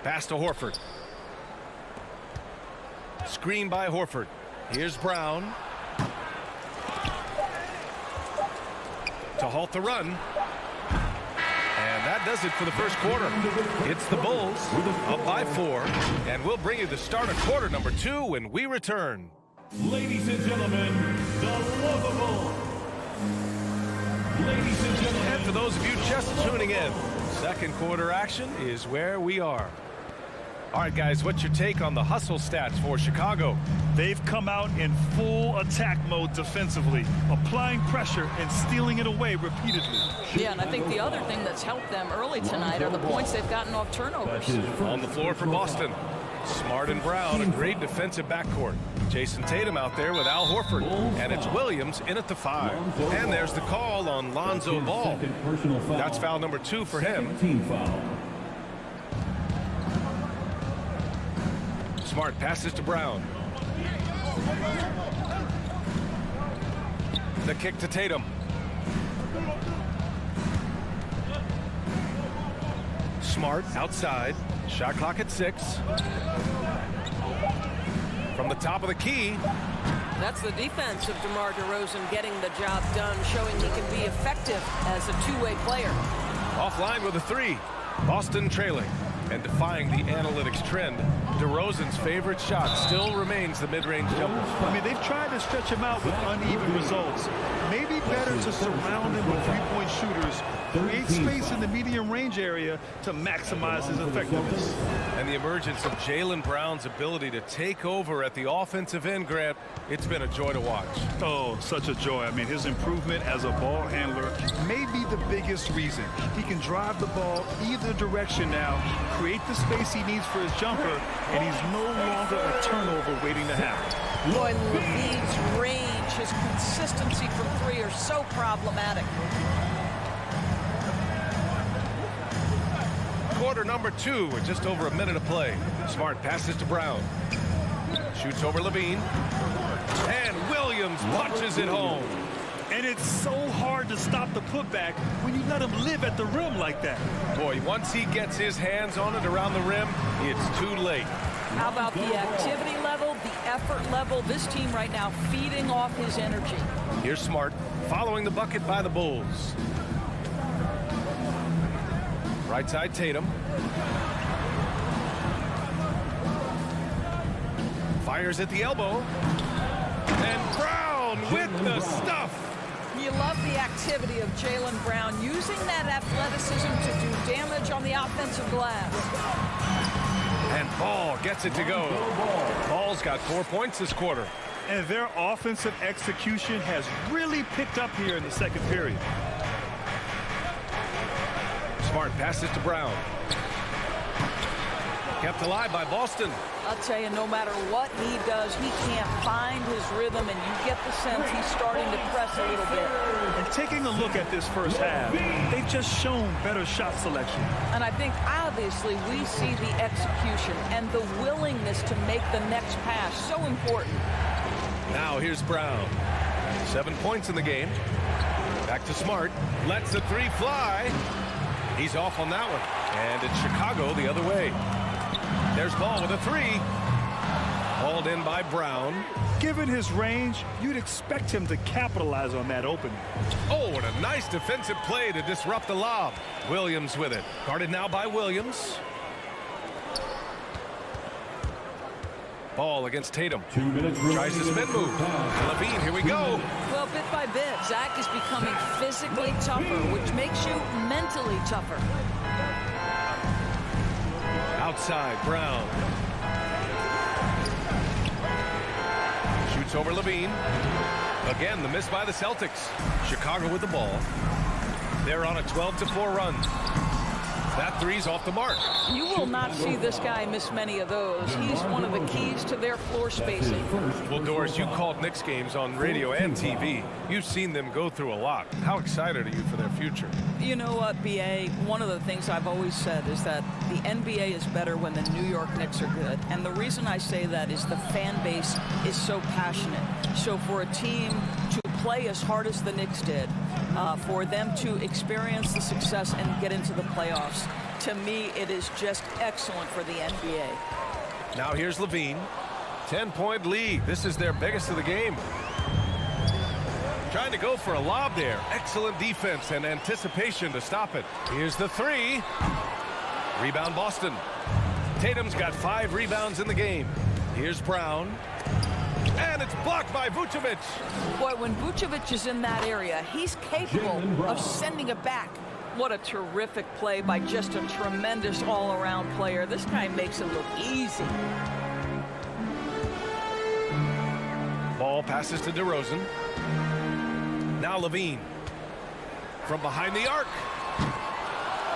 Pass to Horford. Screen by Horford. Here's Brown. To halt the run. And that does it for the first quarter. It's the Bulls up by 4. And we'll bring you the start of quarter number 2 when we return. Ladies and gentlemen, the lovable. Ladies and gentlemen. And for those of you just tuning in, second quarter action is where we are. All right, guys, what's your take on the hustle stats for Chicago? They've come out in full attack mode defensively, applying pressure and stealing it away repeatedly. Yeah, and I think the other thing that's helped them early tonight are the points they've gotten off turnovers. On the floor for Boston, Smart and Brown, a great defensive backcourt. Jason Tatum out there with Al Horford, and it's Williams in at the 5. And there's the call on Lonzo Ball. That's foul number 2 for him. Smart passes to Brown. The kick to Tatum. Smart outside. Shot clock at 6. From the top of the key. That's the defense of DeMar DeRozan getting the job done, showing he can be effective as a two-way player. Offline with a 3. Boston trailing. And defying the analytics trend, DeRozan's favorite shot still remains the mid-range jumper. I mean, they've tried to stretch him out with uneven results. Maybe better to surround him with three-point shooters, create space in the medium range area to maximize his effectiveness. And the emergence of Jaylen Brown's ability to take over at the offensive end, Grant, it's been a joy to watch. Oh, such a joy. I mean, his improvement as a ball handler may be the biggest reason. He can drive the ball either direction now, create the space he needs for his jumper, and he's no longer a turnover waiting to happen. Boy, Levine's range, his consistency from 3 are so problematic. Quarter number 2 with just over a minute of play. Smart passes to Brown. Shoots over Levine. And Williams punches it home. And it's so hard to stop the putback when you let him live at the rim like that. Boy, once he gets his hands on it around the rim, it's too late. How about the activity level, the effort level? This team right now feeding off his energy. Here's Smart following the bucket by the Bulls. Right side Tatum. Fires at the elbow. And Brown with the stuff. You love the activity of Jaylen Brown using that athleticism to do damage on the offensive glass. And Ball gets it to go. Ball's got 4 points this quarter. And their offensive execution has really picked up here in the second period. Smart passes to Brown. Kept alive by Boston. I'll tell you, no matter what he does, he can't find his rhythm, and you get the sense he's starting to press a little bit. And taking a look at this first half, they've just shown better shot selection. And I think, obviously, we see the execution and the willingness to make the next pass so important. Now here's Brown. 7 points in the game. Back to Smart. Lets the 3 fly. He's off on that one. And it's Chicago the other way. There's Ball with a 3. Hauled in by Brown. Given his range, you'd expect him to capitalize on that opening. Oh, what a nice defensive play to disrupt the lob. Williams with it. Guarded now by Williams. Ball against Tatum. 2 minutes. Tries the spin move. Levine, here we go. Well, bit by bit, Zach is becoming physically tougher, which makes you mentally tougher. Outside, Brown. Shoots over Levine. Again, the miss by the Celtics. Chicago with the ball. They're on a 12-4 run. That 3's off the mark. You will not see this guy miss many of those. He's one of the keys to their floor spacing. Well, Doris, you called Knicks games on radio and TV. You've seen them go through a lot. How excited are you for their future? You know what, B.A., one of the things I've always said is that the NBA is better when the New York Knicks are good. And the reason I say that is the fan base is so passionate. So for a team to play as hard as the Knicks did, for them to experience the success and get into the playoffs, to me, it is just excellent for the NBA. Now here's Levine. 10-point lead. This is their biggest of the game. Trying to go for a lob there. Excellent defense and anticipation to stop it. Here's the three. Rebound Boston. Tatum's got 5 rebounds in the game. Here's Brown. And it's blocked by Vucevic. Boy, when Vucevic is in that area, he's capable of sending it back. What a terrific play by just a tremendous all-around player. This guy makes it look easy. Ball passes to DeRozan. Now Levine. From behind the arc.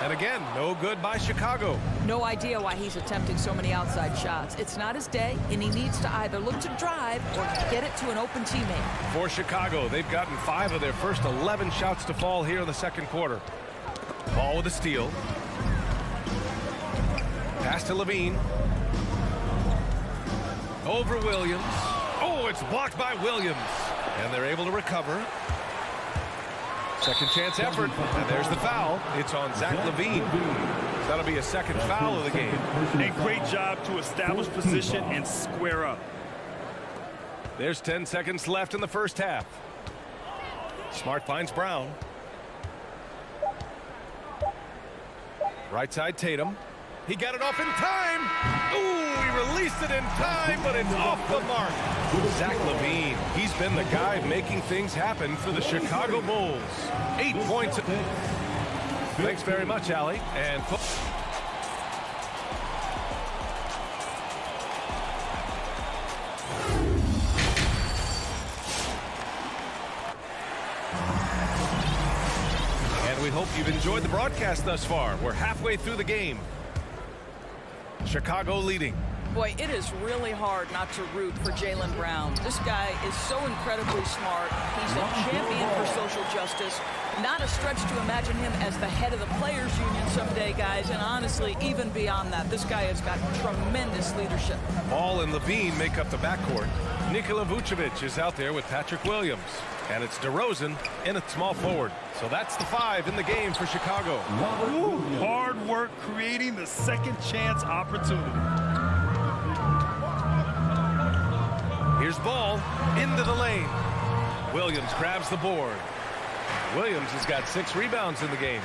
And again, no good by Chicago. No idea why he's attempting so many outside shots. It's not his day, and he needs to either look to drive or get it to an open teammate. For Chicago, they've gotten 5 of their first 11 shots to fall here in the second quarter. Ball with a steal. Pass to Levine. Over Williams. Oh, it's blocked by Williams. And they're able to recover. Second chance effort. And there's the foul. It's on Zach LaVine. That'll be a second foul of the game. A great job to establish position and square up. There's 10 seconds left in the first half. Smart finds Brown. Right side Tatum. He got it off in time. Ooh, he released it in time, but it's off the mark. Zach LaVine, he's been the guy making things happen for the Chicago Bulls. 8 points. Thanks very much, Allie. And we hope you've enjoyed the broadcast thus far. We're halfway through the game. Chicago leading. Boy, it is really hard not to root for Jaylen Brown. This guy is so incredibly smart. He's a champion for social justice. Not a stretch to imagine him as the head of the Players Union someday, guys. And honestly, even beyond that, this guy has got tremendous leadership. Ball and Levine make up the backcourt. Nikola Vucevic is out there with Patrick Williams. And it's DeRozan in at small forward. So that's the 5 in the game for Chicago. Ooh, hard work creating the second chance opportunity. Here's Ball into the lane. Williams grabs the board. Williams has got 6 rebounds in the game.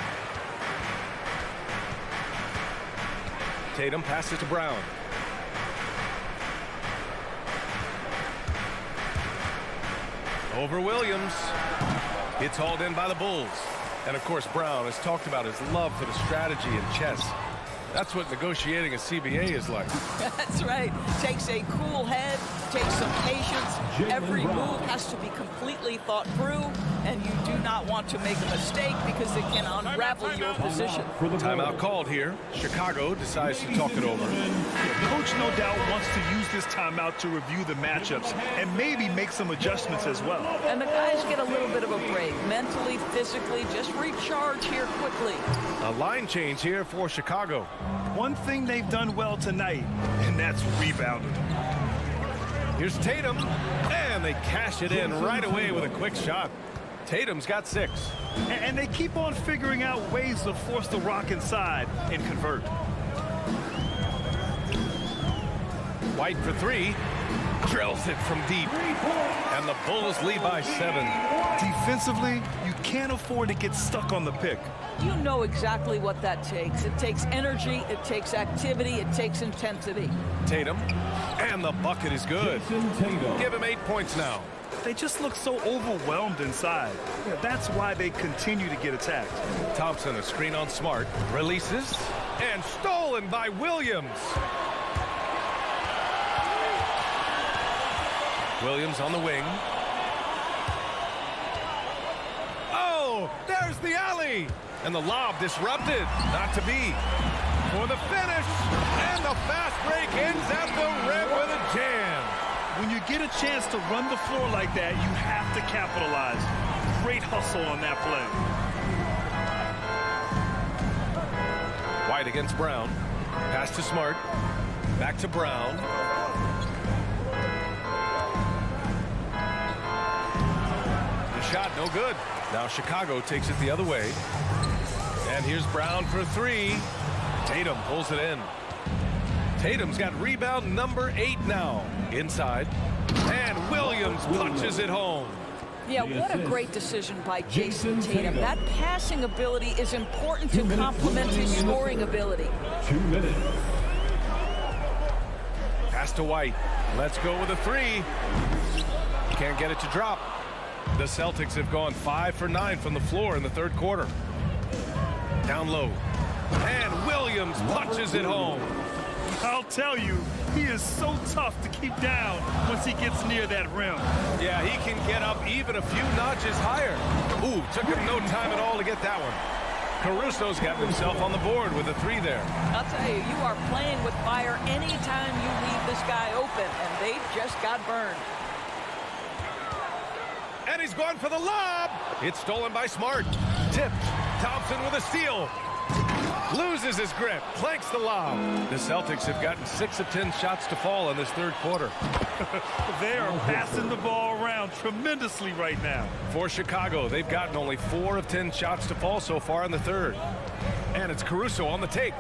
Tatum passes to Brown. Over Williams. It's hauled in by the Bulls. And of course, Brown has talked about his love for the strategy and chess. That's what negotiating a CBA is like. That's right. Takes a cool head, takes some patience. Every move has to be completely thought through, and you do not want to make a mistake because it can unravel your position. Timeout called here. Chicago decides to talk it over. Coach no doubt wants to use this timeout to review the matchups and maybe make some adjustments as well. And the guys get a little bit of a break. Mentally, physically, just recharge here quickly. A line change here for Chicago. One thing they've done well tonight, and that's rebounding. Here's Tatum, and they cash it in right away with a quick shot. Tatum's got 6. And they keep on figuring out ways to force the rock inside and convert. White for 3. Drills it from deep. And the Bulls lead by 7. Defensively, you can't afford to get stuck on the pick. You know exactly what that takes. It takes energy, it takes activity, it takes intensity. Tatum, and the bucket is good. Give him 8 points now. They just look so overwhelmed inside. Yeah, that's why they continue to get attacked. Thompson, a screen on Smart, releases, and stolen by Williams. Williams on the wing. Oh, there's the alley. And the lob disrupted. Not to be. For the finish. And the fast break ends at the rim with a jam. When you get a chance to run the floor like that, you have to capitalize. Great hustle on that play. White against Brown. Pass to Smart. Back to Brown. shot, no good. Now Chicago takes it the other way. And here's Brown for three. Tatum pulls it in. Tatum's got rebound number 8 now. Inside. And Williams punches it home. Yeah, what a great decision by Jason Tatum. That passing ability is important to complement his scoring ability. 2 minutes. Pass to White. Let's go with a three. Can't get it to drop. The Celtics have gone 5 for 9 from the floor in the third quarter. Down low. And Williams punches it home. I'll tell you, he is so tough to keep down once he gets near that rim. Yeah, he can get up even a few notches higher. Ooh, took him no time at all to get that one. Caruso's got himself on the board with a three there. I'll tell you, you are playing with fire anytime you leave this guy open, and they just got burned. And he's going for the lob. It's stolen by Smart. Tipped. Thompson with a steal. Loses his grip. Planks the lob. The Celtics have gotten 6 of 10 shots to fall in this third quarter. They are passing the ball around tremendously right now. For Chicago, they've gotten only 4 of 10 shots to fall so far in the third. And it's Caruso on the take.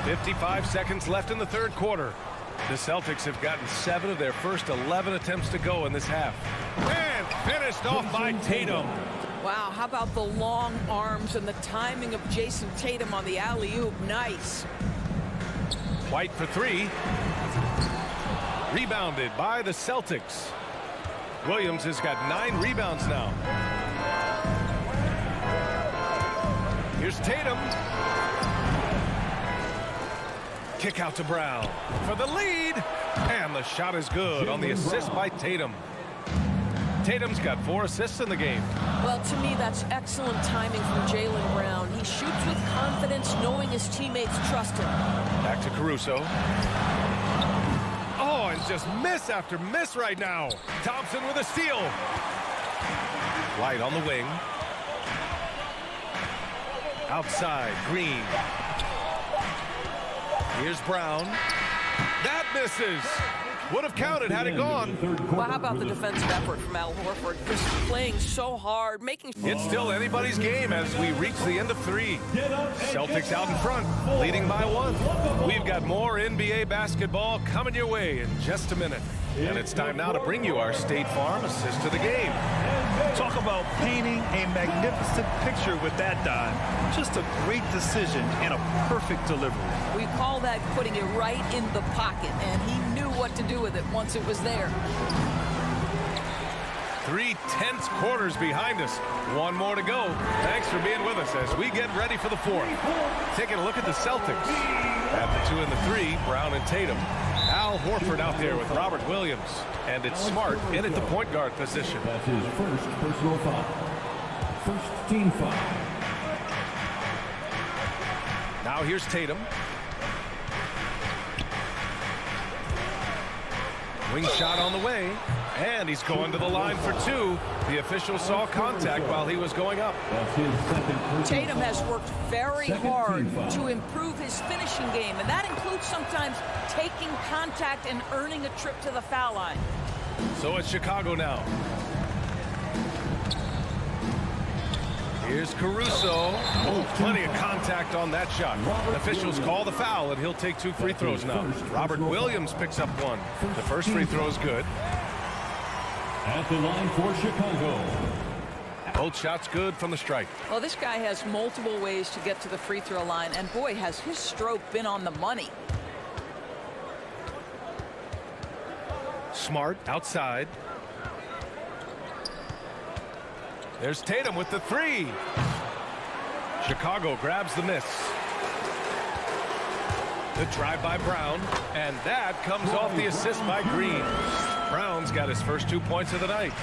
55 seconds left in the third quarter. The Celtics have gotten 7 of their first 11 attempts to go in this half. And finished off by Tatum. Wow, how about the long arms and the timing of Jason Tatum on the alley-oop? Nice. White for three. Rebounded by the Celtics. Williams has got 9 rebounds now. Here's Tatum. Kick out to Brown for the lead. And the shot is good on the assist by Tatum. Tatum's got 4 assists in the game. Well, to me, that's excellent timing from Jaylen Brown. He shoots with confidence, knowing his teammates trust him. Back to Caruso. Oh, and just miss after miss right now. Thompson with a steal. White on the wing. Outside, Green. Here's Brown. That misses. Would have counted had it gone. Well, how about the defensive effort from Al Horford? Just playing so hard, making... It's still anybody's game as we reach the end of 3. Celtics out in front, leading by 1. We've got more NBA basketball coming your way in just a minute. And it's time now to bring you our State Farm assist to the game. Talk about painting a magnificent picture with that dive. Just a great decision and a perfect delivery. We call that putting it right in the pocket, and he knew what to do with it once it was there. 3 tense quarters behind us. 1 more to go. Thanks for being with us as we get ready for the 4th. Taking a look at the Celtics. At the 2 and the 3, Brown and Tatum. Al Horford out there with Robert Williams. And it's Smart in at the point guard position. That's his first personal foul. First team foul. Now here's Tatum. Wing shot on the way. And he's going to the line for 2. The official saw contact while he was going up. Tatum has worked very hard to improve his finishing game, and that includes sometimes taking contact and earning a trip to the foul line. So it's Chicago now. Here's Caruso. Oh, plenty of contact on that shot. Officials call the foul, and he'll take 2 free throws now. Robert Williams picks up 1. The first free throw is good. At the line for Chicago. Both shots good from the strike. Well, this guy has multiple ways to get to the free throw line, and boy, has his stroke been on the money. Smart outside. There's Tatum with the 3. Chicago grabs the miss. The drive by Brown, and that comes off the assist by Green. Brown's got his first 2 points of the night.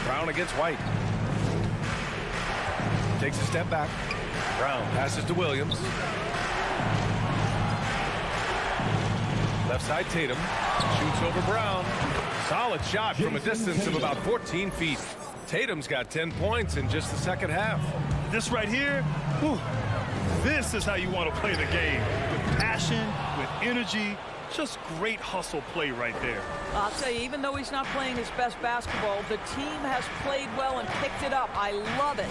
Brown against White. Takes a step back. Brown passes to Williams. Left side Tatum. Shoots over Brown. Solid shot from a distance of about 14 feet. Tatum's got 10 points in just the second half. This right here, whew, this is how you want to play the game. With passion, with energy, Just great hustle play right there. I'll tell you, even though he's not playing his best basketball, the team has played well and picked it up. I love it.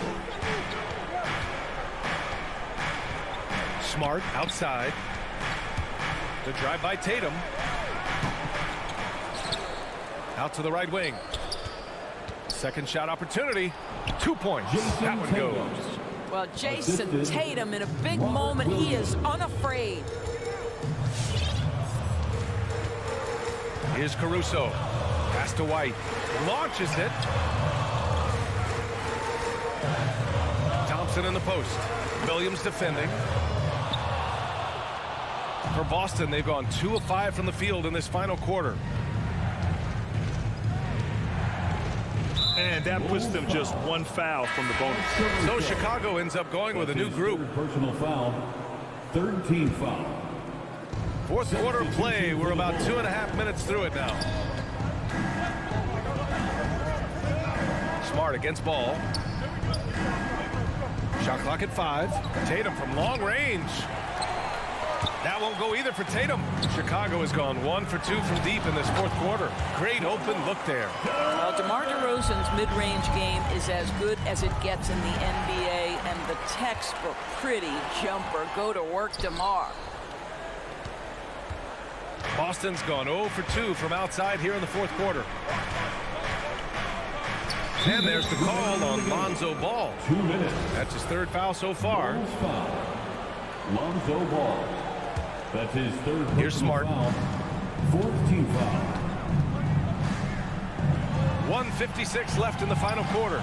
Smart outside. The drive by Tatum. Out to the right wing. Second shot opportunity. 2 points. That one goes. Well, Jason Tatum in a big moment. He is unafraid. Here's Caruso. Pass to White. Launches it. Thompson in the post. Williams defending. For Boston, they've gone 2 of 5 from the field in this final quarter. And that puts them just 1 foul from the bonus. So Chicago ends up going with a new group. Personal foul. Third team foul. Fourth quarter play. We're about 2.5 minutes through it now. Smart against ball. Shot clock at 5. Tatum from long range. That won't go either for Tatum. Chicago has gone 1 for 2 from deep in this fourth quarter. Great open look there. Well, DeMar DeRozan's mid-range game is as good as it gets in the NBA, and the textbook pretty jumper. Go to work, DeMar. Boston's gone 0 for 2 from outside here in the fourth quarter. And there's the call on Lonzo Ball. 2 minutes. That's his 3rd foul so far. Lonzo Ball. That's his 3rd. Here's Smart. Foul. 4th team foul. 1:56 left in the final quarter.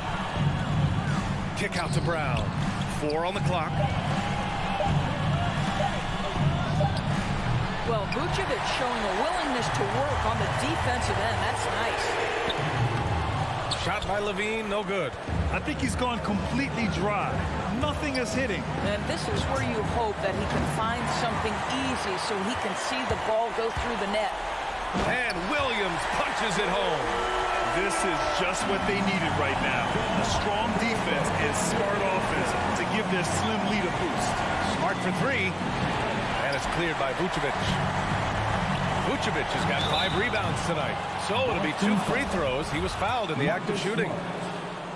Kick out to Brown. 4 on the clock. Well, Vucevic showing a willingness to work on the defensive end. That's nice. Shot by Levine, no good. I think he's gone completely dry. Nothing is hitting. And this is where you hope that he can find something easy so he can see the ball go through the net. And Williams punches it home. This is just what they needed right now. A strong defense and smart offense to give their slim lead a boost. Smart for 3. And it's cleared by Vucevic. Vucevic has got 5 rebounds tonight. So it'll be 2 free throws. He was fouled in the act of shooting.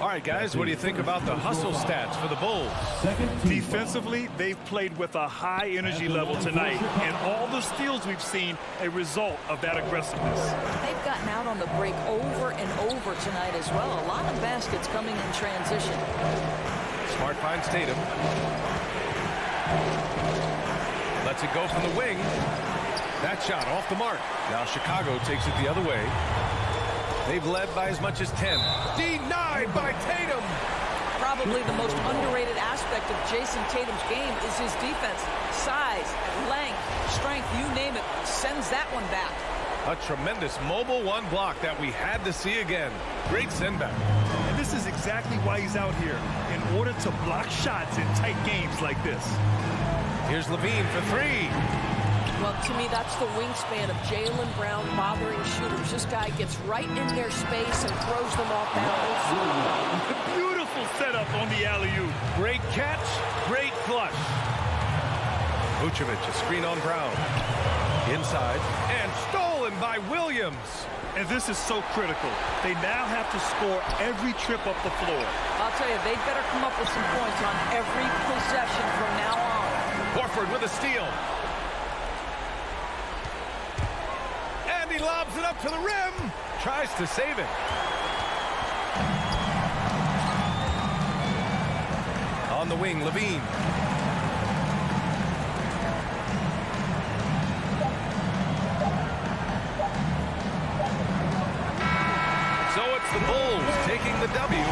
All right, guys, what do you think about the hustle stats for the Bulls? Defensively, they've played with a high energy level tonight, and all the steals we've seen a result of that aggressiveness. They've gotten out on the break over and over tonight as well. A lot of baskets coming in transition. Smart finds Tatum. Lets it go from the wing. That shot off the mark. Now Chicago takes it the other way. They've led by as much as 10. Denied by Tatum. Probably the most underrated aspect of Jason Tatum's game is his defense. Size, length, strength, you name it, sends that one back. A tremendous mobile 1 block that we had to see again. Great send back. And this is exactly why he's out here, in order to block shots in tight games like this. Here's Levine for 3. Well, to me, that's the wingspan of Jaylen Brown bothering shooters. This guy gets right in their space and throws them off balance. Beautiful setup on the alley-oop. Great catch, great clutch. Vucevic, a screen on Brown. Inside, and stolen by Williams. And this is so critical. They now have to score every trip up the floor. I'll tell you, they better come up with some points on every possession from now on. Horford with a steal. He lobs it up to the rim. Tries to save it. On the wing, Levine. So it's the Bulls taking the W.